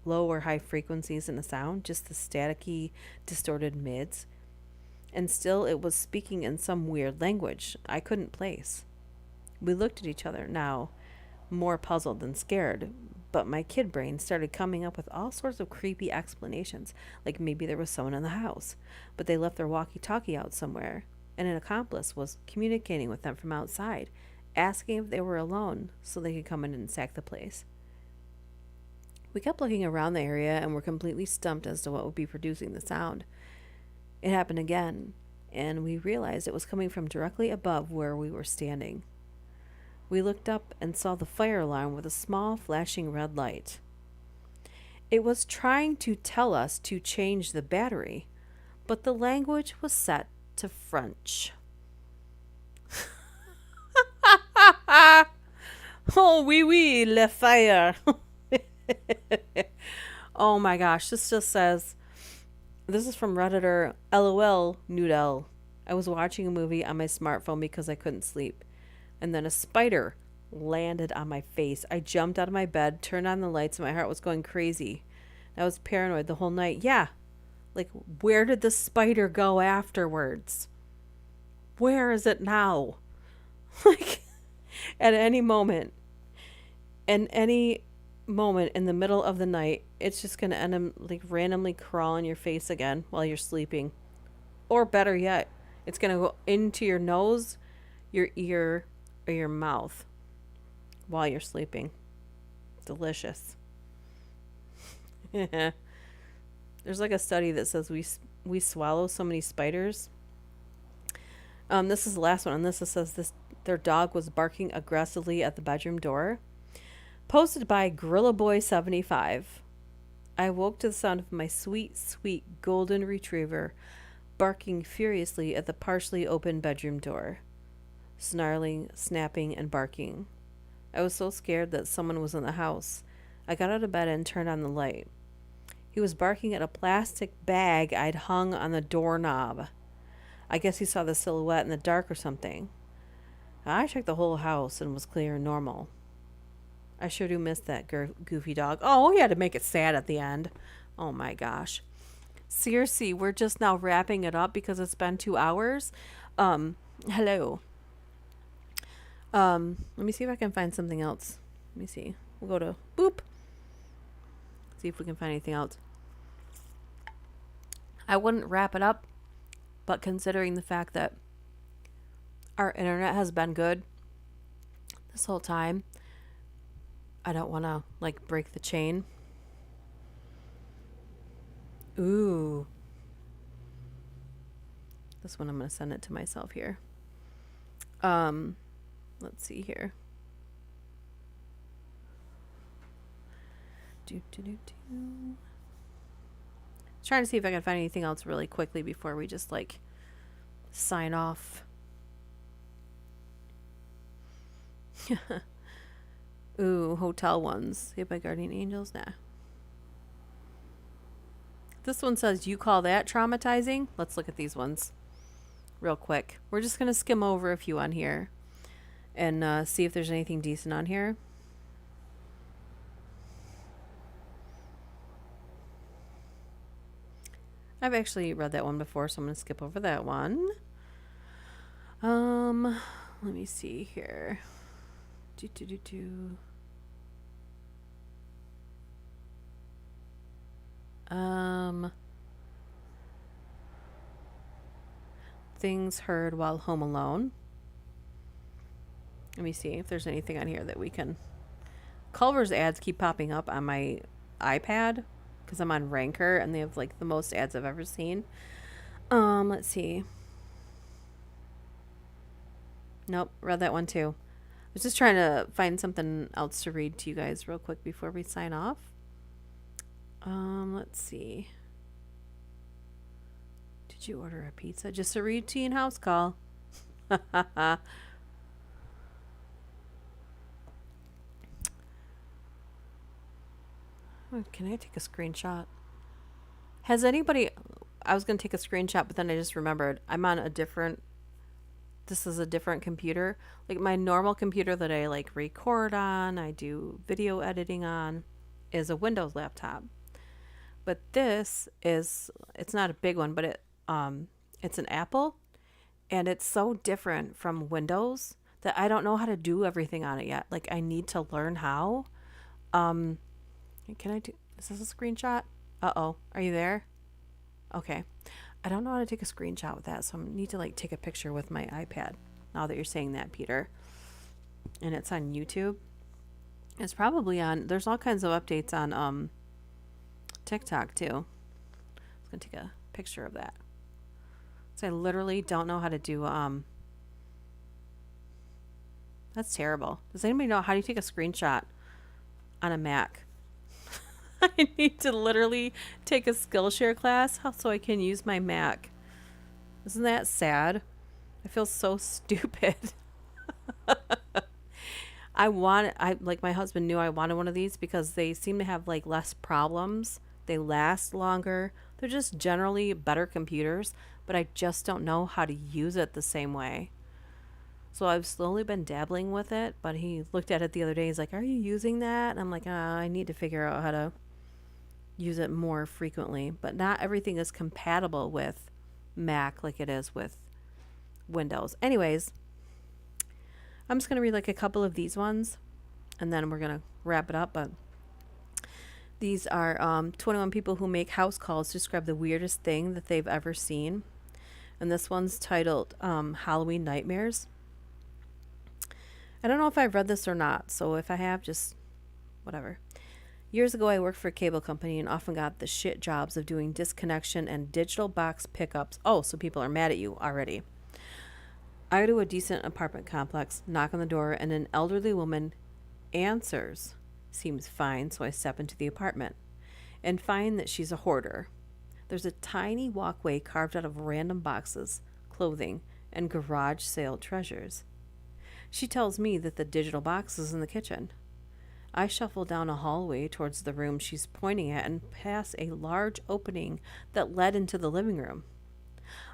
or high frequencies in the sound, just the staticky, distorted mids. And still it was speaking in some weird language I couldn't place. We looked at each other now, more puzzled than scared, but my kid brain started coming up with all sorts of creepy explanations, like maybe there was someone in the house, but they left their walkie-talkie out somewhere, and an accomplice was communicating with them from outside, asking if they were alone so they could come in and sack the place. We kept looking around the area and were completely stumped as to what would be producing the sound. It happened again, and we realized it was coming from directly above where we were standing. We looked up and saw the fire alarm with a small flashing red light. It was trying to tell us to change the battery, but the language was set to French. Oh, oui, oui, le fire. Oh my gosh, this just says, this is from Redditor, LOL, Noodle. I was watching a movie on my smartphone because I couldn't sleep, and then a spider landed on my face. I jumped out of my bed, turned on the lights, and my heart was going crazy. I was paranoid the whole night. Yeah, like, where did the spider go afterwards? Where is it now? Like, at any moment in the middle of the night, it's just going to end up like randomly crawl on your face again while you're sleeping. Or better yet, it's going to go into your nose, your ear, or your mouth while you're sleeping. Delicious. There's like a study that says we swallow so many spiders. This is the last one. And this says their dog was barking aggressively at the bedroom door. Posted by Gorilla Boy 75. I woke to the sound of my sweet, sweet golden retriever barking furiously at the partially open bedroom door. Snarling, snapping, and barking. I was so scared that someone was in the house. I got out of bed and turned on the light. He was barking at a plastic bag I'd hung on the doorknob. I guess he saw the silhouette in the dark or something. I checked the whole house and was clear and normal. I sure do miss that goofy dog. Oh, he had to make it sad at the end. Oh my gosh. Seriously, we're just now wrapping it up because it's been 2 hours. Hello. Let me see if I can find something else. Let me see. We'll go to boop. See if we can find anything else. I wouldn't wrap it up, but considering the fact that our internet has been good this whole time, I don't want to like break the chain. Ooh. This one I'm going to send it to myself here. Let's see here. Trying to see if I can find anything else really quickly before we just like sign off. Ooh, hotel ones. Hit by guardian angels? Nah. This one says, you call that traumatizing? Let's look at these ones real quick. We're just going to skim over a few on here and see if there's anything decent on here. I've actually read that one before, so I'm going to skip over that one. Let me see here. Things heard while home alone. Let me see if there's anything on here that we can. Culver's ads keep popping up on my iPad because I'm on Ranker and they have like the most ads I've ever seen. Let's see. Nope, read that one too. I was just trying to find something else to read to you guys real quick before we sign off. Let's see. Did you order a pizza? Just a routine house call. Can I take a screenshot? Has anybody... I was going to take a screenshot, but then I just remembered I'm on a different... This is a different computer. Like my normal computer that I like record on, I do video editing on, is a Windows laptop. But this is... It's not a big one, but it's an Apple. And it's so different from Windows that I don't know how to do everything on it yet. Like I need to learn how. Can I do... Is this a screenshot? Uh-oh. Are you there? Okay. I don't know how to take a screenshot with that, so I need to like take a picture with my iPad. Now that you're saying that, Peter. And it's on YouTube. It's probably on... There's all kinds of updates on TikTok too. I was going to take a picture of that. So I literally don't know how to do... That's terrible. Does anybody know how do you take a screenshot on a Mac? I need to literally take a Skillshare class so I can use my Mac. Isn't that sad? I feel so stupid. Like my husband knew I wanted one of these because they seem to have like less problems. They last longer. They're just generally better computers, but I just don't know how to use it the same way. So I've slowly been dabbling with it, but he looked at it the other day. He's like, "Are you using that?" And I'm like, I need to figure out how to use it more frequently, but not everything is compatible with Mac like it is with Windows. Anyways, I'm just going to read like a couple of these ones and then we're going to wrap it up. But these are 21 people who make house calls to describe the weirdest thing that they've ever seen. And this one's titled Halloween Nightmares. I don't know if I've read this or not, so if I have, just whatever. Years ago, I worked for a cable company and often got the shit jobs of doing disconnection and digital box pickups. Oh, so people are mad at you already. I go to a decent apartment complex, knock on the door, and an elderly woman answers. Seems fine, so I step into the apartment and find that she's a hoarder. There's a tiny walkway carved out of random boxes, clothing, and garage sale treasures. She tells me that the digital box is in the kitchen. I shuffle down a hallway towards the room she's pointing at and pass a large opening that led into the living room.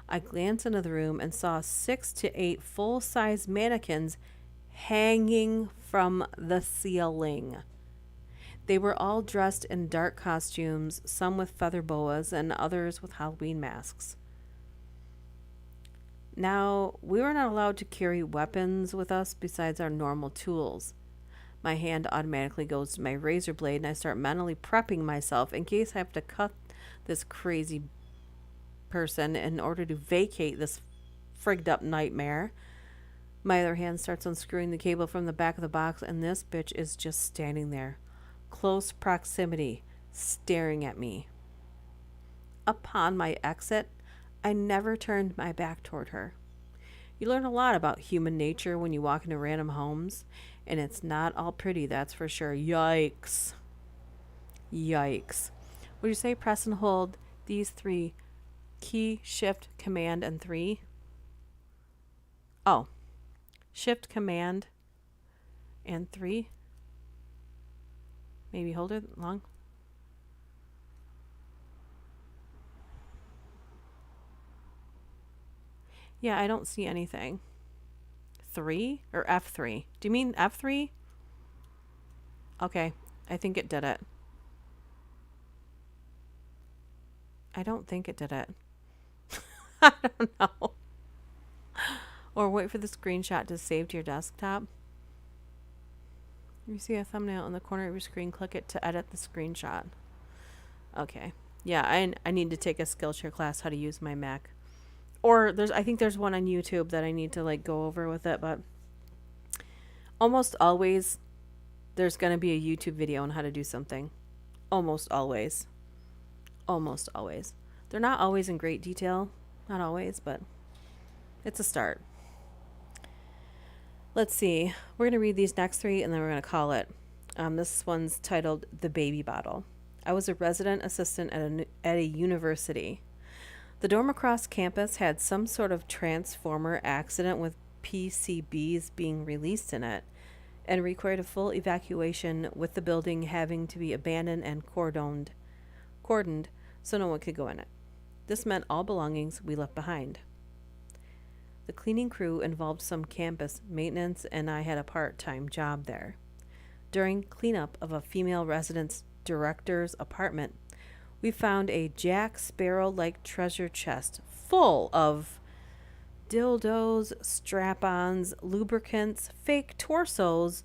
I glanced into the room and saw 6 to 8 full-size mannequins hanging from the ceiling. They were all dressed in dark costumes, some with feather boas and others with Halloween masks. Now, we were not allowed to carry weapons with us besides our normal tools. My hand automatically goes to my razor blade and I start mentally prepping myself in case I have to cut this crazy person in order to vacate this frigged up nightmare. My other hand starts unscrewing the cable from the back of the box, and this bitch is just standing there, close proximity, staring at me. Upon my exit, I never turned my back toward her. You learn a lot about human nature when you walk into random homes, and it's not all pretty, that's for sure. Yikes. Yikes. Would you say press and hold these 3: key, shift, command, and 3? Oh, shift, command, and 3. Maybe hold it long. Yeah, I don't see anything. 3 or F3? Do you mean F3? Okay, I think it did it. I don't think it did it. I don't know. Or wait for the screenshot to save to your desktop. You see a thumbnail in the corner of your screen, click it to edit the screenshot. Okay. Yeah, I need to take a Skillshare class how to use my Mac. Or I think there's one on YouTube that I need to like go over with it, but almost always there's going to be a YouTube video on how to do something. Almost always. Almost always. They're not always in great detail. Not always, but it's a start. Let's see. We're going to read these next 3 and then we're going to call it. This one's titled The Baby Bottle. I was a resident assistant at a university. The dorm across campus had some sort of transformer accident with PCBs being released in it and required a full evacuation, with the building having to be abandoned and cordoned so no one could go in it. This meant all belongings we left behind. The cleaning crew involved some campus maintenance, and I had a part-time job there. During cleanup of a female residence director's apartment, we found a Jack Sparrow-like treasure chest full of dildos, strap-ons, lubricants, fake torsos,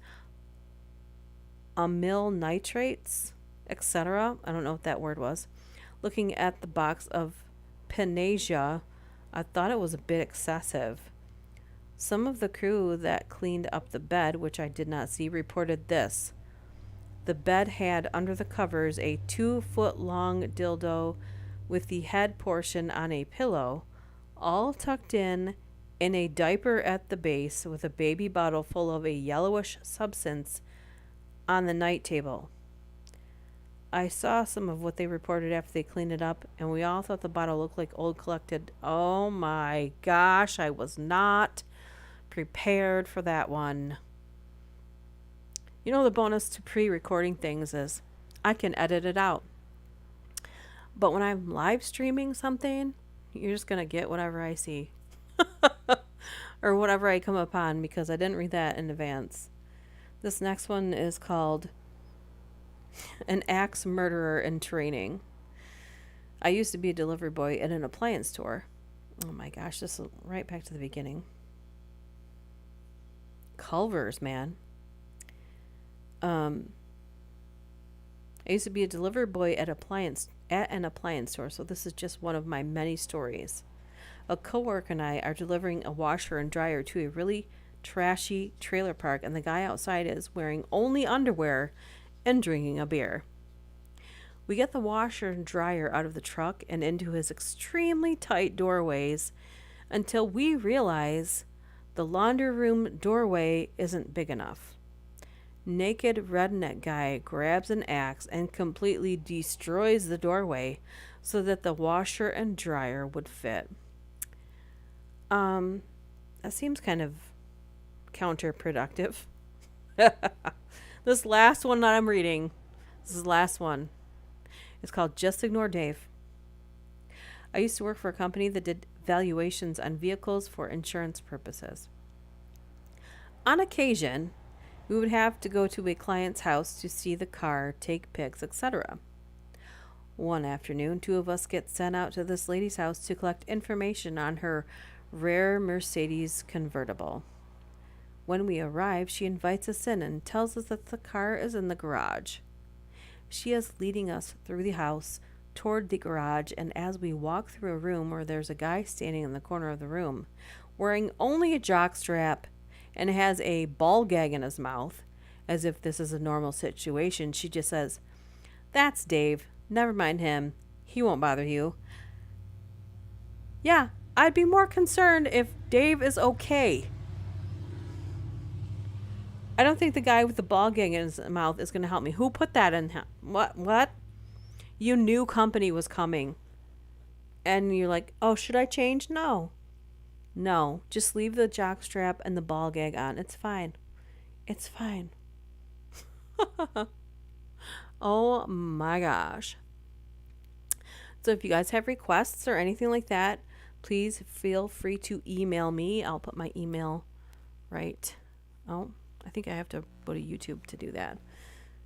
amyl nitrates, etc. I don't know what that word was. Looking at the box of Panacea, I thought it was a bit excessive. Some of the crew that cleaned up the bed, which I did not see, reported this. The bed had under the covers a 2-foot-long dildo with the head portion on a pillow, all tucked in a diaper at the base, with a baby bottle full of a yellowish substance on the night table. I saw some of what they reported after they cleaned it up, and we all thought the bottle looked like old collected. Oh my gosh, I was not prepared for that one. You know, the bonus to pre-recording things is I can edit it out. But when I'm live streaming something, you're just going to get whatever I see. Or whatever I come upon, because I didn't read that in advance. This next one is called An Axe Murderer in Training. I used to be a delivery boy at an appliance store. Oh my gosh, this is right back to the beginning. Culver's, man. I used to be a delivery boy at an appliance store, so this is just one of my many stories. A coworker and I are delivering a washer and dryer to a really trashy trailer park, and the guy outside is wearing only underwear and drinking a beer. We get the washer and dryer out of the truck and into his extremely tight doorways until we realize the laundry room doorway isn't big enough. Naked redneck guy grabs an axe and completely destroys the doorway so that the washer and dryer would fit. That seems kind of counterproductive. This last one that I'm reading, this is the last one. It's called Just Ignore Dave. I used to work for a company that did valuations on vehicles for insurance purposes. On occasion, we would have to go to a client's house to see the car, take pics, etc. One afternoon, two of us get sent out to this lady's house to collect information on her rare Mercedes convertible. When we arrive, she invites us in and tells us that the car is in the garage. She is leading us through the house toward the garage, and as we walk through a room where there's a guy standing in the corner of the room, wearing only a jockstrap and has a ball gag in his mouth, as if this is a normal situation, she just says, "That's Dave. Never mind him. He won't bother you." Yeah, I'd be more concerned if Dave is okay. I don't think the guy with the ball gag in his mouth is going to help me. Who put that in? What? You knew company was coming. And you're like, oh, should I change? No. No. Just leave the jockstrap and the ball gag on. It's fine. It's fine. Oh my gosh. So if you guys have requests or anything like that, please feel free to email me. I'll put my email right. Oh, I think I have to go to YouTube to do that.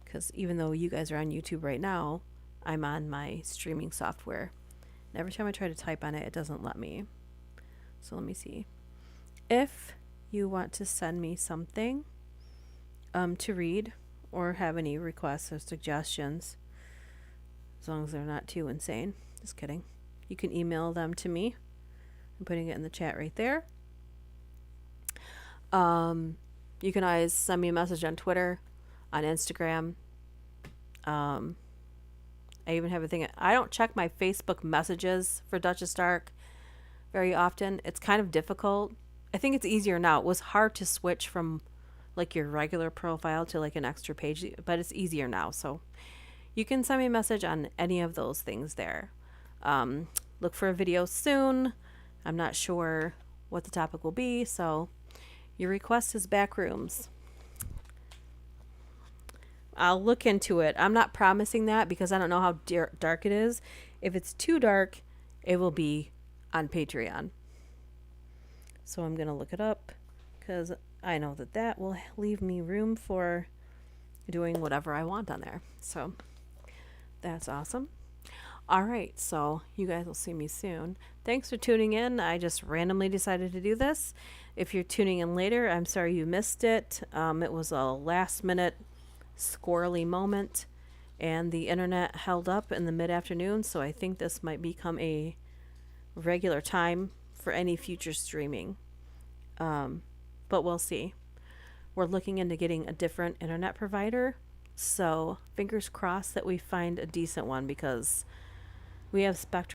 Because even though you guys are on YouTube right now, I'm on my streaming software. And every time I try to type on it, it doesn't let me. So let me see. If you want to send me something to read or have any requests or suggestions, as long as they're not too insane, just kidding, you can email them to me. I'm putting it in the chat right there. You can always send me a message on Twitter, on Instagram. I even have a thing. I don't check my Facebook messages for Duchess Dark very often. It's kind of difficult. I think it's easier now. It was hard to switch from like your regular profile to like an extra page, but it's easier now. So you can send me a message on any of those things there. Look for a video soon. I'm not sure what the topic will be, so your request is Backrooms. I'll look into it. I'm not promising that because I don't know how dark it is. If it's too dark, it will be on Patreon. So I'm going to look it up because I know that that will leave me room for doing whatever I want on there. So that's awesome. All right, so you guys will see me soon. Thanks for tuning in. I just randomly decided to do this. If you're tuning in later, I'm sorry you missed it. It was a last-minute squirrely moment, and the internet held up in the mid-afternoon, so I think this might become a regular time for any future streaming. But we'll see. We're looking into getting a different internet provider, so fingers crossed that we find a decent one because we have Spectrum